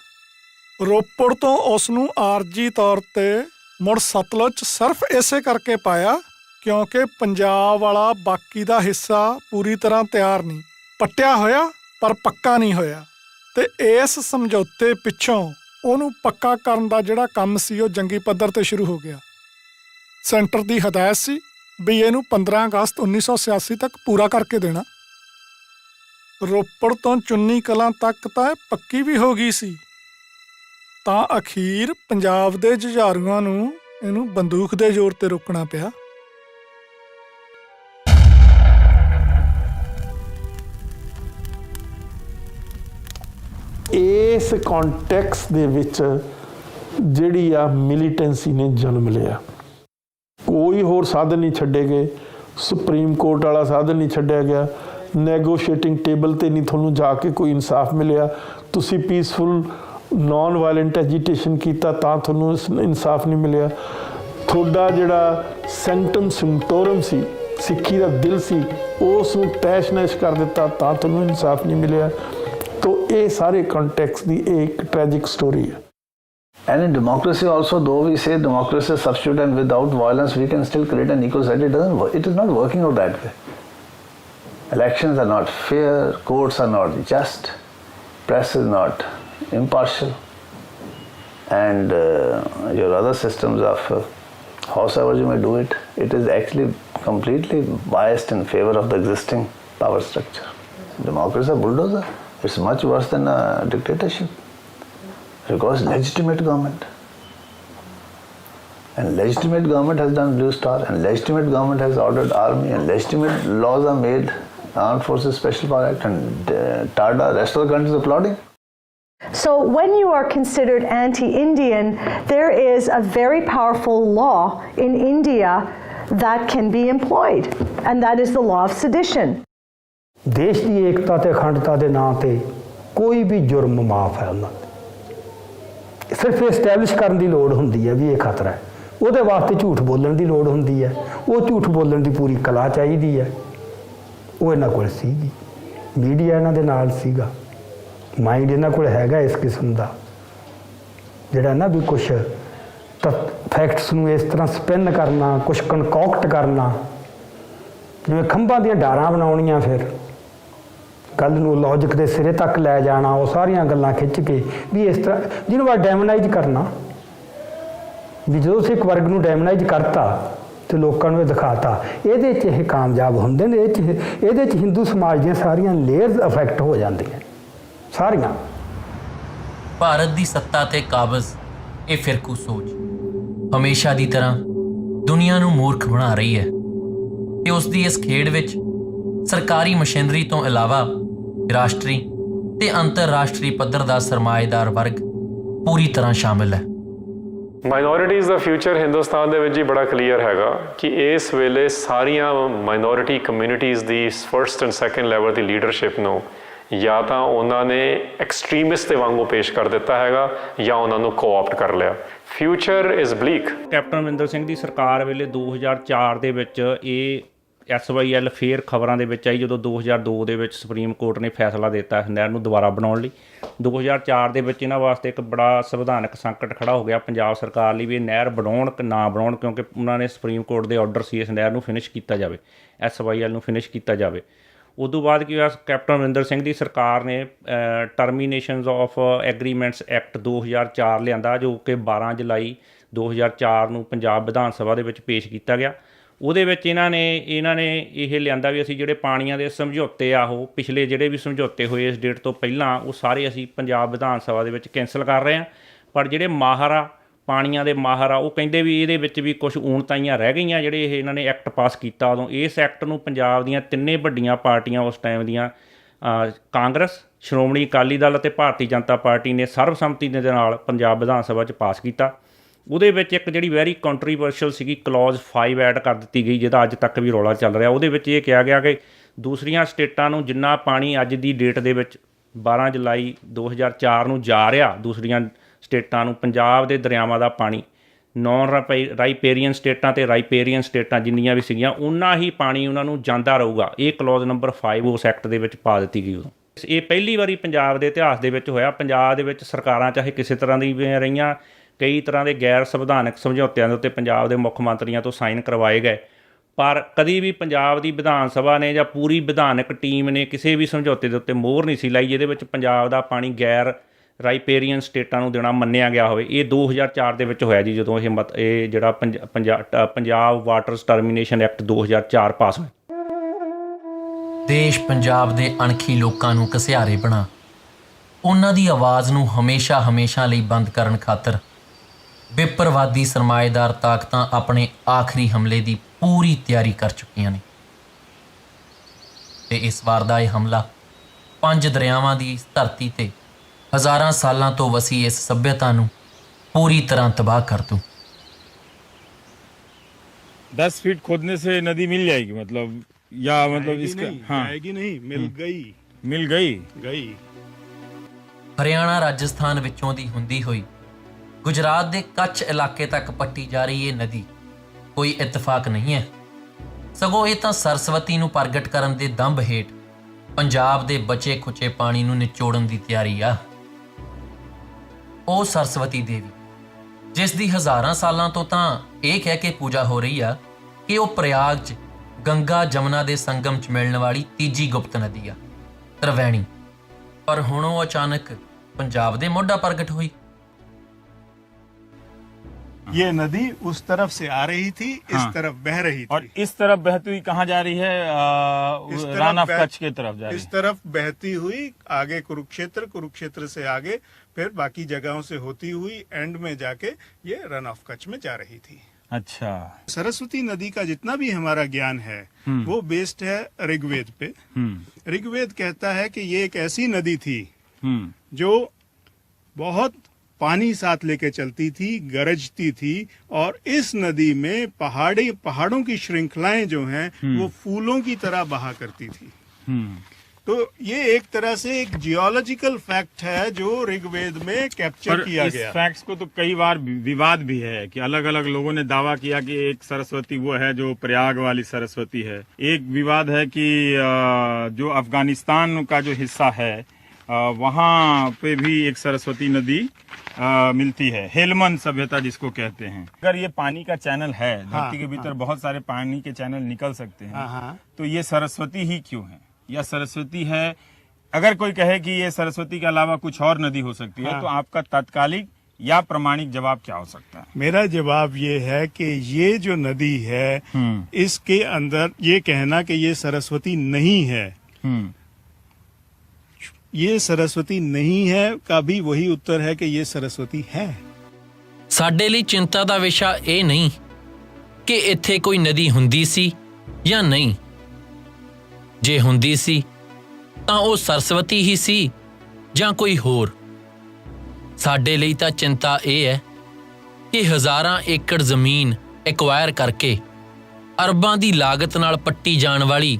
ਰੋਪੜ ਤੋਂ ਉਸ ਨੂੰ ਆਰਜੀ ਤੌਰ ਤੇ ਮੁੜ ਸਤਲੁਜ 'ਚ ਸਿਰਫ ਇਸੇ ਕਰਕੇ ਪਾਇਆ ਕਿਉਂਕਿ ਪੰਜਾਬ ਵਾਲਾ ਬਾਕੀ ਦਾ ਹਿੱਸਾ ਪੂਰੀ ਤਰ੍ਹਾਂ ਤਿਆਰ ਨਹੀਂ, ਪੱਟਿਆ ਹੋਇਆ ਪਰ ਪੱਕਾ ਨਹੀਂ ਹੋਇਆ। ਤੇ ਇਸ ਸਮਝੌਤੇ ਪਿੱਛੋਂ ਉਹਨੂੰ ਪੱਕਾ ਕਰਨ ਦਾ ਜਿਹੜਾ ਕੰਮ ਸੀ ਉਹ ਜੰਗੀ ਪੱਧਰ ਤੇ ਸ਼ੁਰੂ ਹੋ ਗਿਆ। ਸੈਂਟਰ ਦੀ ਹਦਾਇਤ ਸੀ ਵੀ ਇਹਨੂੰ 15 ਅਗਸਤ 1986 ਤੱਕ ਪੂਰਾ ਕਰਕੇ ਦੇਣਾ। ਰੋਪੜ ਤੋਂ ਚੁੰਨੀ ਕਲਾਂ ਤੱਕ ਤਾਂ ਇਹ ਪੱਕੀ ਵੀ ਹੋ ਗਈ ਸੀ, ਤਾਂ ਅਖੀਰ ਪੰਜਾਬ ਦੇ ਜੁਝਾਰੂਆਂ ਨੂੰ ਇਹਨੂੰ ਬੰਦੂਕ ਦੇ ਜ਼ੋਰ ਤੇ ਰੋਕਣਾ ਪਿਆ। ਇਸ ਕੰਟੈਕਸਟ ਦੇ ਵਿੱਚ ਜਿਹੜੀ ਆ ਮਿਲੀਟੈਂਸੀ ਨੇ ਜਨਮ ਲਿਆ। ਕੋਈ ਹੋਰ ਸਾਧਨ ਨਹੀਂ ਛੱਡੇ ਗਏ, ਸੁਪਰੀਮ ਕੋਰਟ ਵਾਲਾ ਸਾਧਨ ਨਹੀਂ ਛੱਡਿਆ ਗਿਆ, ਨੈਗੋਸ਼ੀਏਟਿੰਗ ਟੇਬਲ ਤੇ ਨਹੀਂ ਤੁਹਾਨੂੰ ਜਾ ਕੇ ਕੋਈ ਇਨਸਾਫ ਮਿਲਿਆ। ਤੁਸੀਂ ਪੀਸਫੁਲ ਨੌਨ ਵਾਇਲੈਂਟ ਐਜੀਟੇਸ਼ਨ ਕੀਤਾ ਤਾਂ ਤੁਹਾਨੂੰ ਇਨਸਾਫ ਨਹੀਂ ਮਿਲਿਆ। ਤੁਹਾਡਾ ਜਿਹੜਾ ਸੈਂਟਮ ਸਿੰਟੋਰਮ ਸੀ, ਸਿੱਖੀ ਦਾ ਦਿਲ ਸੀ, ਉਸ ਨੂੰ ਤੈਸ਼ ਨੈਸ਼ ਕਰ ਦਿੱਤਾ ਤਾਂ ਤੁਹਾਨੂੰ ਇਨਸਾਫ ਨਹੀਂ ਮਿਲਿਆ। तो ये सारे कॉन्टेक्स्ट की एक ट्रैजिक स्टोरी है। And in democracy also, though we say democracy is substitute and without violence we can still create an equal society, it is not working out that way. Elections are not fair, courts are not just, press is not impartial, and your other systems of howsoever you may do it, it is actually completely biased in favor of the existing power structure. Democracy is a bulldozer. It's much worse than a dictatorship. Because legitimate government. And legitimate government has done Blue Star, and legitimate government has ordered army, and legitimate laws are made, Armed Forces Special Power Act, and TADA, rest of the country is applauding. So when you are considered anti-Indian, there is a very powerful law in India that can be employed, and that is the law of sedition. ਦੇਸ਼ ਦੀ ਏਕਤਾ ਤੇ ਅਖੰਡਤਾ ਦੇ ਨਾਂ ਤੇ ਕੋਈ ਵੀ ਜੁਰਮ ਮਾਫ ਹੈ ਉਹਨਾਂ ਦਾ। ਸਿਰਫ ਐਸਟੈਬਲਿਸ਼ ਕਰਨ ਦੀ ਲੋੜ ਹੁੰਦੀ ਹੈ ਵੀ ਇਹ ਖਤਰਾ ਹੈ, ਉਹਦੇ ਵਾਸਤੇ ਝੂਠ ਬੋਲਣ ਦੀ ਲੋੜ ਹੁੰਦੀ ਹੈ। ਉਹ ਝੂਠ ਬੋਲਣ ਦੀ ਪੂਰੀ ਕਲਾ ਚਾਹੀਦੀ ਹੈ, ਉਹ ਇਹਨਾਂ ਕੋਲ ਸੀਗੀ। ਮੀਡੀਆ ਇਹਨਾਂ ਦੇ ਨਾਲ ਸੀਗਾ, ਮਾਈਂਡ ਇਹਨਾਂ ਕੋਲ ਹੈਗਾ ਇਸ ਕਿਸਮ ਦਾ, ਜਿਹੜਾ ਨਾ ਵੀ ਕੁਛ ਫੈਕਟਸ ਨੂੰ ਇਸ ਤਰ੍ਹਾਂ ਸਪਿਨ ਕਰਨਾ, ਕੁਛ ਕਨਕੌਕਟ ਕਰਨਾ, ਜਿਵੇਂ ਖੰਭਾਂ ਦੀਆਂ ਡਾਰਾਂ ਬਣਾਉਣੀਆਂ, ਫਿਰ ਗੱਲ ਨੂੰ ਲੌਜਿਕ ਦੇ ਸਿਰੇ ਤੱਕ ਲੈ ਜਾਣਾ, ਉਹ ਸਾਰੀਆਂ ਗੱਲਾਂ ਖਿੱਚ ਕੇ ਵੀ ਇਸ ਤਰ੍ਹਾਂ ਜਿਹਨੂੰ ਬਾਅਦ ਡੈਮਨਾਈਜ਼ ਕਰਨਾ, ਵੀ ਜਦੋਂ ਸਿੱਖ ਵਰਗ ਨੂੰ ਡੈਮਨਾਈਜ਼ ਕਰਤਾ ਤੇ ਲੋਕਾਂ ਨੂੰ ਇਹ ਦਿਖਾਤਾ, ਇਹਦੇ 'ਚ ਇਹ ਕਾਮਯਾਬ ਹੁੰਦੇ ਨੇ। ਇਹਦੇ 'ਚ ਹਿੰਦੂ ਸਮਾਜ ਦੀਆਂ ਸਾਰੀਆਂ ਲੇਅਰਸ ਅਫੈਕਟ ਹੋ ਜਾਂਦੀਆਂ ਸਾਰੀਆਂ। ਭਾਰਤ ਦੀ ਸੱਤਾ ਤੇ ਕਾਬਜ਼ ਇਹ ਫਿਰਕੂ ਸੋਚ ਹਮੇਸ਼ਾ ਦੀ ਤਰ੍ਹਾਂ ਦੁਨੀਆ ਨੂੰ ਮੂਰਖ ਬਣਾ ਰਹੀ ਹੈ ਕਿ ਉਸ ਦੀ ਇਸ ਖੇਡ ਵਿੱਚ ਸਰਕਾਰੀ ਮਸ਼ੀਨਰੀ ਤੋਂ ਇਲਾਵਾ ਰਾਸ਼ਟਰੀ ਤੇ ਅੰਤਰਰਾਸ਼ਟਰੀ ਪੱਧਰ ਦਾ ਸਰਮਾਏਦਾਰ ਵਰਗ ਪੂਰੀ ਤਰ੍ਹਾਂ ਸ਼ਾਮਿਲ ਹੈ। ਮਾਈਨੋਰਿਟੀਜ਼ ਦਾ ਫਿਊਚਰ ਹਿੰਦੁਸਤਾਨ ਦੇ ਵਿੱਚ ਹੀ ਬੜਾ ਕਲੀਅਰ ਹੈਗਾ ਕਿ ਇਸ ਵੇਲੇ ਸਾਰੀਆਂ minority communities the first and second level the leadership ਨੂੰ ਜਾਂ ਤਾਂ ਉਹਨਾਂ ਨੇ ਐਕਸਟ੍ਰੀਮਿਸਟ ਦੇ ਵਾਂਗੂ ਪੇਸ਼ ਕਰ ਦਿੱਤਾ ਹੈਗਾ ਜਾਂ ਉਹਨਾਂ ਨੂੰ ਕੋਆਪਟ ਕਰ ਲਿਆ। Future is bleak. Captain Amarinder Singh ਦੀ ਸਰਕਾਰ ਵੇਲੇ 2004 ਦੇ ਵਿੱਚ ਇਹ SYL ਫੇਰ ਖਬਰਾਂ ਦੇ ਵਿੱਚ ਆਈ ਜਦੋਂ 2002 ਦੇ ਵਿੱਚ ਸੁਪਰੀਮ ਕੋਰਟ ਨੇ ਫੈਸਲਾ ਦਿੱਤਾ ਇਸ ਨਹਿਰ ਨੂੰ ਦੁਬਾਰਾ ਬਣਾਉਣ ਲਈ। 2004 ਦੇ ਵਿੱਚ ਇਹਨਾਂ ਵਾਸਤੇ ਇੱਕ ਬੜਾ ਸੰਵਿਧਾਨਕ ਸੰਕਟ ਖੜਾ ਹੋ ਗਿਆ ਪੰਜਾਬ ਸਰਕਾਰ ਲਈ ਵੀ ਇਹ ਨਹਿਰ ਬਣਾਉਣ ਕਿ ਨਾ ਬਣਾਉਣ, ਕਿਉਂਕਿ ਉਹਨਾਂ ਨੇ ਸੁਪਰੀਮ ਕੋਰਟ ਦੇ ਆਰਡਰ ਸੀ ਇਸ ਨਹਿਰ ਨੂੰ ਫਿਨਿਸ਼ ਕੀਤਾ ਜਾਵੇ, SYL ਨੂੰ ਫਿਨਿਸ਼ ਕੀਤਾ ਜਾਵੇ। ਉਦੋਂ ਬਾਅਦ ਕੀ ਹੋਇਆ, ਕੈਪਟਨ ਅਮਰਿੰਦਰ ਸਿੰਘ ਦੀ ਸਰਕਾਰ ਨੇ ਟਰਮੀਨੇਸ਼ਨਸ ਆਫ ਐਗਰੀਮੈਂਟਸ ਐਕਟ 2004 ਲਿਆਂਦਾ, ਜੋ ਕਿ 12 ਜੁਲਾਈ 2004 ਨੂੰ ਪੰਜਾਬ ਵਿਧਾਨ ਸਭਾ ਦੇ ਵਿੱਚ ਪੇਸ਼ ਕੀਤਾ ਗਿਆ। ਉਹਦੇ ਵਿੱਚ ਇਹਨਾਂ ਨੇ ਇਹ ਲਿਆਂਦਾ ਵੀ ਅਸੀਂ ਜਿਹੜੇ ਪਾਣੀਆਂ ਦੇ ਸਮਝੌਤੇ ਆ ਉਹ ਪਿਛਲੇ ਜਿਹੜੇ ਵੀ ਸਮਝੌਤੇ ਹੋਏ ਇਸ ਡੇਟ ਤੋਂ ਪਹਿਲਾਂ ਉਹ ਸਾਰੇ ਅਸੀਂ ਪੰਜਾਬ ਵਿਧਾਨ ਸਭਾ ਦੇ ਵਿੱਚ ਕੈਂਸਲ ਕਰ ਰਹੇ ਹਾਂ। ਪਰ ਜਿਹੜੇ ਮਾਹਰ ਆ ਪਾਣੀਆਂ ਦੇ ਮਾਹਰ ਆ ਉਹ ਕਹਿੰਦੇ ਵੀ ਇਹਦੇ ਵਿੱਚ ਵੀ ਕੁਝ ਊਣਤਾਈਆਂ ਰਹਿ ਗਈਆਂ ਜਿਹੜੇ ਇਹ ਇਹਨਾਂ ਨੇ ਐਕਟ ਪਾਸ ਕੀਤਾ ਉਦੋਂ। ਇਸ ਐਕਟ ਨੂੰ ਪੰਜਾਬ ਦੀਆਂ ਤਿੰਨੇ ਵੱਡੀਆਂ ਪਾਰਟੀਆਂ ਉਸ ਟਾਈਮ ਦੀਆਂ ਕਾਂਗਰਸ, ਸ਼੍ਰੋਮਣੀ ਅਕਾਲੀ ਦਲ ਅਤੇ ਭਾਰਤੀ ਜਨਤਾ ਪਾਰਟੀ ਨੇ ਸਰਬਸੰਮਤੀ ਦੇ ਨਾਲ ਪੰਜਾਬ ਵਿਧਾਨ ਸਭਾ 'ਚ ਪਾਸ ਕੀਤਾ। ਉਹਦੇ ਵਿੱਚ ਇੱਕ ਜਿਹੜੀ ਵੈਰੀ ਕੰਟਰੀਵਰਸ਼ੀਅਲ ਸੀਗੀ ਕਲੌਜ਼ 5 ਐਡ ਕਰ ਦਿੱਤੀ ਗਈ, ਜਿਹਦਾ ਅੱਜ ਤੱਕ ਵੀ ਰੌਲਾ ਚੱਲ ਰਿਹਾ। ਉਹਦੇ ਵਿੱਚ ਇਹ ਕਿਹਾ ਗਿਆ ਕਿ ਦੂਸਰੀਆਂ ਸਟੇਟਾਂ ਨੂੰ ਜਿੰਨਾ ਪਾਣੀ ਅੱਜ ਦੀ ਡੇਟ ਦੇ ਵਿੱਚ 12 ਜੁਲਾਈ 2004 ਨੂੰ ਜਾ ਰਿਹਾ ਦੂਸਰੀਆਂ ਸਟੇਟਾਂ ਨੂੰ, ਪੰਜਾਬ ਦੇ ਦਰਿਆਵਾਂ ਦਾ ਪਾਣੀ ਨੌਨ ਰਾਈਪੇਰੀਅਨ ਸਟੇਟਾਂ ਅਤੇ ਰਾਈਪੇਰੀਅਨ ਸਟੇਟਾਂ ਜਿੰਨੀਆਂ ਵੀ ਸੀਗੀਆਂ ਉਨਾ ਹੀ ਪਾਣੀ ਉਹਨਾਂ ਨੂੰ ਜਾਂਦਾ ਰਹੂਗਾ। ਇਹ ਕਲੌਜ਼ ਨੰਬਰ 5 ਉਸ ਐਕਟ ਦੇ ਵਿੱਚ ਪਾ ਦਿੱਤੀ ਗਈ ਉਦੋਂ। ਇਹ ਪਹਿਲੀ ਵਾਰੀ ਪੰਜਾਬ ਦੇ ਇਤਿਹਾਸ ਦੇ ਵਿੱਚ ਹੋਇਆ। ਪੰਜਾਬ ਦੇ ਵਿੱਚ ਸਰਕਾਰਾਂ ਚਾਹੇ ਕਿਸੇ ਤਰ੍ਹਾਂ ਦੀ ਵੀ ਰਹੀਆਂ, ਕਈ ਤਰ੍ਹਾਂ ਦੇ ਗੈਰ ਸੰਵਿਧਾਨਕ ਸਮਝੌਤਿਆਂ ਦੇ ਉੱਤੇ ਪੰਜਾਬ ਦੇ ਮੁੱਖ ਮੰਤਰੀਆਂ ਤੋਂ ਸਾਈਨ ਕਰਵਾਏ ਗਏ, ਪਰ ਕਦੀ ਵੀ ਪੰਜਾਬ ਦੀ ਵਿਧਾਨ ਸਭਾ ਨੇ ਜਾਂ ਪੂਰੀ ਵਿਧਾਨਕ ਟੀਮ ਨੇ ਕਿਸੇ ਵੀ ਸਮਝੌਤੇ ਦੇ ਉੱਤੇ ਮੋਹਰ ਨਹੀਂ ਸੀ ਲਾਈ ਜਿਹਦੇ ਵਿੱਚ ਪੰਜਾਬ ਦਾ ਪਾਣੀ ਗੈਰ ਰਾਈਪੇਰੀਅਨ ਸਟੇਟਾਂ ਨੂੰ ਦੇਣਾ ਮੰਨਿਆ ਗਿਆ ਹੋਵੇ। ਇਹ 2004 ਦੇ ਵਿੱਚ ਹੋਇਆ ਜੀ, ਜਦੋਂ ਇਹ ਜਿਹੜਾ ਪੰਜਾਬ ਵਾਟਰਸ ਟਰਮੀਨੇਸ਼ਨ ਐਕਟ 2004 ਪਾਸ ਹੋਇਆ। ਦੇਸ਼ ਪੰਜਾਬ ਦੇ ਅਣਖੀ ਲੋਕਾਂ ਨੂੰ ਘਸਿਆਰੇ ਬਣਾ ਉਹਨਾਂ ਦੀ ਆਵਾਜ਼ ਨੂੰ ਹਮੇਸ਼ਾ ਲਈ ਬੰਦ ਕਰਨ ਖਾਤਰ ਵਿਪਰਵਾਦੀ ਸਰਮਾਏਦਾਰ ਤਾਕਤਾਂ ਆਪਣੇ ਆਖਰੀ ਹਮਲੇ ਦੀ ਪੂਰੀ ਤਿਆਰੀ ਕਰ ਚੁੱਕੀਆਂ ਨੇ ਤੇ ਇਸ ਵਾਰ ਦਾ ਇਹ ਹਮਲਾ 5 ਦਰਿਆਵਾਂ ਦੀ ਧਰਤੀ ਤੇ ਹਜ਼ਾਰਾਂ ਸਾਲਾਂ ਤੋਂ ਵਸੀ ਇਸ ਸੱਭਿਅਤਾ ਨੂੰ पूरी तरह तबाह कर दूं। 10 फीट खोदने से नदी मिल जाएगी मतलब, या मतलब इसका हाँ जाएगी नहीं, मिल गई। हरियाणा राजस्थान विचों दी हुंदी हुई गुजरात दे कच्छ इलाके तक पट्टी जा रही ये नदी कोई इतफाक नहीं है, सगों ये तां सरस्वती नूं प्रगट करन दे दंभ हेठ पंजाब दे बचे खुचे पानी नूं निचोड़न दी तैयारी आ। ओ सरस्वती देवी जिस दी हज़ारां सालां तो तां ये कह के पूजा हो रही आ कि वो प्रयाग च गंगा जमुना दे संगम च मिलण वाली तीजी गुप्त नदी आ त्रिवेणी, पर हुण वो अचानक पंजाब दे मोढा प्रगट हुई। ये नदी उस तरफ से आ रही थी, इस तरफ बह रही थी। और इस तरफ बहती हुई कहाँ जा रही है? रन ऑफ कच्छ की तरफ जा रही है। इस तरफ बहती हुई आगे कुरुक्षेत्र से आगे फिर बाकी जगहों से होती हुई एंड में जाके ये रन ऑफ कच्छ में जा रही थी। अच्छा, सरस्वती नदी का जितना भी हमारा ज्ञान है वो बेस्ड है ऋग्वेद पे। ऋग्वेद कहता है कि ये एक ऐसी नदी थी जो बहुत पानी साथ लेके चलती थी, गरजती थी, और इस नदी में पहाड़ों की श्रृंखलाएं जो हैं वो फूलों की तरह बहा करती थी। तो ये एक तरह से एक जियोलॉजिकल फैक्ट है जो ऋग्वेद में कैप्चर किया गया। इस फैक्ट्स को तो कई बार विवाद भी है कि अलग अलग लोगों ने दावा किया कि एक सरस्वती वो है जो प्रयाग वाली सरस्वती है। एक विवाद है कि जो अफगानिस्तान का जो हिस्सा है वहाँ पे भी एक सरस्वती नदी मिलती है, हेलमन सभ्यता जिसको कहते हैं। अगर ये पानी का चैनल है, धरती के भीतर बहुत सारे पानी के चैनल निकल सकते हैं, तो ये सरस्वती ही क्यों है? या सरस्वती है, अगर कोई कहे कि ये सरस्वती के अलावा कुछ और नदी हो सकती है, तो आपका तात्कालिक या प्रमाणिक जवाब क्या हो सकता है? मेरा जवाब ये है कि ये जो नदी है इसके अंदर ये कहना कि ये सरस्वती नहीं है, ये सरस्वती नहीं है का भी वही उत्तर है कि ये सरस्वती है। साडे ਲਈ चिंता ਦਾ विषा ਇਹ नहीं कि ਇੱਥੇ ਕੋਈ ਨਦੀ ਹੁੰਦੀ ਸੀ ਜਾਂ ਨਹੀਂ। ਜੇ ਹੁੰਦੀ ਸੀ ਤਾਂ ਉਹ ਸਰਸਵਤੀ ਹੀ ਸੀ ਜਾਂ ਕੋਈ ਹੋਰ। ਸਾਡੇ ਲਈ ਤਾਂ ਚਿੰਤਾ ਇਹ ਹੈ ਕਿ ਹਜ਼ਾਰਾਂ ਏਕੜ ਜ਼ਮੀਨ ਐਕਵਾਇਰ ਕਰਕੇ ਅਰਬਾਂ ਦੀ ਲਾਗਤ ਨਾਲ ਪੱਟੀ ਜਾਣ ਵਾਲੀ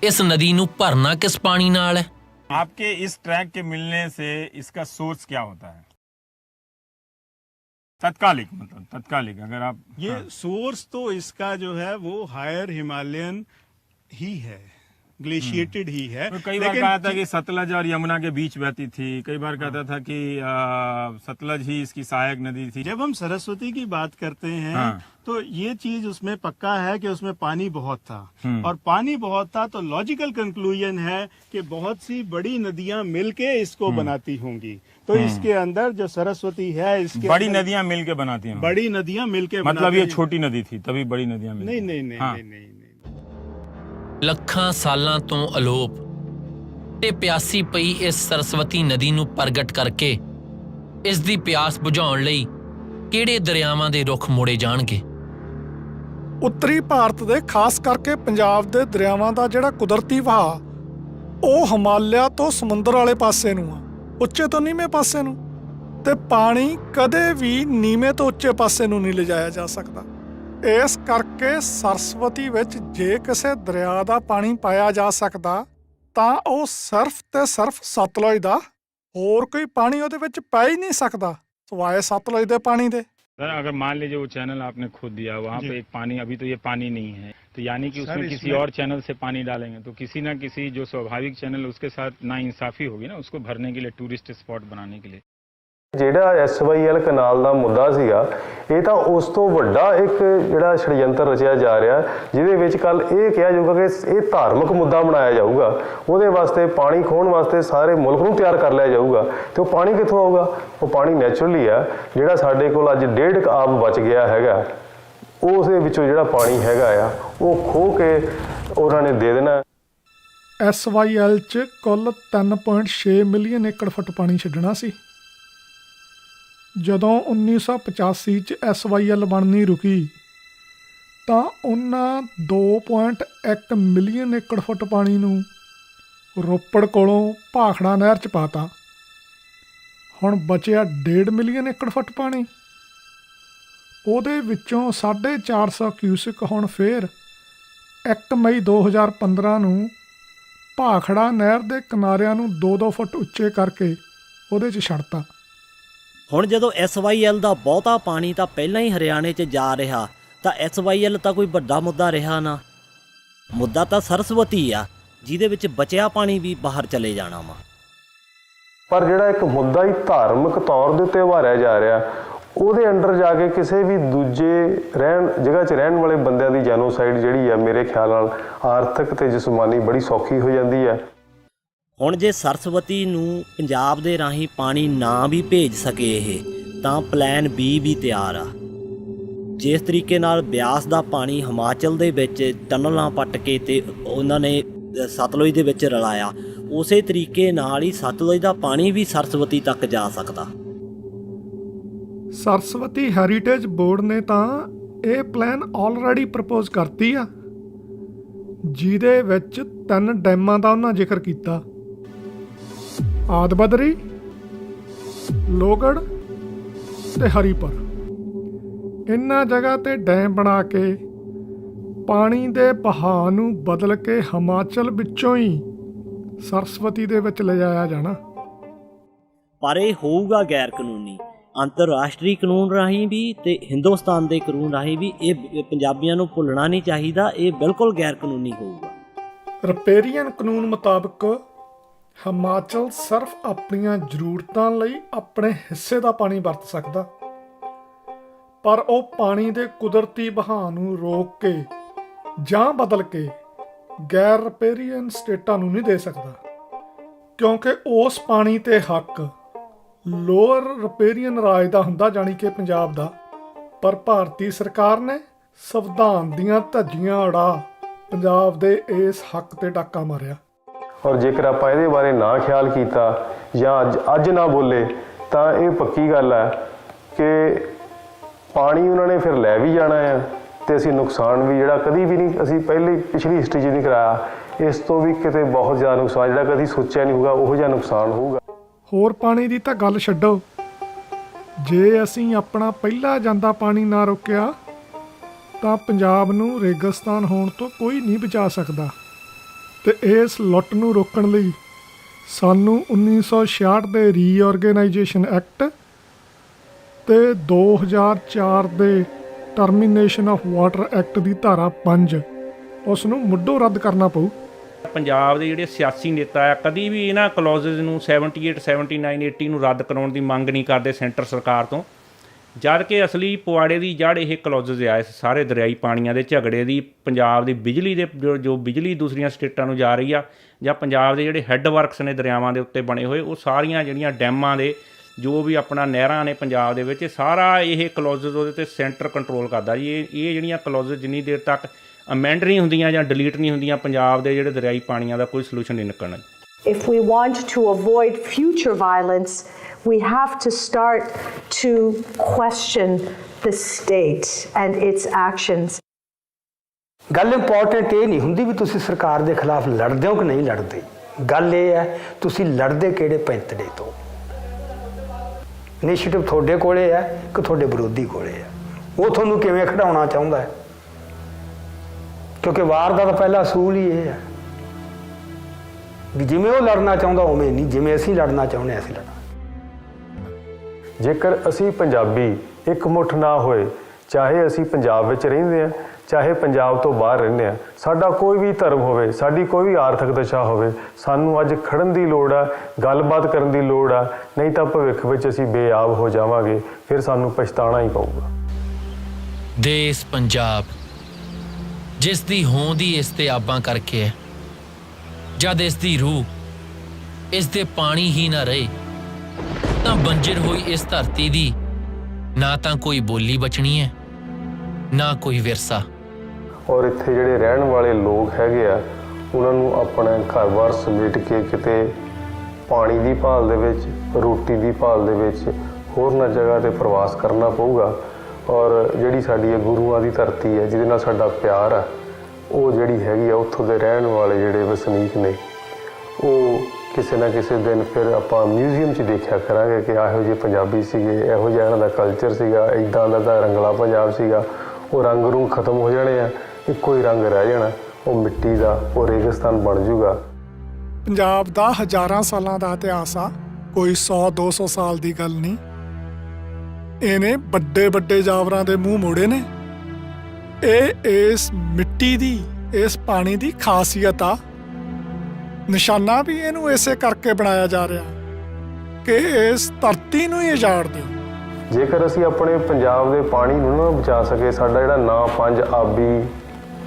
ਇਸ ਨਦੀ ਨੂੰ ਭਰਨਾ ਕਿਸ ਪਾਣੀ ਨਾਲ ਹੈ? आपके इस ट्रैक के मिलने से इसका सोर्स क्या होता है? तत्कालिक, मतलब तत्कालिक अगर आप ये सोर्स तो इसका जो है वो हायर हिमालयन ही है, ग्लेशिएटेड ही है। तो कई बार कहा था कि सतलज और यमुना के बीच बहती थी, कई बार कहता था कि सतलज ही इसकी सहायक नदी थी। जब हम सरस्वती की बात करते हैं तो ये चीज उसमें पक्का है कि उसमें पानी बहुत था, और पानी बहुत था तो लॉजिकल कंक्लूजन है कि बहुत सी बड़ी नदियां मिलके इसको बनाती होंगी। तो इसके अंदर जो सरस्वती है, इसके बड़ी नदियां मिलके बनाती हैं, बड़ी नदियां मिलके मतलब ये छोटी नदी थी तभी बड़ी नदियां मिलती। नहीं। ਲੱਖਾਂ ਸਾਲਾਂ ਤੋਂ ਅਲੋਪ ਤੇ ਪਿਆਸੀ ਪਈ ਇਸ ਸਰਸਵਤੀ ਨਦੀ ਨੂੰ ਪ੍ਰਗਟ ਕਰਕੇ ਇਸ ਦੀ ਪਿਆਸ ਬੁਝਾਉਣ ਲਈ ਕਿਹੜੇ ਦਰਿਆਵਾਂ ਦੇ ਰੁੱਖ ਮੋੜੇ ਜਾਣਗੇ? ਉੱਤਰੀ ਭਾਰਤ ਦੇ ਖਾਸ ਕਰਕੇ ਪੰਜਾਬ ਦੇ ਦਰਿਆਵਾਂ ਦਾ ਜਿਹੜਾ ਕੁਦਰਤੀ ਵਹਾਅ ਉਹ ਹਿਮਾਲਿਆ ਤੋਂ ਸਮੁੰਦਰ ਵਾਲੇ ਪਾਸੇ ਨੂੰ ਆ, ਉੱਚੇ ਤੋਂ ਨੀਵੇਂ ਪਾਸੇ ਨੂੰ, ਤੇ ਪਾਣੀ ਕਦੇ ਵੀ ਨੀਵੇਂ ਤੋਂ ਉੱਚੇ ਪਾਸੇ ਨੂੰ ਨਹੀਂ ਲਿਜਾਇਆ ਜਾ ਸਕਦਾ। ਇਸ ਕਰਕੇ ਸਰਸਵਤੀ ਵਿੱਚ ਜੇ ਕਿਸੇ ਦਰਿਆ ਦਾ ਪਾਣੀ ਪਾਇਆ ਜਾ ਸਕਦਾ ਤਾਂ ਉਹ ਸਿਰਫ ਤੇ ਸਿਰਫ ਸਤਲੁਜ ਦਾ, ਹੋਰ ਕੋਈ ਪਾਣੀ ਉਹਦੇ ਵਿੱਚ ਪੈ ਹੀ ਨਹੀਂ ਸਕਦਾ ਸਿਵਾਏ ਸਤਲੁਜ ਦੇ ਪਾਣੀ ਦੇ। सर अगर मान लीजिए वो चैनल आपने खुद दिया, वहाँ पे एक पानी, अभी तो ये पानी नहीं है, तो यानी कि उसमें किसी और चैनल से पानी डालेंगे तो किसी ना किसी जो स्वाभाविक चैनल उसके साथ नाइंसाफी होगी ना, उसको भरने के लिए, टूरिस्ट स्पॉट बनाने के लिए। ਜਿਹੜਾ SYL ਕਨਾਲ ਦਾ ਮੁੱਦਾ ਸੀਗਾ, ਇਹ ਤਾਂ ਉਸ ਤੋਂ ਵੱਡਾ ਇੱਕ ਜਿਹੜਾ ਛੜਯੰਤਰ ਰਚਿਆ ਜਾ ਰਿਹਾ, ਜਿਹਦੇ ਵਿੱਚ ਕੱਲ ਇਹ ਕਿਹਾ ਜਾਊਗਾ ਕਿ ਇਹ ਧਾਰਮਿਕ ਮੁੱਦਾ ਬਣਾਇਆ ਜਾਊਗਾ, ਉਹਦੇ ਵਾਸਤੇ ਪਾਣੀ ਖੋਹਣ ਵਾਸਤੇ ਸਾਰੇ ਮੁਲਕ ਨੂੰ ਤਿਆਰ ਕਰ ਲਿਆ ਜਾਊਗਾ। ਤੇ ਉਹ ਪਾਣੀ ਕਿੱਥੋਂ ਆਊਗਾ? ਉਹ ਪਾਣੀ ਨੈਚੁਰਲੀ ਆ, ਜਿਹੜਾ ਸਾਡੇ ਕੋਲ ਅੱਜ 1.5 ਆਬ ਬਚ ਗਿਆ ਹੈਗਾ, ਉਸ ਦੇ ਵਿੱਚੋਂ ਜਿਹੜਾ ਪਾਣੀ ਹੈਗਾ ਆ ਉਹ ਖੋਹ ਕੇ ਉਹਨਾਂ ਨੇ ਦੇ ਦੇਣਾ। SYL 'ਚ ਕੁੱਲ 3.6 ਮਿਲੀਅਨ ਏਕੜ ਫੁੱਟ ਪਾਣੀ ਛੱਡਣਾ ਸੀ। ਜਦੋਂ 1985 'ਚ SYL ਬਣਨੀ ਰੁਕੀ ਤਾਂ ਉਹਨਾਂ 2.1 ਮਿਲੀਅਨ ਏਕੜ ਫੁੱਟ ਪਾਣੀ ਨੂੰ ਰੋਪੜ ਕੋਲੋਂ ਭਾਖੜਾ ਨਹਿਰ 'ਚ ਪਾਤਾ। ਹੁਣ ਬਚਿਆ 1.5 ਮਿਲੀਅਨ ਏਕੜ ਫੁੱਟ ਪਾਣੀ, ਉਹਦੇ ਵਿੱਚੋਂ 450 ਕਿਊਸਿਕ ਹੁਣ ਫੇਰ 1 ਮਈ 2015 ਨੂੰ ਭਾਖੜਾ ਨਹਿਰ ਦੇ ਕਿਨਾਰਿਆਂ ਨੂੰ 2-2 ਫੁੱਟ ਉੱਚੇ ਕਰਕੇ ਉਹਦੇ 'ਚ ਛੱਡਤਾ। ਹੁਣ ਜਦੋਂ SYL ਦਾ ਬਹੁਤਾ ਪਾਣੀ ਤਾਂ ਪਹਿਲਾਂ ਹੀ ਹਰਿਆਣੇ 'ਚ ਜਾ ਰਿਹਾ ਤਾਂ SYL ਤਾਂ ਕੋਈ ਵੱਡਾ ਮੁੱਦਾ ਰਿਹਾ ਨਾ। ਮੁੱਦਾ ਤਾਂ ਸਰਸਵਤੀ ਆ, ਜਿਹਦੇ ਵਿੱਚ ਬਚਿਆ ਪਾਣੀ ਵੀ ਬਾਹਰ ਚਲੇ ਜਾਣਾ ਵਾ। ਪਰ ਜਿਹੜਾ ਇੱਕ ਮੁੱਦਾ ਹੀ ਧਾਰਮਿਕ ਤੌਰ ਦੇ ਉੱਤੇ ਉਭਾਰਿਆ ਜਾ ਰਿਹਾ, ਉਹਦੇ ਅੰਡਰ ਜਾ ਕੇ ਕਿਸੇ ਵੀ ਦੂਜੇ ਜਗ੍ਹਾ 'ਚ ਰਹਿਣ ਵਾਲੇ ਬੰਦਿਆਂ ਦੀ ਜੈਨੋਸਾਈਡ ਜਿਹੜੀ ਆ, ਮੇਰੇ ਖਿਆਲ ਨਾਲ ਆਰਥਿਕ ਤੇ ਜਿਸਮਾਨੀ ਬੜੀ ਸੌਖੀ ਹੋ ਜਾਂਦੀ ਹੈ। ਹੁਣ ਜੇ ਸਰਸਵਤੀ ਨੂੰ ਪੰਜਾਬ ਦੇ ਰਾਹੀਂ ਪਾਣੀ ਨਾ ਵੀ ਭੇਜ ਸਕੇ ਇਹ, ਤਾਂ ਪਲਾਨ B ਵੀ ਤਿਆਰ ਆ। ਜਿਸ ਤਰੀਕੇ ਨਾਲ ਬਿਆਸ ਦਾ ਪਾਣੀ ਹਿਮਾਚਲ ਦੇ ਵਿੱਚ ਟਨਲਾਂ ਪੱਟ ਕੇ ਤੇ ਉਹਨਾਂ ਨੇ ਸਤਲੁਜ ਦੇ ਵਿੱਚ ਰਲਾਇਆ, ਉਸੇ ਤਰੀਕੇ ਨਾਲ ਹੀ ਸਤਲੁਜ ਦਾ ਪਾਣੀ ਵੀ ਸਰਸਵਤੀ ਤੱਕ ਜਾ ਸਕਦਾ। ਸਰਸਵਤੀ ਹੈਰੀਟੇਜ ਬੋਰਡ ਨੇ ਤਾਂ ਇਹ ਪਲਾਨ ਆਲਰੇਡੀ ਪ੍ਰਪੋਜ਼ ਕਰਤੀ ਆ, ਜਿਹਦੇ ਵਿੱਚ 3 ਡੈਮਾਂ ਦਾ ਉਹਨਾਂ ਜ਼ਿਕਰ ਕੀਤਾ, ਆਦਬਦਰੀ, ਲੋਹਗੜ੍ਹ ਤੇ ਹਰੀਪੁਰ। ਇਹਨਾਂ ਜਗ੍ਹਾ ਤੇ ਡੈਮ ਬਣਾ ਕੇ ਪਾਣੀ ਦੇ ਬਹਾਅ ਨੂੰ ਬਦਲ ਕੇ ਹਿਮਾਚਲ ਵਿੱਚੋਂ ਹੀ ਸਰਸਵਤੀ ਦੇ ਵਿੱਚ ਲਿਜਾਇਆ ਜਾਣਾ। ਪਰ ਇਹ ਹੋਊਗਾ ਗੈਰ ਕਾਨੂੰਨੀ। ਅੰਤਰਰਾਸ਼ਟਰੀ ਕਾਨੂੰਨ ਰਾਹੀਂ ਵੀ ਤੇ ਹਿੰਦੁਸਤਾਨ ਦੇ ਕਾਨੂੰਨ ਰਾਹੀਂ ਵੀ ਇਹ ਪੰਜਾਬੀਆਂ ਨੂੰ ਭੁੱਲਣਾ ਨਹੀਂ ਚਾਹੀਦਾ, ਇਹ ਬਿਲਕੁਲ ਗੈਰ ਕਾਨੂੰਨੀ ਹੋਊਗਾ। ਰਿਪੇਰੀਅਨ ਕਾਨੂੰਨ ਮੁਤਾਬਕ ਹਿਮਾਚਲ ਸਿਰਫ ਆਪਣੀਆਂ ਜ਼ਰੂਰਤਾਂ ਲਈ ਆਪਣੇ ਹਿੱਸੇ ਦਾ ਪਾਣੀ ਵਰਤ ਸਕਦਾ, ਪਰ ਉਹ ਪਾਣੀ ਦੇ ਕੁਦਰਤੀ ਵਹਾਅ ਨੂੰ ਰੋਕ ਕੇ ਜਾਂ ਬਦਲ ਕੇ ਗੈਰ ਰਿਪੇਰੀਅਨ ਸਟੇਟਾਂ ਨੂੰ ਨਹੀਂ ਦੇ ਸਕਦਾ, ਕਿਉਂਕਿ ਉਸ ਪਾਣੀ ਤੇ ਹੱਕ ਲੋਅਰ ਰਿਪੇਰੀਅਨ ਰਾਜ ਦਾ ਹੁੰਦਾ, ਜਾਣੀ ਕਿ ਪੰਜਾਬ ਦਾ। ਪਰ ਭਾਰਤੀ ਸਰਕਾਰ ਨੇ ਸੰਵਿਧਾਨ ਦੀਆਂ ਧੱਜੀਆਂ ਉਡਾ ਪੰਜਾਬ ਦੇ ਇਸ ਹੱਕ ਤੇ ਡਾਕਾ ਮਾਰਿਆ। ਔਰ ਜੇਕਰ ਆਪਾਂ ਇਹਦੇ ਬਾਰੇ ਨਾ ਖਿਆਲ ਕੀਤਾ ਜਾਂ ਅੱਜ ਨਾ ਬੋਲੇ ਤਾਂ ਇਹ ਪੱਕੀ ਗੱਲ ਹੈ ਕਿ ਪਾਣੀ ਉਹਨਾਂ ਨੇ ਫਿਰ ਲੈ ਵੀ ਜਾਣਾ ਆ, ਤੇ ਅਸੀਂ ਨੁਕਸਾਨ ਵੀ ਜਿਹੜਾ ਕਦੀ ਵੀ ਨਹੀਂ, ਅਸੀਂ ਪਿਛਲੀ ਹਿਸਟਰੀ 'ਚ ਨਹੀਂ ਕਰਾਇਆ, ਇਸ ਤੋਂ ਵੀ ਕਿਤੇ ਬਹੁਤ ਜ਼ਿਆਦਾ ਨੁਕਸਾਨ ਜਿਹੜਾ ਕਦੀ ਸੋਚਿਆ ਨਹੀਂ ਹੋਊਗਾ, ਉਹੋ ਜਿਹਾ ਨੁਕਸਾਨ ਹੋਊਗਾ। ਹੋਰ ਪਾਣੀ ਦੀ ਤਾਂ ਗੱਲ ਛੱਡੋ, ਜੇ ਅਸੀਂ ਆਪਣਾ ਪਹਿਲਾ ਜਾਂਦਾ ਪਾਣੀ ਨਾ ਰੋਕਿਆ ਤਾਂ ਪੰਜਾਬ ਨੂੰ ਰੇਗਿਸਤਾਨ ਹੋਣ ਤੋਂ ਕੋਈ ਨਹੀਂ ਬਚਾ ਸਕਦਾ। ਤੇ ਇਸ ਲੁੱਟ ਨੂੰ ਰੋਕਣ ਲਈ ਸਾਨੂੰ 1966 ਦੇ ਰੀਆਰਗੇਨਾਈਜੇਸ਼ਨ ਐਕਟ ਤੇ 2004 ਦੇ ਟਰਮੀਨੇਸ਼ਨ ਆਫ ਵਾਟਰ ਐਕਟ ਦੀ ਧਾਰਾ 5 ਉਸ ਨੂੰ ਮੁੱਢੋਂ ਰੱਦ ਕਰਨਾ ਪਊ। ਪੰਜਾਬ ਦੇ ਜਿਹੜੇ ਸਿਆਸੀ ਨੇਤਾ ਆ ਕਦੀ ਵੀ ਇਹਨਾਂ ਕਲੌਜ਼ਸ ਨੂੰ 78, 79, 80 ਨੂੰ ਰੱਦ ਕਰਾਉਣ ਦੀ ਮੰਗ ਨਹੀਂ ਕਰਦੇ ਸੈਂਟਰ ਸਰਕਾਰ ਤੋਂ, ਜਦ ਕਿ ਅਸਲੀ ਪੁਆੜੇ ਦੀ ਜੜ ਇਹ ਕਲੌਜ਼ਸ ਆ ਇਸ ਸਾਰੇ ਦਰਿਆਈ ਪਾਣੀਆਂ ਦੇ ਝਗੜੇ ਦੀ। ਪੰਜਾਬ ਦੀ ਬਿਜਲੀ ਦੇ ਜੋ ਬਿਜਲੀ ਦੂਸਰੀਆਂ ਸਟੇਟਾਂ ਨੂੰ ਜਾ ਰਹੀ ਆ, ਜਾਂ ਪੰਜਾਬ ਦੇ ਜਿਹੜੇ ਹੈੱਡ ਵਰਕਸ ਨੇ ਦਰਿਆਵਾਂ ਦੇ ਉੱਤੇ ਬਣੇ ਹੋਏ, ਉਹ ਸਾਰੀਆਂ ਜਿਹੜੀਆਂ ਡੈਮਾਂ ਦੇ ਜੋ ਵੀ ਆਪਣਾ ਨਹਿਰਾਂ ਨੇ ਪੰਜਾਬ ਦੇ ਵਿੱਚ, ਸਾਰਾ ਇਹ ਕਲੌਜ਼ਸ ਉਹਦੇ 'ਤੇ ਸੈਂਟਰ ਕੰਟਰੋਲ ਕਰਦਾ ਜੀ। ਇਹ ਜਿਹੜੀਆਂ ਕਲੌਜ਼ਸ ਜਿੰਨੀ ਦੇਰ ਤੱਕ ਅਮੈਂਡ ਨਹੀਂ ਹੁੰਦੀਆਂ ਜਾਂ ਡਿਲੀਟ ਨਹੀਂ ਹੁੰਦੀਆਂ, ਪੰਜਾਬ ਦੇ ਜਿਹੜੇ ਦਰਿਆਈ ਪਾਣੀਆਂ ਦਾ ਕੋਈ ਸੋਲੂਸ਼ਨ ਨਹੀਂ ਨਿਕਲਣਾ। If we want to avoid future violence, we have to start to question the state and its actions. ਗੱਲ ਇੰਪੋਰਟੈਂਟ ਇਹ ਨਹੀਂ ਹੁੰਦੀ ਵੀ ਤੁਸੀਂ ਸਰਕਾਰ ਦੇ ਖਿਲਾਫ ਲੜਦੇ ਹੋ ਕਿ ਨਹੀਂ ਲੜਦੇ, ਗੱਲ ਇਹ ਹੈ ਤੁਸੀਂ ਲੜਦੇ ਕਿਹੜੇ ਪੈਂਤੜੇ ਤੋਂ। ਇਨੀਸ਼ੀਏਟਿਵ ਤੁਹਾਡੇ ਕੋਲੇ ਹੈ ਕਿ ਤੁਹਾਡੇ ਵਿਰੋਧੀ ਕੋਲੇ ਹੈ, ਉਹ ਤੁਹਾਨੂੰ ਕਿਵੇਂ ਖਿਡਾਉਣਾ ਚਾਹੁੰਦਾ ਹੈ, ਕਿਉਂਕਿ ਵਾਰ ਦਾ ਤਾਂ ਪਹਿਲਾ ਅਸੂਲ ਹੀ ਇਹ ਹੈ ਵੀ ਜਿਵੇਂ ਉਹ ਲੜਨਾ ਚਾਹੁੰਦਾ ਉਵੇਂ ਨਹੀਂ, ਜਿਵੇਂ ਅਸੀਂ ਲੜਨਾ ਚਾਹੁੰਦੇ ਅਸੀਂ ਲੜਨਾ। ਜੇਕਰ ਅਸੀਂ ਪੰਜਾਬੀ ਇੱਕ ਮੁੱਠ ਨਾ ਹੋਏ, ਚਾਹੇ ਅਸੀਂ ਪੰਜਾਬ ਵਿੱਚ ਰਹਿੰਦੇ ਹਾਂ ਚਾਹੇ ਪੰਜਾਬ ਤੋਂ ਬਾਹਰ ਰਹਿੰਦੇ ਹਾਂ, ਸਾਡਾ ਕੋਈ ਵੀ ਧਰਮ ਹੋਵੇ, ਸਾਡੀ ਕੋਈ ਵੀ ਆਰਥਿਕ ਦਸ਼ਾ ਹੋਵੇ, ਸਾਨੂੰ ਅੱਜ ਖੜਨ ਦੀ ਲੋੜ ਆ, ਗੱਲਬਾਤ ਕਰਨ ਦੀ ਲੋੜ ਆ, ਨਹੀਂ ਤਾਂ ਭਵਿੱਖ ਵਿੱਚ ਅਸੀਂ ਬੇਆਬ ਹੋ ਜਾਵਾਂਗੇ, ਫਿਰ ਸਾਨੂੰ ਪਛਤਾਣਾ ਹੀ ਪਊਗਾ। ਦੇਸ਼ ਪੰਜਾਬ ਜਿਸ ਦੀ ਹੋਂਦ ਹੀ ਇਸ ਤੇ ਆਬਾਂ ਕਰਕੇ ਹੈ, ਜਦ ਇਸ ਦੀ ਰੂਹ ਇਸ ਦੇ ਪਾਣੀ ਹੀ ਨਾ ਰਹੇ ਤਾਂ ਬੰਜਰ ਹੋਈ ਇਸ ਧਰਤੀ ਦੀ ਨਾ ਤਾਂ ਕੋਈ ਬੋਲੀ ਬਚਣੀ ਹੈ ਨਾ ਕੋਈ ਵਿਰਸਾ। ਔਰ ਇੱਥੇ ਜਿਹੜੇ ਰਹਿਣ ਵਾਲੇ ਲੋਕ ਹੈਗੇ ਆ, ਉਹਨਾਂ ਨੂੰ ਆਪਣਾ ਘਰ-ਬਾਰ ਸਮੇਟ ਕੇ ਕਿਤੇ ਪਾਣੀ ਦੀ ਭਾਲ ਦੇ ਵਿੱਚ, ਰੋਟੀ ਦੀ ਭਾਲ ਦੇ ਵਿੱਚ ਹੋਰਨਾਂ ਜਗ੍ਹਾ 'ਤੇ ਪ੍ਰਵਾਸ ਕਰਨਾ ਪਊਗਾ। ਔਰ ਜਿਹੜੀ ਸਾਡੀ ਇਹ ਗੁਰੂਆਂ ਦੀ ਧਰਤੀ ਹੈ, ਜਿਹਦੇ ਨਾਲ ਸਾਡਾ ਪਿਆਰ ਆ, ਉਹ ਜਿਹੜੀ ਹੈਗੀ ਆ ਉੱਥੋਂ ਦੇ ਰਹਿਣ ਵਾਲੇ ਜਿਹੜੇ ਵਸਨੀਕ ਨੇ, ਉਹ ਕਿਸੇ ਨਾ ਕਿਸੇ ਦਿਨ ਫਿਰ ਆਪਾਂ ਮਿਊਜ਼ੀਅਮ 'ਚ ਦੇਖਿਆ ਕਰਾਂਗੇ ਕਿ ਇਹੋ ਜਿਹੇ ਪੰਜਾਬੀ ਸੀਗੇ, ਇਹੋ ਜਿਹਾ ਇਹਨਾਂ ਦਾ ਕਲਚਰ ਸੀਗਾ, ਇੱਦਾਂ ਦਾ ਰੰਗਲਾ ਪੰਜਾਬ ਸੀਗਾ। ਉਹ ਰੰਗ ਰੂੰਗ ਖਤਮ ਹੋ ਜਾਣੇ ਆ, ਇੱਕੋ ਹੀ ਰੰਗ ਰਹਿ ਜਾਣਾ, ਉਹ ਮਿੱਟੀ ਦਾ, ਉਹ ਰੇਗਿਸਤਾਨ ਬਣ ਜੂਗਾ। ਪੰਜਾਬ ਦਾ ਹਜ਼ਾਰਾਂ ਸਾਲਾਂ ਦਾ ਇਤਿਹਾਸ ਆ, ਕੋਈ 100-200 ਸਾਲ ਦੀ ਗੱਲ ਨਹੀਂ। ਇਹਨੇ ਵੱਡੇ ਵੱਡੇ ਜਾਨਵਰਾਂ ਦੇ ਮੂੰਹ ਮੋੜੇ ਨੇ। ਇਹ ਇਸ ਮਿੱਟੀ ਦੀ, ਇਸ ਪਾਣੀ ਦੀ ਖਾਸੀਅਤ ਆ। ਨਿਸ਼ਾਨਾ ਵੀ ਇਹਨੂੰ ਇਸੇ ਕਰਕੇ ਬਣਾਇਆ ਜਾ ਰਿਹਾ ਕਿ ਇਸ ਧਰਤੀ ਨੂੰ ਹੀ ਉਜਾੜ ਦਿਓ। ਜੇਕਰ ਅਸੀਂ ਆਪਣੇ ਪੰਜਾਬ ਦੇ ਪਾਣੀ ਨੂੰ ਨਾ ਬਚਾ ਸਕੇ, ਸਾਡਾ ਜਿਹੜਾ ਨਾਂ ਪੰਜ ਆਬੀ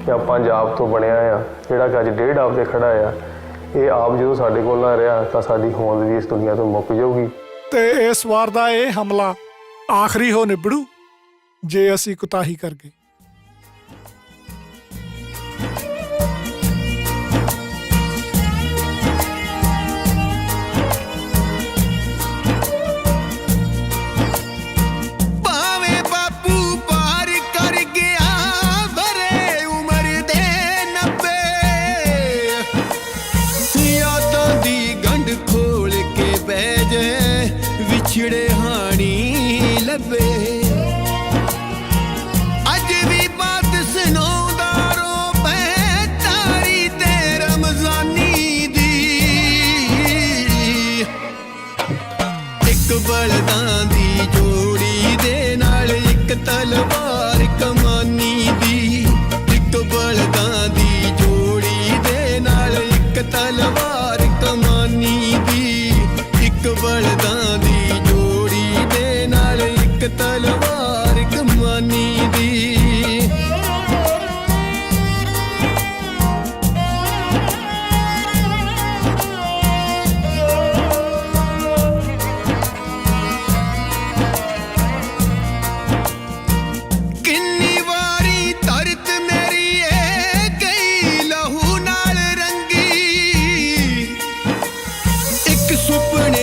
ਜਾਂ ਪੰਜ ਆਬ ਤੋਂ ਬਣਿਆ ਆ, ਜਿਹੜਾ ਕਿ ਅੱਜ 1.5 ਆਬ ਤੇ ਖੜਾ ਆ, ਇਹ ਆਬ ਜਦੋਂ ਸਾਡੇ ਕੋਲ ਨਾ ਰਿਹਾ ਤਾਂ ਸਾਡੀ ਹੋਂਦ ਵੀ ਇਸ ਦੁਨੀਆ ਤੋਂ ਮੁੱਕ ਜਾਊਗੀ। ਤੇ ਇਸ ਵਾਰ ਦਾ ਇਹ ਹਮਲਾ ਆਖਰੀ ਹੋ ਨਿਬੜੂ ਜੇ ਅਸੀਂ ਕੁਤਾਹੀ ਕਰ ਗਏ। ਵਿਛੜੇ ਹਾਣੀ ਲੱਭੇ, ਅੱਜ ਵੀ ਬਾਤ ਸੁਣਾਉਂਦਾ ਰੋ ਪੈ ਤਾਰੀ ਤੇ ਰਮਜ਼ਾਨੀ ਦੀ। ਇੱਕ ਬਲਦਾਂ ਦੀ ਜੋੜੀ ਦੇ ਨਾਲ ਇੱਕ ਤਲਵਾਰ ਕਮਾਨੀ ਦੀ, ਇੱਕ ਬਲਦਾਂ ਦੀ ਜੋੜੀ ਦੇ ਨਾਲ ਇੱਕ ਤਲਵਾਰ ਕਮਾਨੀ ਦੀ, ਇੱਕ ਬਲਦਾਂ ਦੀ ਜੋੜੀ ਦੇ ਨਾਲ ਇੱਕ ਤਲਵਾਰ ਕਮਾਨੀ ਦੀ। ਕਿੰਨੀ ਵਾਰੀ ਧਰਤ ਮੇਰੀ ਏ ਗਈ ਲਹੂ ਨਾਲ ਰੰਗੀ, ਇੱਕ ਸੁਪਨੇ